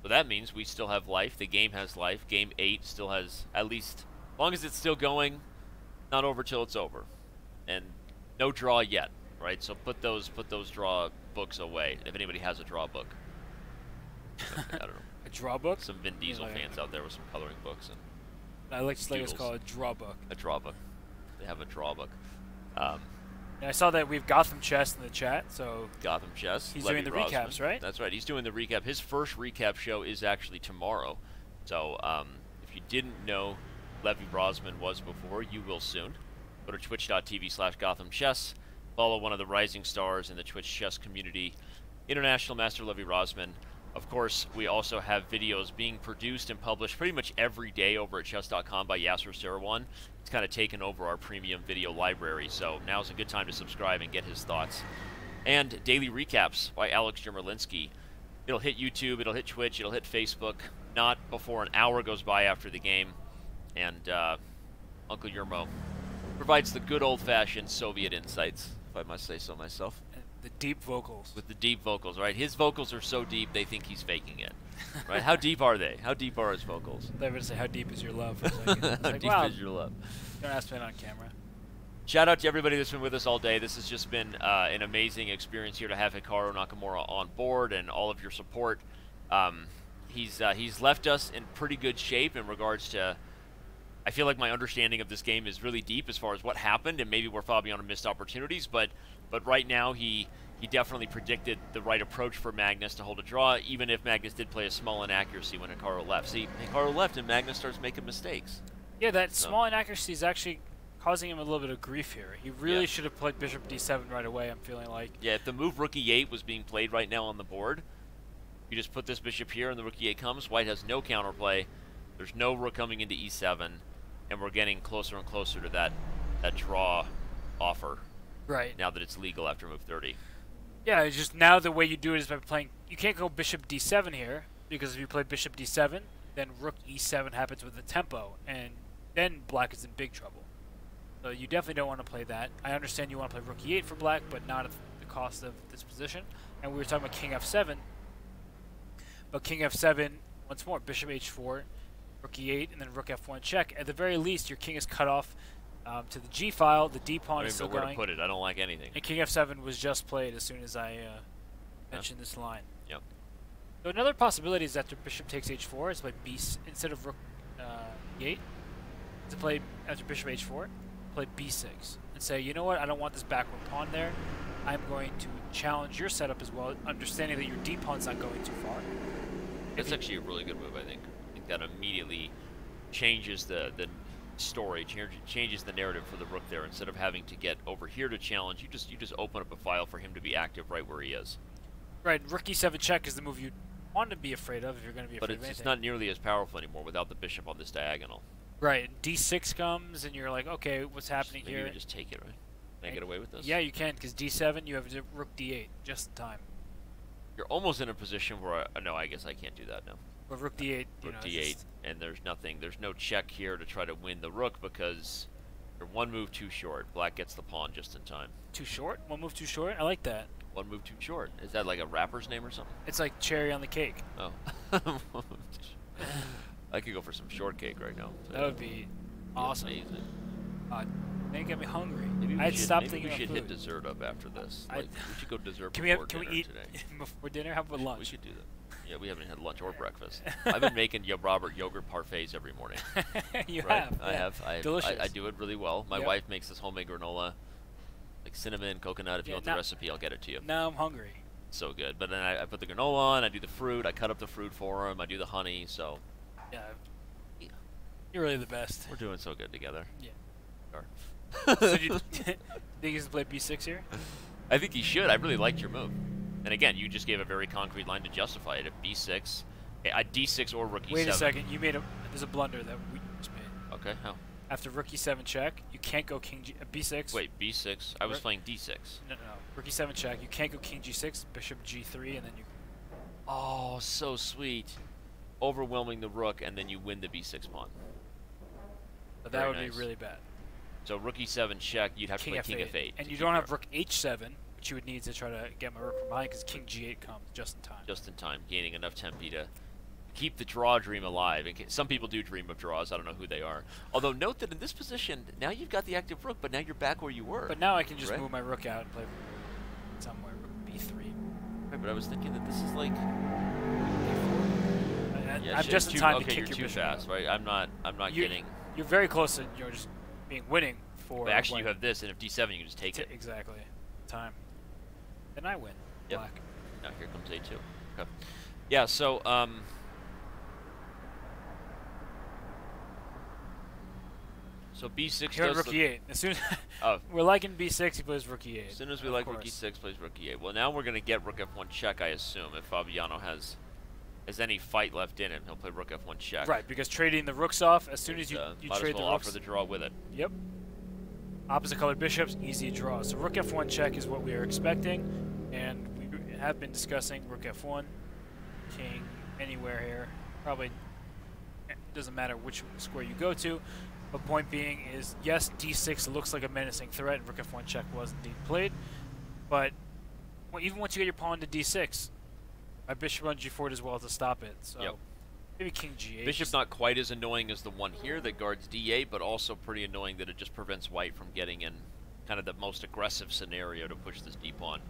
S2: that means we still have life. The game has life. Game 8 still has, at least, as long as it's still going, not over till it's over, and no draw yet. Right, so put those draw books away. If anybody has a draw book, I don't know.
S3: A draw book?
S2: Some Vin Diesel fans out there with some coloring books and.
S3: I like Slayers call it a draw book.
S2: A draw book. They have a draw book.
S3: And I saw that we've Gotham Chess in the chat. So
S2: Gotham Chess.
S3: He's
S2: Levy
S3: doing the
S2: Rosman.
S3: recaps, right?
S2: That's right. He's doing the recap. His first recap show is actually tomorrow. So if you didn't know Levy Rosman was before, you will soon. Go to twitch.tv/GothamChess. Follow one of the rising stars in the Twitch chess community, International Master Levy Rosman. Of course, we also have videos being produced and published pretty much every day over at chess.com by Yasser Sarawan. It's kind of taken over our premium video library, so now's a good time to subscribe and get his thoughts. And daily recaps by Alex Jermolinsky. It'll hit YouTube, it'll hit Twitch, it'll hit Facebook, not before an hour goes by after the game. And Uncle Yermo provides the good old-fashioned Soviet insights, if I must say so myself.
S3: The deep vocals.
S2: With the deep vocals, right? His vocals are so deep, they think he's faking it. Right? How deep are they? How deep are his vocals?
S3: They would say, how deep is your love? For a second.
S2: How
S3: like,
S2: deep
S3: wow,
S2: is your love?
S3: don't ask me that on camera.
S2: Shout out to everybody that's been with us all day. This has just been an amazing experience here to have Hikaru Nakamura on board and all of your support. He's left us in pretty good shape in regards to. I feel like my understanding of this game is really deep as far as what happened and maybe where Fabiano missed opportunities, but right now he definitely predicted the right approach for Magnus to hold a draw, even if Magnus did play a small inaccuracy when Hikaru left. See, Hikaru left and Magnus starts making mistakes.
S3: Yeah, that small inaccuracy is actually causing him a little bit of grief here. He really should have played Bishop D7 right away, I'm feeling like.
S2: Yeah, if the move Rook E8 was being played right now on the board, you just put this bishop here and the Rook E8 comes, White has no counterplay, there's no Rook coming into E7, and we're getting closer and closer to that draw offer.
S3: Right.
S2: Now that it's legal after move 30.
S3: Yeah, it's just now the way you do it is by playing. You can't go Bishop D7 here, because if you play Bishop D7, then Rook E7 happens with the tempo, and then Black is in big trouble. So you definitely don't want to play that. I understand you want to play Rook E8 for Black, but not at the cost of this position. And we were talking about King F7. But King F7, once more, Bishop H4, Rook E8, and then Rook F1 check. At the very least, your king is cut off to the G file. The D pawn is still going. I don't even know where to
S2: put it. I don't like anything.
S3: And King F7 was just played as soon as I mentioned this line.
S2: Yep.
S3: So another possibility is after Bishop takes H4, is play B instead of Rook E8. To play after Bishop H4, play B6 and say, you know what? I don't want this backward pawn there. I'm going to challenge your setup as well, understanding that your D pawn's not going too far.
S2: That's actually a really good move, I think. That immediately changes the story, changes the narrative for the rook there. Instead of having to get over here to challenge, you just open up a file for him to be active right where he is.
S3: Right, Rook E7 check is the move you want to be afraid of if you're going to be afraid of anything.
S2: But it's not nearly as powerful anymore without the bishop on this diagonal.
S3: Right, D6 comes and you're like, okay, what's happening here?
S2: You can just take it, right? Can I get away with this?
S3: Yeah, you can, because D7 you have Rook D8 just in time.
S2: You're almost in a position where no, I guess I can't do that now.
S3: But Rook D8,
S2: Rook D8, and there's no check here to try to win the rook because you're one move too short. Black gets the pawn just in time.
S3: Too short? One move too short? I like that.
S2: One move too short. Is that like a rapper's name or something?
S3: It's like cherry on the cake.
S2: Oh. I could go for some shortcake right now.
S3: That would be awesome.
S2: Amazing.
S3: They get me hungry.
S2: Maybe
S3: I'd stop
S2: maybe
S3: thinking
S2: we should
S3: about
S2: hit
S3: food.
S2: dessert up after this. Like, we should go dessert
S3: can
S2: before
S3: we
S2: dinner
S3: eat
S2: today.
S3: before dinner? How about lunch?
S2: We should do that. Yeah, we haven't had lunch or breakfast. I've been making Robert yogurt parfaits every morning.
S3: You
S2: right?
S3: have.
S2: I have.
S3: Delicious.
S2: I do it really well. My wife makes this homemade granola, like cinnamon, coconut. If you want the recipe, I'll get it to you.
S3: Now I'm hungry.
S2: So good. But then I put the granola on. I do the fruit. I cut up the fruit for him. I do the honey. So.
S3: Yeah. You're really the best.
S2: We're doing so good together.
S3: Yeah.
S2: Sure.
S3: So do you think he's going to play B6 here?
S2: I think he should. I really liked your move. And again, you just gave a very concrete line to justify it. At B6, D6 or Rook E7.
S3: Wait a second. You made there's a blunder that we just made.
S2: Okay, how?
S3: After rook e7 check, you can't go king b6.
S2: Wait, b6? I was playing d6.
S3: No. Rook e7 check. You can't go king g6, bishop g3, and then you...
S2: Oh, so sweet. Overwhelming the rook, and then you win the b6 pawn.
S3: But that would be really bad.
S2: So rook e7 check, you'd have to play king f8.
S3: And you don't have rook h7, which you would need to try to get my rook from behind, because king g8 comes just in time.
S2: Just in time, gaining enough tempi to keep the draw dream alive. Some people do dream of draws. I don't know who they are. Although note that in this position, now you've got the active rook, but now you're back where you were.
S3: But now I can just move my rook out and play somewhere. Rook b3.
S2: Right, but I was thinking that this is like...
S3: Yeah, I'm just in time to kick your
S2: too
S3: bishop
S2: fast,
S3: out.
S2: right? I'm not getting...
S3: You're very close to just winning for...
S2: But actually, you have this, and if d7, you can just take it.
S3: Exactly. Time. Then I win.
S2: Yep.
S3: Black.
S2: Now here comes a2. Okay. Yeah, so... So b6
S3: Here
S2: does
S3: rook e8. As soon as we're liking b6, he plays rook e8.
S2: As soon as we like rook e6, plays rook e8. Well, now we're going to get rook f1 check, I assume, if Fabiano has any fight left in him. He'll play rook f1 check.
S3: Right, because trading the rooks off, as soon as you
S2: might
S3: trade
S2: as well
S3: the rooks...
S2: offer the draw with it.
S3: Yep. Opposite colored bishops, easy draw. So rook f1 check is what we are expecting, and we have been discussing rook f1, king anywhere here. Probably doesn't matter which square you go to. But point being is, yes, d6 looks like a menacing threat, and rook f1 check was indeed played. But even once you get your pawn to d6, my bishop on g4 does well to stop it. So maybe king g8.
S2: Bishop's not quite as annoying as the one here that guards d8, but also pretty annoying that it just prevents white from getting in kind of the most aggressive scenario to push this d pawn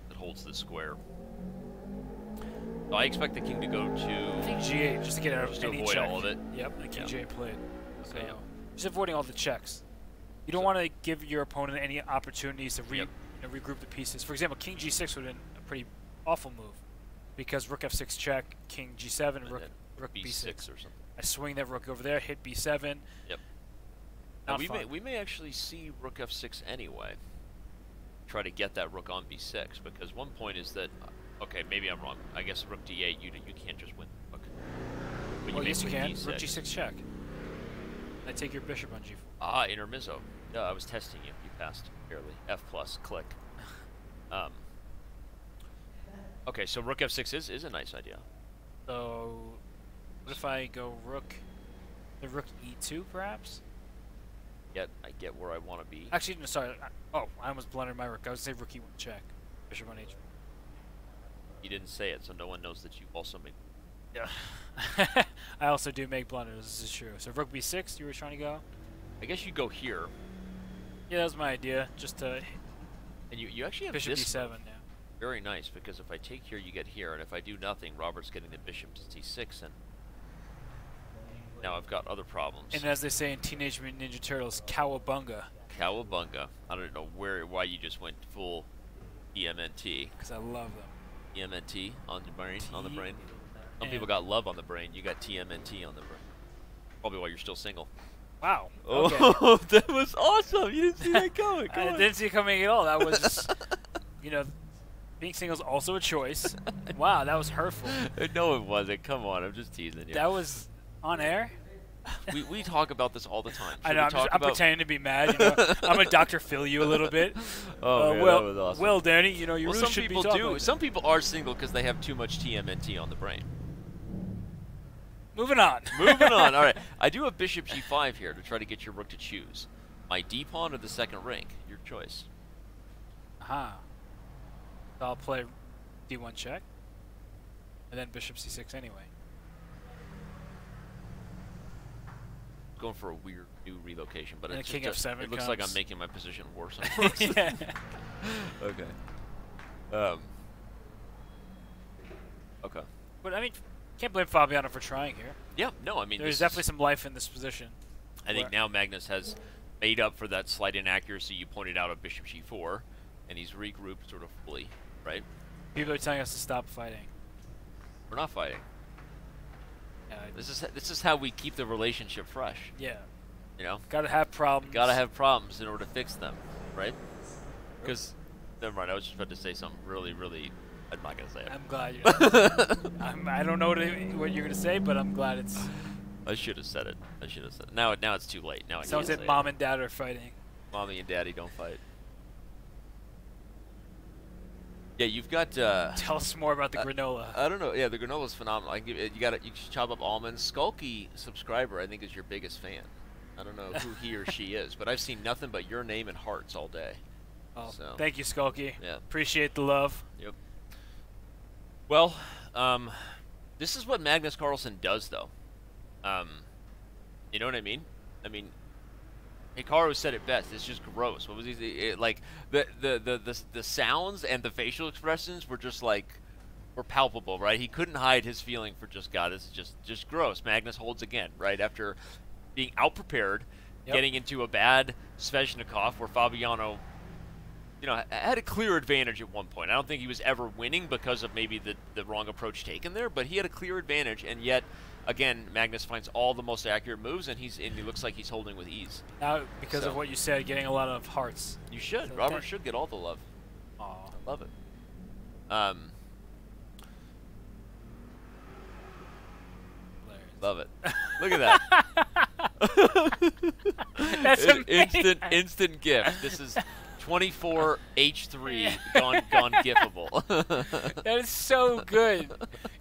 S2: that holds the square. So I expect the king to go to...
S3: King g8, just to get out of any
S2: avoid
S3: check.
S2: all of it.
S3: Yep, the king g8 played.
S2: Okay,
S3: So just avoiding all the checks. You don't want to give your opponent any opportunities to regroup the pieces. For example, king g6 would have been a pretty awful move, because rook f6 check, king g7, and rook b6
S2: or something.
S3: I swing that rook over there, hit b7.
S2: Yep.
S3: Not
S2: Now
S3: fun.
S2: we may actually see rook f6 anyway. Try to get that rook on b6, because one point is that okay, maybe I'm wrong. I guess rook d8 you can't just win the rook. But
S3: Well, yes, you can.
S2: d6.
S3: Rook g6 check. I take your bishop on g4.
S2: Ah, intermezzo. Yeah, I was testing you. You passed barely. F plus, click. Okay, so rook f6 is a nice idea.
S3: So, what if I go rook e2, perhaps?
S2: I get where I want to be.
S3: Actually, no, sorry. I almost blundered my rook. I would say rook e1 check. Bishop on h1.
S2: You didn't say it, so no one knows that you also make.
S3: Yeah. I also do make blunders, this is true. So rook b6, you were trying to go?
S2: I guess you go here.
S3: Yeah, that was my idea, just to...
S2: And you actually have
S3: bishop
S2: this
S3: d7,
S2: move.
S3: yeah.
S2: Very nice, because if I take here, you get here, and if I do nothing, Robert's getting the bishop to c6, and now I've got other problems.
S3: And as they say in Teenage Mutant Ninja Turtles, cowabunga.
S2: Cowabunga. I don't know why you just went full EMNT.
S3: Because I love them.
S2: EMNT on the brain. Some people got love on the brain. You got TMNT on the brain. Probably why you're still single.
S3: Wow. Okay.
S2: Oh, that was awesome. You didn't see that coming.
S3: I didn't see it coming at all. That was, being single is also a choice. Wow, that was hurtful.
S2: No, it wasn't. Come on, I'm just teasing you.
S3: That was on air?
S2: we talk about this all the time.
S3: I know, I'm pretending to be mad. I'm going to Dr. Phil you a little bit.
S2: Oh, man, that was awesome.
S3: Well, Danny, you really should be talking about
S2: Some people are single because they have too much TMNT on the brain.
S3: Moving on.
S2: Moving on. All right. I do have bishop g5 here to try to get your rook to choose. My d-pawn or the second rank? Your choice.
S3: Aha. So I'll play d1 check. And then bishop c6 anyway.
S2: Going for a weird new relocation, but
S3: and
S2: it's
S3: king
S2: just,
S3: f7
S2: it looks like I'm making my position worse and worse.
S3: Yeah.
S2: Okay. Okay.
S3: But I mean, can't blame Fabiano for trying here.
S2: Yeah, no, I mean...
S3: There's definitely some life in this position.
S2: I think now Magnus has made up for that slight inaccuracy you pointed out of bishop g4, and he's regrouped sort of fully, right?
S3: People are telling us to stop fighting.
S2: We're not fighting.
S3: Yeah,
S2: This is how we keep the relationship fresh.
S3: Yeah.
S2: You know?
S3: Gotta have problems.
S2: Gotta have problems in order to fix them, right? Because, never mind, I was just about to say something really, really... I'm not gonna say it.
S3: I'm glad you. I don't know what you're gonna say, but I'm glad it's.
S2: I should have said it. I should have said it. Now it's too late. Now I
S3: Someone
S2: can't
S3: said
S2: say
S3: mom
S2: it.
S3: and dad are fighting.
S2: Mommy and daddy don't fight. Yeah, you've got.
S3: Tell us more about the granola.
S2: I don't know. Yeah, the granola's phenomenal. I can give you got you should chop up almonds. Skulky subscriber, I think, is your biggest fan. I don't know who he or she is, but I've seen nothing but your name and hearts all day.
S3: Oh,
S2: so.
S3: Thank you, Skulky.
S2: Yeah.
S3: Appreciate the love.
S2: Yep. Well, this is what Magnus Carlsen does, though. You know what I mean? I mean, Hikaru said it best. It's just gross. What was he like? The sounds and the facial expressions were just like were palpable, right? He couldn't hide his feeling for just God. This is just gross. Magnus holds again, right after being out-prepared, getting into a bad Sveshnikov where Fabiano, you know, had a clear advantage at one point. I don't think he was ever winning because of maybe the wrong approach taken there, but he had a clear advantage, and yet, again, Magnus finds all the most accurate moves, and he looks like he's holding with ease.
S3: Now, because of what you said, getting a lot of hearts.
S2: You should.
S3: So
S2: Robert should get all the love.
S3: Aw.
S2: I love it. Love it. Look at that.
S3: That's amazing.
S2: Instant gift. This is 24H3 gone gifable.
S3: That is so good.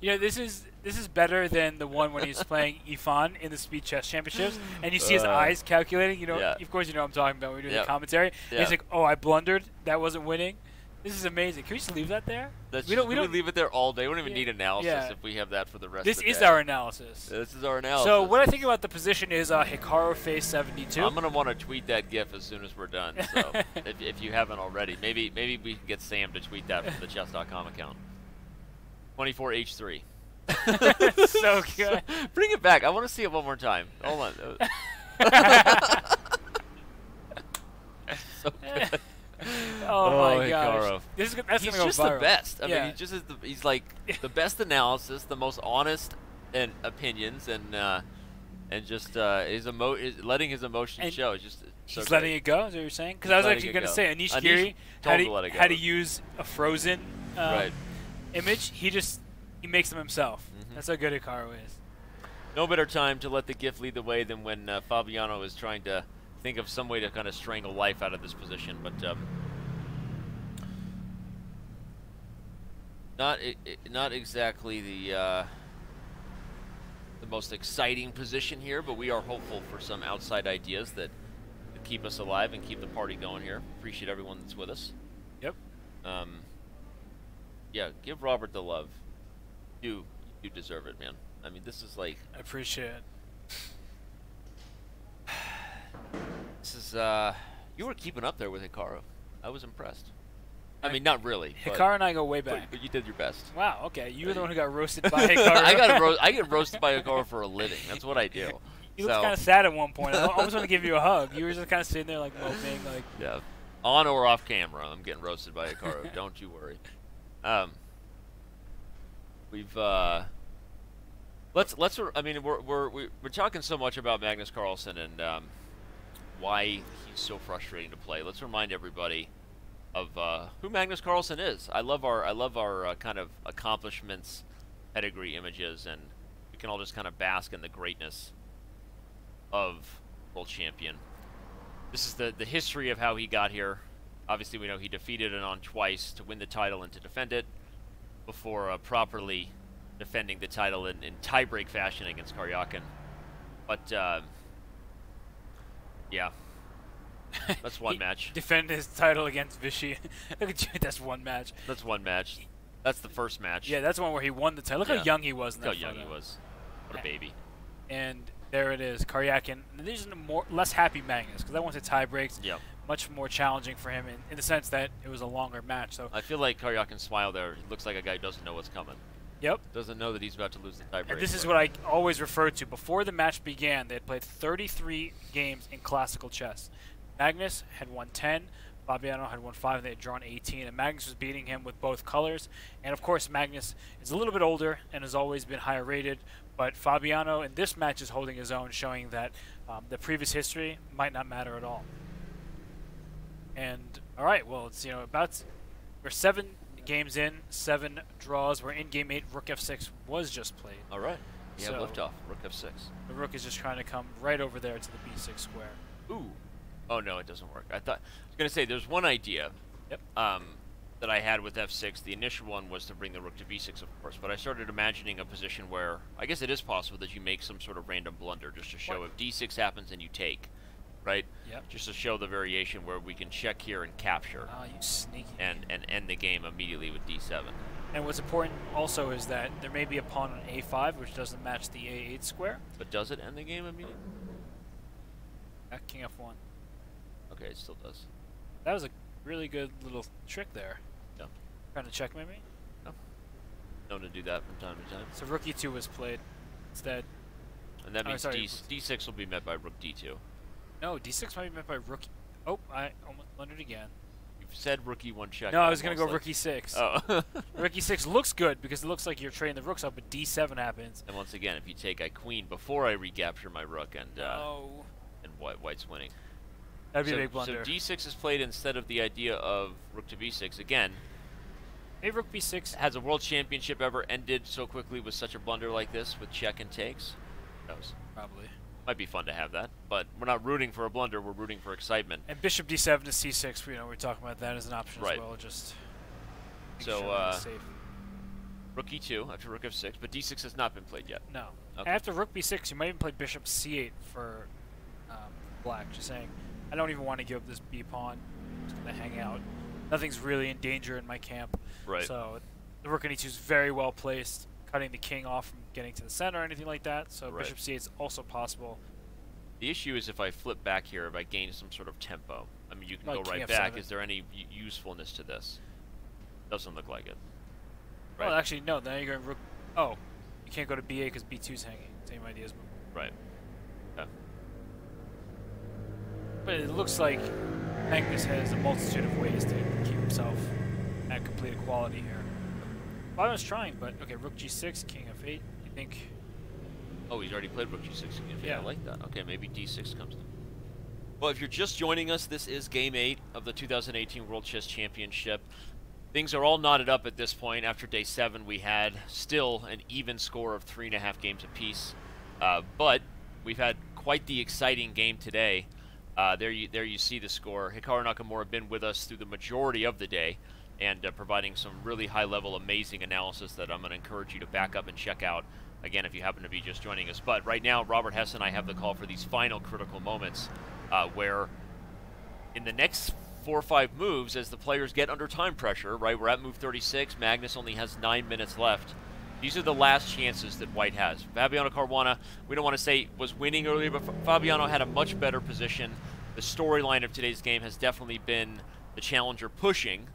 S3: You know, this is better than the one when he's playing Ifan in the Speed Chess Championships, and you see his eyes calculating. You know, of course, you know what I'm talking about when we do the commentary. And he's like, "Oh, I blundered. That wasn't winning." This is amazing. Can we just leave that there?
S2: We don't leave it there all day. We don't even need analysis if we have that for the rest of the day.
S3: This is our analysis.
S2: This is our analysis.
S3: So what I think about the position is Hikaru face 72.
S2: I'm gonna want to tweet that GIF as soon as we're done. So if you haven't already, maybe we can get Sam to tweet that from the chess.com account. 24H3.
S3: So good.
S2: Bring it back. I want to see it one more time. Hold on. So good.
S3: Oh my gosh.
S2: He's
S3: That's gonna go
S2: just
S3: viral.
S2: The best. I mean, he just is he's like the best analysis, the most honest and opinions, and just letting his emotions show. It's just so
S3: he's
S2: great.
S3: letting it go. Is that what you're saying? Because I was actually going to say Anish Giri had to use a frozen image. He makes them himself. That's how good Hikaru is.
S2: No better time to let the gift lead the way than when Fabiano is trying to think of some way to kind of strangle life out of this position, but not exactly the most exciting position here, but we are hopeful for some outside ideas that keep us alive and keep the party going here. Appreciate everyone that's with us.
S3: Yep.
S2: Yeah, give Robert the love. You deserve it, man. I mean, this is like...
S3: I appreciate it.
S2: This is, you were keeping up there with Hikaru. I was impressed. I mean, not really.
S3: Hikaru and I go way back.
S2: But you did your best.
S3: Wow, okay. You were the one who got roasted by Hikaru.
S2: I get roasted by Hikaru for a living. That's what I do.
S3: You looked kind of sad at one point. I almost want to give you a hug. You were just kind of sitting there like moping. Like,
S2: yeah. On or off camera, I'm getting roasted by Hikaru. Don't you worry. Let's. I mean, we're talking so much about Magnus Carlsen and why he's so frustrating to play. Let's remind everybody of who Magnus Carlsen is. I love our kind of accomplishments, pedigree images, and we can all just kind of bask in the greatness of world champion. This is the history of how he got here. Obviously, we know he defeated Anand twice to win the title and to defend it before properly defending the title in tie-break fashion against Karyakin. But, yeah. That's one match.
S3: Defend his title against Vichy. Look at you. That's one match.
S2: That's one match. That's the first match.
S3: Yeah, that's the one where he won the title. Look how young he was in that
S2: Look how young he was. What a baby.
S3: And there it is, Karyakin. There's less happy Magnus, because that one's a tie breaks.
S2: Yep.
S3: Much more challenging for him in the sense that it was a longer match. So
S2: I feel like Karyakin's smile there looks like a guy who doesn't know what's coming.
S3: Yep.
S2: Doesn't know that he's about to lose the tie break.
S3: And this is what I always refer to. Before the match began, they had played 33 games in classical chess. Magnus had won 10, Fabiano had won 5, they had drawn 18, and Magnus was beating him with both colors. And of course, Magnus is a little bit older and has always been higher rated, but Fabiano in this match is holding his own, showing that the previous history might not matter at all. And all right, well, it's we're 7 games in, 7 draws. We're in game 8. Rook F6 was just played.
S2: All right. You have liftoff. Rook F6.
S3: The rook is just trying to come right over there to the B6 square.
S2: Ooh. Oh no, it doesn't work. I was gonna say there's one idea.
S3: Yep.
S2: That I had with F6. The initial one was to bring the rook to B6, of course, but I started imagining a position where I guess it is possible that you make some sort of random blunder just to show if D6 happens and you take, right?
S3: Yep.
S2: Just to show the variation where we can check here and capture.
S3: Oh, you sneaky.
S2: And end the game immediately with D7.
S3: And what's important also is that there may be a pawn on A5, which doesn't match the A8 square.
S2: But does it end the game immediately?
S3: King F1.
S2: Okay, it still does.
S3: That was a really good little trick there.
S2: Yeah.
S3: Trying to check maybe?
S2: No. Known to do that from time to time.
S3: So rook E2 was played instead.
S2: And that means
S3: sorry,
S2: D6 will be met by rook D2.
S3: No, D6 might be met by rook. Oh, I almost blundered again.
S2: You've said rook E1 check.
S3: No, I was going to go rook E6.
S2: Oh.
S3: Rook E6 looks good because it looks like you're trading the rooks up, but D7 happens.
S2: And once again, if you take I queen before I recapture my rook and white's winning.
S3: That'd be a big blunder.
S2: So D6 is played instead of the idea of rook to B6. Again,
S3: maybe rook B6.
S2: Has a world championship ever ended so quickly with such a blunder like this with check and takes? Who knows?
S3: Probably.
S2: Might be fun to have that, but we're not rooting for a blunder, we're rooting for excitement.
S3: And bishop D7 to C6, we're talking about that as an option as well, just
S2: so,
S3: sure safe.
S2: Rook E2 after rook F6, but D6 has not been played yet.
S3: No.
S2: Okay.
S3: After rook B6, you might even play bishop C8 for black, just saying, I don't even want to give up this B pawn, I'm just going to hang out. Nothing's really in danger in my camp.
S2: Right.
S3: So the rook on E2 is very well placed, cutting the king off from getting to the center or anything like that, so bishop C8 is also possible.
S2: The issue is if I flip back here, if I gain some sort of tempo. I mean, you can
S3: like
S2: go right back. Is there any usefulness to this? Doesn't look like it.
S3: Right. Well, actually, no. Now you're going rook. Oh, you can't go to B8 because B2 is hanging. Same idea as move.
S2: Right. Okay.
S3: But it looks like Magnus has a multitude of ways to keep himself at complete equality here. I was trying, but okay, rook G6, king F8. You think?
S2: Oh, he's already played rook G6.
S3: Yeah.
S2: I like that. Okay, maybe D6 comes to. Well, if you're just joining us, this is Game 8 of the 2018 World Chess Championship. Things are all knotted up at this point. After day 7, we had still an even score of 3.5 games apiece. But we've had quite the exciting game today. There you see the score. Hikaru Nakamura been with us through the majority of the day and providing some really high-level, amazing analysis that I'm going to encourage you to back up and check out, again, if you happen to be just joining us. But right now, Robert Hess and I have the call for these final critical moments where in the next 4 or 5 moves, as the players get under time pressure, right, we're at move 36, Magnus only has 9 minutes left. These are the last chances that White has. Fabiano Caruana, we don't want to say was winning earlier, but Fabiano had a much better position. The storyline of today's game has definitely been the challenger pushing,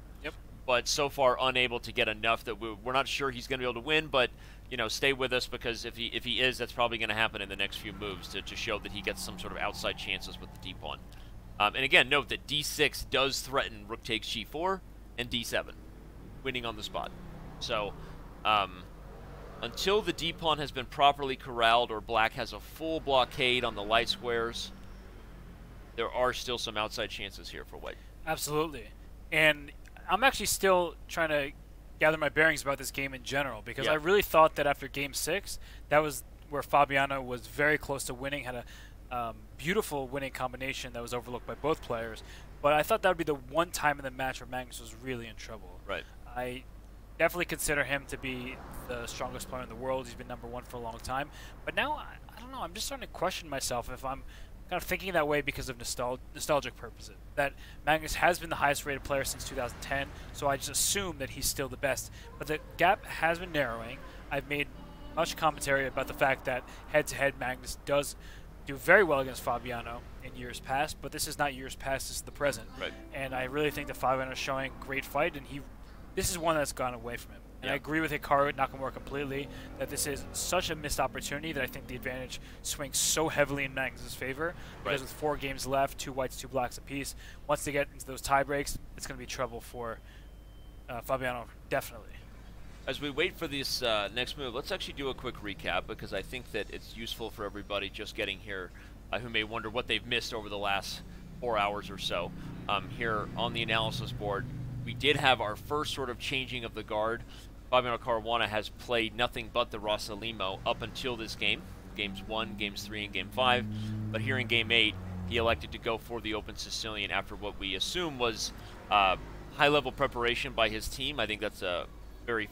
S2: but so far unable to get enough that we're not sure he's going to be able to win, but stay with us, because if he is, that's probably going to happen in the next few moves to show that he gets some sort of outside chances with the d-pawn. And again, note that d6 does threaten rook takes g4 and d7, winning on the spot. So until the d-pawn has been properly corralled or black has a full blockade on the light squares, there are still some outside chances here for White.
S3: Absolutely. And I'm actually still trying to gather my bearings about this game in general, because I really thought that after Game 6, that was where Fabiano was very close to winning, had a beautiful winning combination that was overlooked by both players. But I thought that would be the one time in the match where Magnus was really in trouble.
S2: Right.
S3: I definitely consider him to be the strongest player in the world. He's been #1 for a long time. But now, I don't know, I'm just starting to question myself if I'm kind of thinking that way because of nostalgic purposes. That Magnus has been the highest rated player since 2010, so I just assume that he's still the best. But the gap has been narrowing. I've made much commentary about the fact that head-to-head Magnus does do very well against Fabiano in years past, but this is not years past, this is the present.
S2: Right.
S3: And I really think that Fabiano is showing great fight, and this is one that's gone away from him. And I agree with Hikaru Nakamura completely that this is such a missed opportunity that I think the advantage swings so heavily in Magnus' favor. Because with 4 games left, 2 whites, 2 blacks apiece, once they get into those tie breaks, it's going to be trouble for Fabiano, definitely.
S2: As we wait for this next move, let's actually do a quick recap, because I think that it's useful for everybody just getting here who may wonder what they've missed over the last 4 hours or so. Here on the analysis board, we did have our first sort of changing of the guard Fabiano Caruana has played nothing but the Rossalimo up until this game. Games 1, Games 3, and Game 5. But here in Game 8, he elected to go for the Open Sicilian after what we assume was high-level preparation by his team. I think that's a very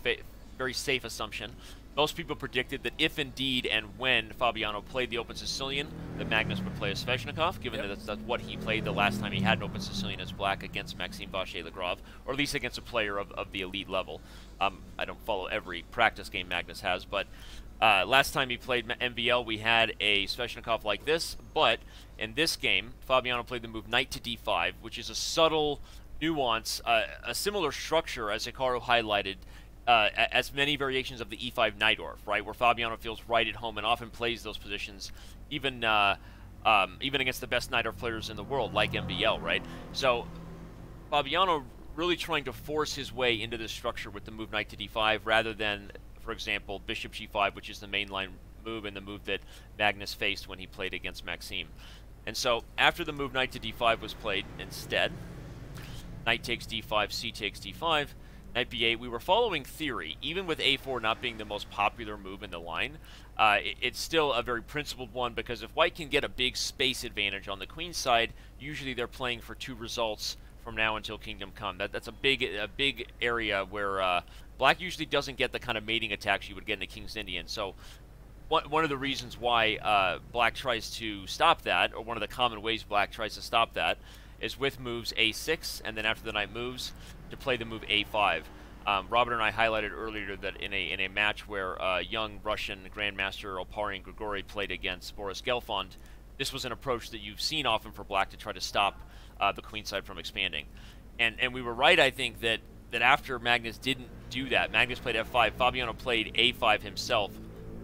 S2: safe assumption. Most people predicted that if indeed and when Fabiano played the Open Sicilian, that Magnus would play a Sveshnikov, given that that's what he played the last time he had an Open Sicilian as black against Maxime Vachier-Lagrave, or at least against a player of the elite level. I don't follow every practice game Magnus has, but last time he played MVL, we had a Sveshnikov like this, but in this game, Fabiano played the move knight to d5, which is a subtle nuance, a similar structure as Hikaru highlighted, as many variations of the e5 Najdorf, right, where Fabiano feels right at home and often plays those positions, even against the best Najdorf players in the world, like MVL, right? So Fabiano really trying to force his way into this structure with the move knight to d5, rather than, for example, bishop g5, which is the mainline move and the move that Magnus faced when he played against Maxime. And so after the move knight to d5 was played, instead, knight takes d5, c takes d5, knight b8, we were following theory. Even with a4 not being the most popular move in the line, it's still a very principled one, because if white can get a big space advantage on the queen side, usually they're playing for 2 results from now until Kingdom Come. That's a big area where black usually doesn't get the kind of mating attacks you would get in a King's Indian. So one of the reasons why black tries to stop that, or one of the common ways black tries to stop that, is with moves a6, and then after the knight moves, to play the move a5. Robert and I highlighted earlier that in a match where young Russian Grandmaster Oparian Grigori played against Boris Gelfand, this was an approach that you've seen often for black to try to stop the queen side from expanding. And we were right, I think, that after Magnus didn't do that, Magnus played f5, Fabiano played a5 himself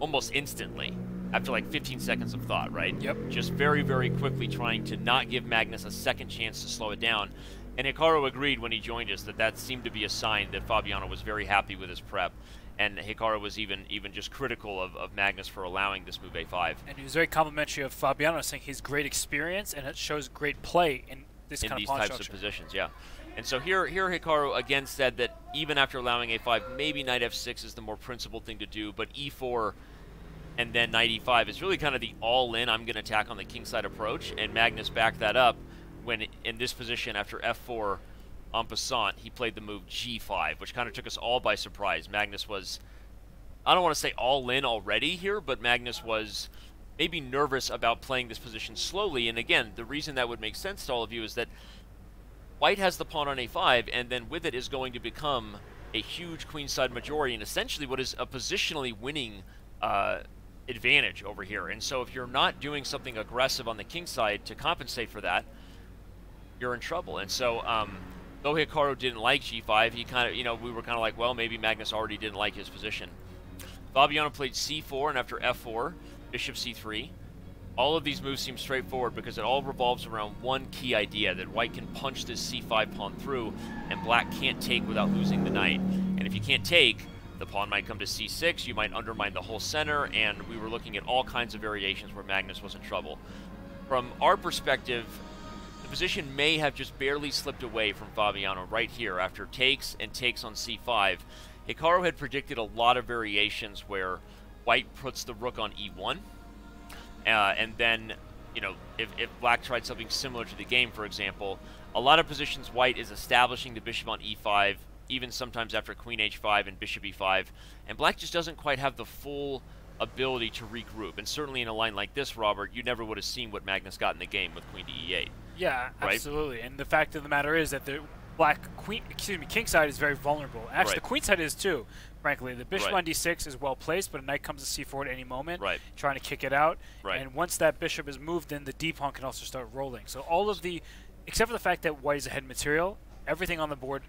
S2: almost instantly, after like 15 seconds of thought, right?
S3: Yep.
S2: Just very, very quickly trying to not give Magnus a second chance to slow it down. And Hikaru agreed when he joined us that seemed to be a sign that Fabiano was very happy with his prep. And Hikaru was even just critical of Magnus for allowing this move a5.
S3: And he was very complimentary of Fabiano, saying he's great experience and it shows great play in this kind of pawn
S2: types
S3: structure.
S2: of positions, yeah. And so here Hikaru again said that even after allowing a5, maybe knight f6 is the more principled thing to do, but e4 and then knight e5 is really kind of the all-in, I'm going to attack on the kingside approach, and Magnus backed that up when in this position after f4 en passant, he played the move g5, which kind of took us all by surprise. Magnus was, I don't want to say all-in already here, but Magnus was maybe nervous about playing this position slowly, and again, the reason that would make sense to all of you is that white has the pawn on a5, and then with it is going to become a huge queenside majority, and essentially what is a positionally winning advantage over here. And so if you're not doing something aggressive on the king side to compensate for that, you're in trouble. And so though Hikaru didn't like g5, he kind of, we were kind of like, well, maybe Magnus already didn't like his position. Fabiano played c4, and after f4, bishop c3. All of these moves seem straightforward because it all revolves around one key idea, that white can punch this c5 pawn through and black can't take without losing the knight. And if you can't take, the pawn might come to c6, you might undermine the whole center, and we were looking at all kinds of variations where Magnus was in trouble. From our perspective, the position may have just barely slipped away from Fabiano right here after takes and takes on c5. Hikaru had predicted a lot of variations where white puts the rook on e1, and then, if black tried something similar to the game, for example, a lot of positions white is establishing the bishop on e5, even sometimes after queen h5 and bishop e5, and black just doesn't quite have the full ability to regroup. And certainly in a line like this, Robert, you never would have seen what Magnus got in the game with queen to e8.
S3: Yeah,
S2: right?
S3: Absolutely. And the fact of the matter is that the king side is very vulnerable. Actually, the queen side is too, frankly. The bishop on d6 is well placed, but a knight comes to c4 at any moment, trying to kick it out. And once that bishop is moved, then the d pawn can also start rolling. So all of the, except for the fact that white is ahead material, everything on the board,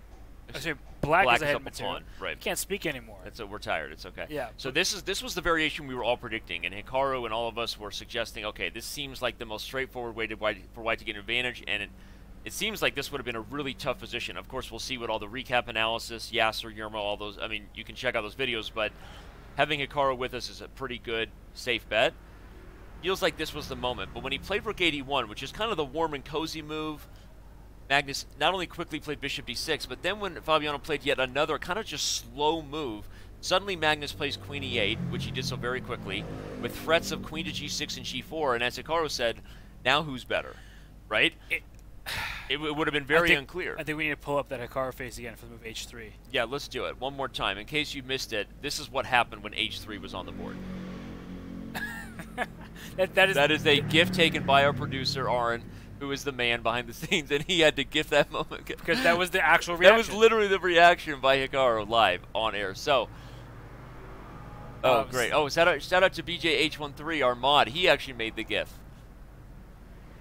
S3: black is ahead material.
S2: Right.
S3: You can't speak anymore.
S2: We're tired. It's okay.
S3: Yeah.
S2: So this was the variation we were all predicting, and Hikaru and all of us were suggesting, okay, this seems like the most straightforward way for white to get an advantage, and it seems like this would have been a really tough position. Of course, we'll see what all the recap analysis, Yasser, Yermo, all those, I mean, you can check out those videos, but having Hikaru with us is a pretty good, safe bet. Feels like this was the moment. But when he played rook 81, which is kind of the warm and cozy move, Magnus not only quickly played bishop d6, but then when Fabiano played yet another kind of just slow move, suddenly Magnus plays queen e8, which he did so very quickly, with threats of queen to g6 and g4, and as Hikaru said, now who's better, right? It would have been very unclear.
S3: I think we need to pull up that Hikaru face again for the move h3.
S2: Yeah, let's do it one more time. In case you missed it, this is what happened when h3 was on the board. that is a gift taken by our producer, Aaron, who is the man behind the scenes, and he had to gift that moment.
S3: Because that was the actual reaction.
S2: That was literally the reaction by Hikaru live on air. So, great. Oh, shout out to BJH13, our mod. He actually made the GIF.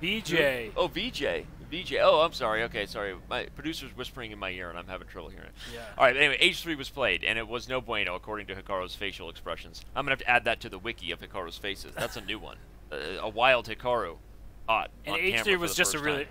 S3: BJ.
S2: Oh, VJ. VJ. Oh, I'm sorry. Okay, sorry. My producer's whispering in my ear, and I'm having trouble hearing it.
S3: Yeah.
S2: All right, anyway, H3 was played, and it was no bueno, according to Hikaru's facial expressions. I'm going to have to add that to the wiki of Hikaru's faces. That's a new one. A wild Hikaru. Hot.
S3: And H3 was just a really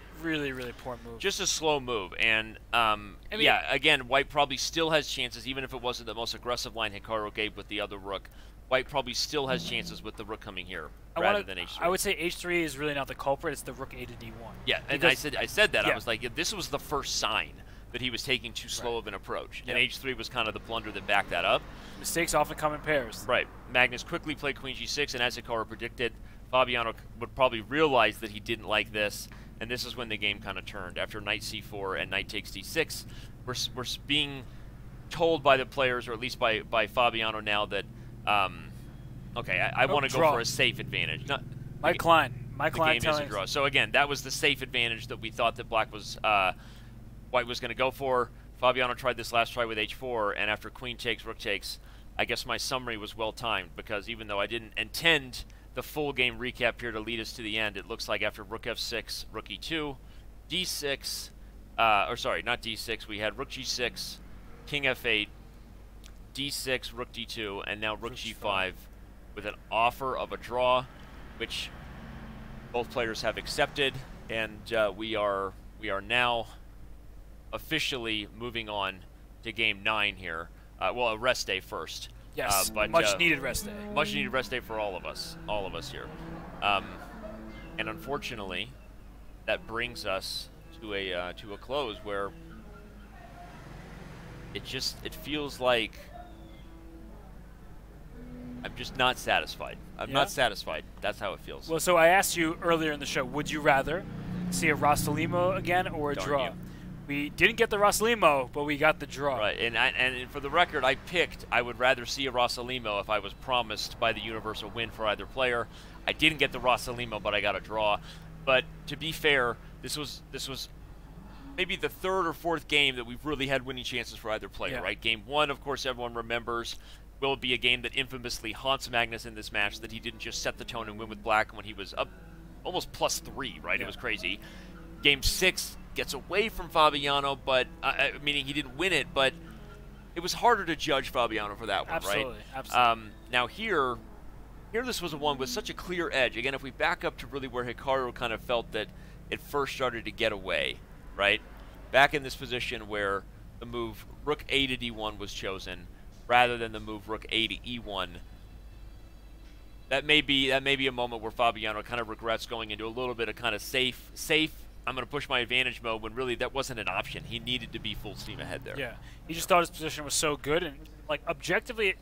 S3: poor move.
S2: Just a slow move. And, yeah, again, White probably still has chances, even if it wasn't the most aggressive line Hikaru gave with the other rook. White probably still has chances with the rook coming here rather than h3.
S3: I would say h3 is really not the culprit. It's the rook a to d1.
S2: Yeah, and I said that. Yeah. I was like, this was the first sign that he was taking too slow of an approach. Yep. And h3 was kind of the blunder that backed that up.
S3: Mistakes often come in pairs.
S2: Right. Magnus quickly played queen g6, and as Hikaru predicted, Fabiano would probably realize that he didn't like this, and this is when the game kind of turned. After knight c4 and knight takes d6, we're being told by the players, or at least by Fabiano now, that okay, I want to go for a safe advantage.
S3: Mike Klein
S2: game is a draw. So again, that was the safe advantage that we thought that White was going to go for. Fabiano tried this last try with h4, and after queen takes, rook takes, I guess my summary was well timed, because even though I didn't intend the full game recap here to lead us to the end, it looks like after rook f6, rook e2, d6, or sorry, not d6, we had rook g6, king f8, d6, rook d2, and now rook g5 with an offer of a draw, which both players have accepted, and we are now officially moving on to game 9 here. Well, a rest day first.
S3: Yes,
S2: but,
S3: much needed rest day.
S2: Much needed rest day for all of us here. And unfortunately, that brings us to a close where it feels like I'm just not satisfied. I'm not satisfied. That's how it feels.
S3: Well, so I asked you earlier in the show, would you rather see a Rossalimo again or a draw?
S2: You.
S3: We didn't get the Rossalimo, but we got the draw.
S2: Right, and for the record, I would rather see a Rossalimo if I was promised by the universal win for either player. I didn't get the Rossalimo, but I got a draw. But to be fair, this was maybe the third or fourth game that we've really had winning chances for either player, right? Game 1, of course, everyone remembers, will be a game that infamously haunts Magnus in this match, that he didn't just set the tone and win with black when he was up almost +3, right? Yeah. It was crazy. Game 6 gets away from Fabiano, but meaning he didn't win it, but it was harder to judge Fabiano for that one, right?
S3: Absolutely.
S2: Now here this was a one with such a clear edge. Again, if we back up to really where Hikaru kind of felt that it first started to get away, right? Back in this position where the move rook a to d1 was chosen, rather than the move rook a to e1. That may be a moment where Fabiano kind of regrets going into a little bit of kind of safe. I'm going to push my advantage mode, when really that wasn't an option. He needed to be full steam ahead there.
S3: Yeah, he just thought his position was so good, and like objectively,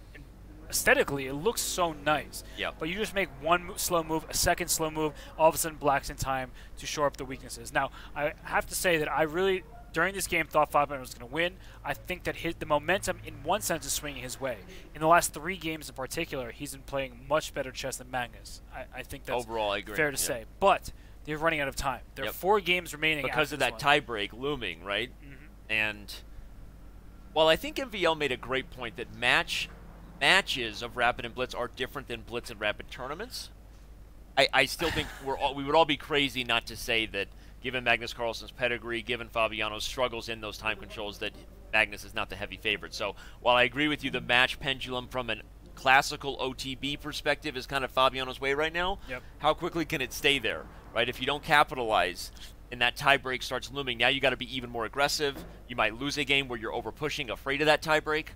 S3: aesthetically, it looks so nice.
S2: Yeah.
S3: But you just make one slow move, a second slow move, all of a sudden Black's in time to shore up the weaknesses. Now, I have to say that I really, during this game, thought Fabiano was going to win. I think that the momentum, in one sense, is swinging his way. In the last 3 games in particular, he's been playing much better chess than Magnus. I think that's
S2: overall, I agree.
S3: Fair to say. But they're running out of time. There are 4 games remaining
S2: because of that tie-break looming, right?
S3: Mm-hmm.
S2: And while I think MVL made a great point that matches of Rapid and Blitz are different than Blitz and Rapid tournaments, I still think we would all be crazy not to say that, given Magnus Carlsen's pedigree, given Fabiano's struggles in those time controls, that Magnus is not the heavy favorite. So while I agree with you, the match pendulum from an classical OTB perspective is kind of Fabiano's way right now.
S3: Yep.
S2: How quickly can it stay there, right? If you don't capitalize and that tie break starts looming, now you got to be even more aggressive. You might lose a game where you're over pushing, afraid of that tie break.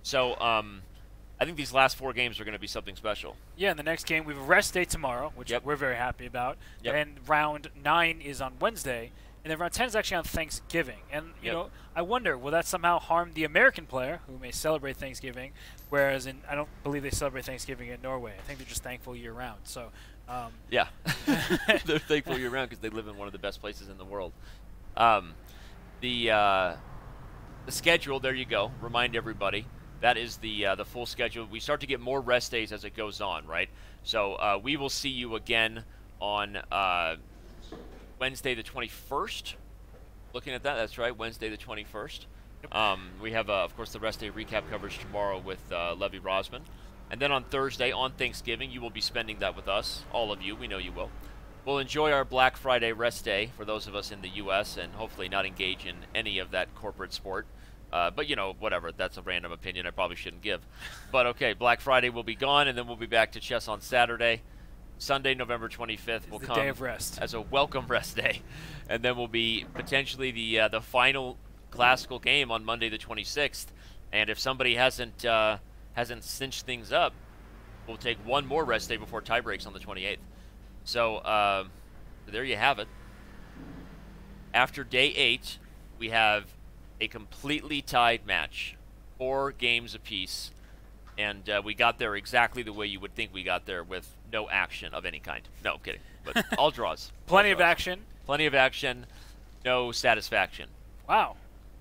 S2: So I think these last 4 games are going to be something special.
S3: Yeah, in the next game, we have a rest day tomorrow, which we're very happy about.
S2: Yep.
S3: And round 9 is on Wednesday. and then round 10 is actually on Thanksgiving. And you
S2: Yep.
S3: know, I wonder, will that somehow harm the American player who may celebrate Thanksgiving, whereas I don't believe they celebrate Thanksgiving in Norway. I think they're just thankful year round. So.
S2: Yeah, they're thankful year round because they live in one of the best places in the world. The schedule, there you go. Remind everybody that is the full schedule. We start to get more rest days as it goes on, right? So we will see you again on Wednesday the 21st. Looking at that, that's right, Wednesday the 21st. We have, of course, the rest day recap coverage tomorrow with Levy Rosman. And then on Thursday, on Thanksgiving, you will be spending that with us, all of you. We know you will. We'll enjoy our Black Friday rest day for those of us in the U.S. and hopefully not engage in any of that corporate sport. But, you know, whatever. That's a random opinion I probably shouldn't give. But, okay, Black Friday will be gone, and then we'll be back to chess on Saturday. Sunday, November 25th will come
S3: day of rest.
S2: as a welcome rest day. And then will be potentially the final classical game on Monday the 26th. And if somebody hasn't cinched things up, we'll take one more rest day before tie breaks on the 28th. So there you have it. After day 8, we have a completely tied match, 4 games apiece, and we got there exactly the way you would think we got there, with no action of any kind. No, I'm kidding. But all draws.
S3: Plenty of action.
S2: Plenty of action. No satisfaction.
S3: Wow.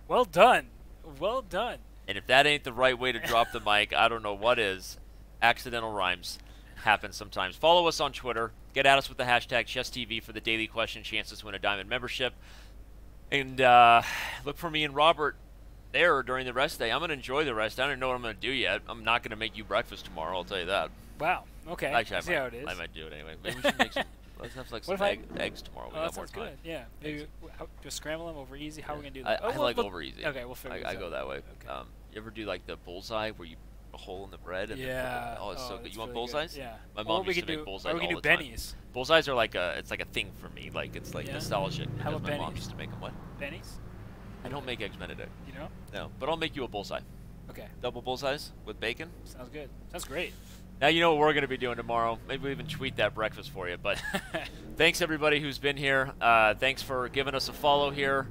S3: Well done. Well done.
S2: And if that ain't the right way to drop the mic, I don't know what is. Accidental rhymes happen sometimes. Follow us on Twitter. Get at us with the hashtag ChessTV for the daily question chances to win a Diamond membership. And look for me and Robert there during the rest day. I'm going to enjoy the rest. I don't know what I'm going to do yet. I'm not going to make you breakfast tomorrow, I'll tell you that.
S3: Wow. Okay.
S2: Actually,
S3: See how it is.
S2: I might do it anyway. Maybe we should make some. Let's have like some eggs tomorrow. We got more time.
S3: Good. Yeah. Maybe just scramble them over easy. How are we gonna do
S2: I
S3: that?
S2: like over easy.
S3: Okay, we'll figure.
S2: I go that way.
S3: Okay.
S2: You ever do like the bullseye where you put a hole in the bread? And
S3: Yeah.
S2: oh, it's so good. You want
S3: really
S2: bullseyes?
S3: Yeah.
S2: My mom used to make bullseyes all the time.
S3: We can do bennies.
S2: Bullseyes are like it's like a thing for me. Like it's like nostalgic.
S3: How about
S2: my mom
S3: bennies?
S2: used to make them. What?
S3: Bennies?
S2: I don't make eggs Benedict.
S3: You know?
S2: No, but I'll make you a bullseye.
S3: Okay.
S2: Double bullseyes with bacon.
S3: Sounds good. Sounds great.
S2: Now you know what we're going to be doing tomorrow. Maybe we'll even tweet that breakfast for you. But thanks, everybody who's been here. Thanks for giving us a follow here.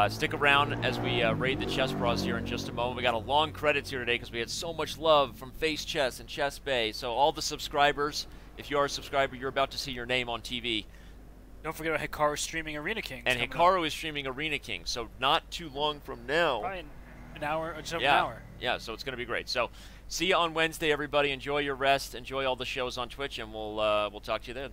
S2: Stick around as we raid the Chess Bros here in just a moment. We got a long credits here today because we had so much love from Face Chess and Chess Bay. So all the subscribers, if you are a subscriber, you're about to see your name on TV.
S3: Don't forget about Hikaru streaming Arena King.
S2: And Hikaru is streaming Arena King. So not too long from now.
S3: Probably an hour or just over
S2: an
S3: hour.
S2: Yeah, so it's going to be great. So see you on Wednesday, everybody. Enjoy your rest. Enjoy all the shows on Twitch, and we'll talk to you then.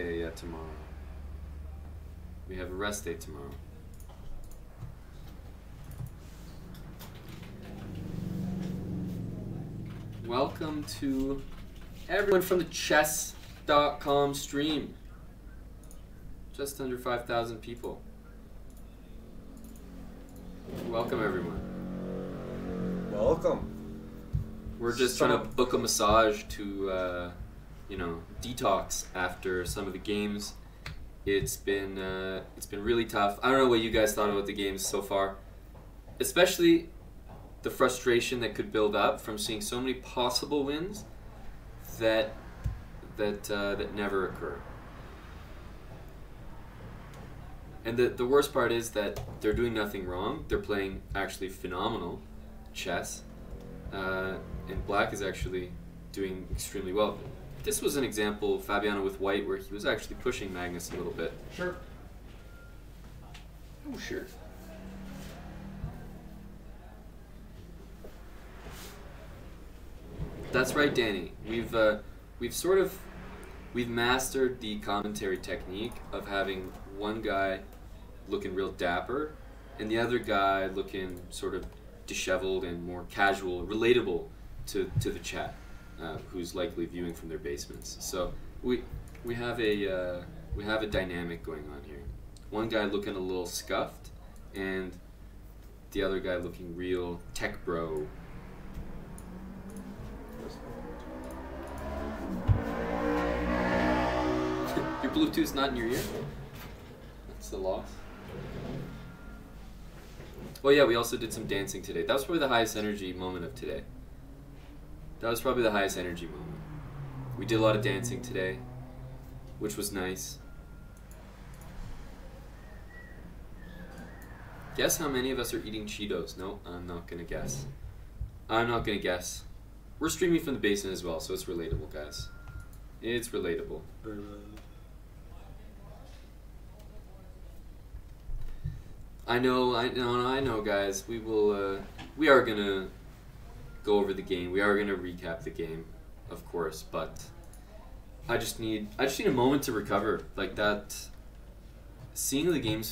S5: day tomorrow. We have a rest day tomorrow. Welcome to everyone from the chess.com stream. Just under 5,000 people. Welcome, everyone.
S6: Welcome.
S5: We're just trying to book a massage to, you know, detox after some of the games. It's been really tough. I don't know what you guys thought about the games so far, especially the frustration that could build up from seeing so many possible wins that never occur. And the worst part is that they're doing nothing wrong. They're playing actually phenomenal chess, and Black is actually doing extremely well. This was an example, Fabiano with White, where he was actually pushing Magnus a little bit.
S6: Sure.
S5: Oh, sure. That's right, Danny. We've mastered the commentary technique of having one guy looking real dapper and the other guy looking sort of disheveled and more casual, relatable to the chat, who's likely viewing from their basements. So we have a dynamic going on here. One guy looking a little scuffed, and the other guy looking real tech bro. Your Bluetooth's not in your ear? That's the loss. Well, yeah, we also did some dancing today. That was probably the highest energy moment of today. That was probably the highest energy moment. We did a lot of dancing today, which was nice. Guess how many of us are eating Cheetos? No, I'm not gonna guess. I'm not gonna guess. We're streaming from the basement as well, so it's relatable, guys. It's relatable.
S6: Very relatable.
S5: I know, guys. We are gonna go over the game. We are gonna recap the game, of course. But I just need a moment to recover. Like that, seeing the games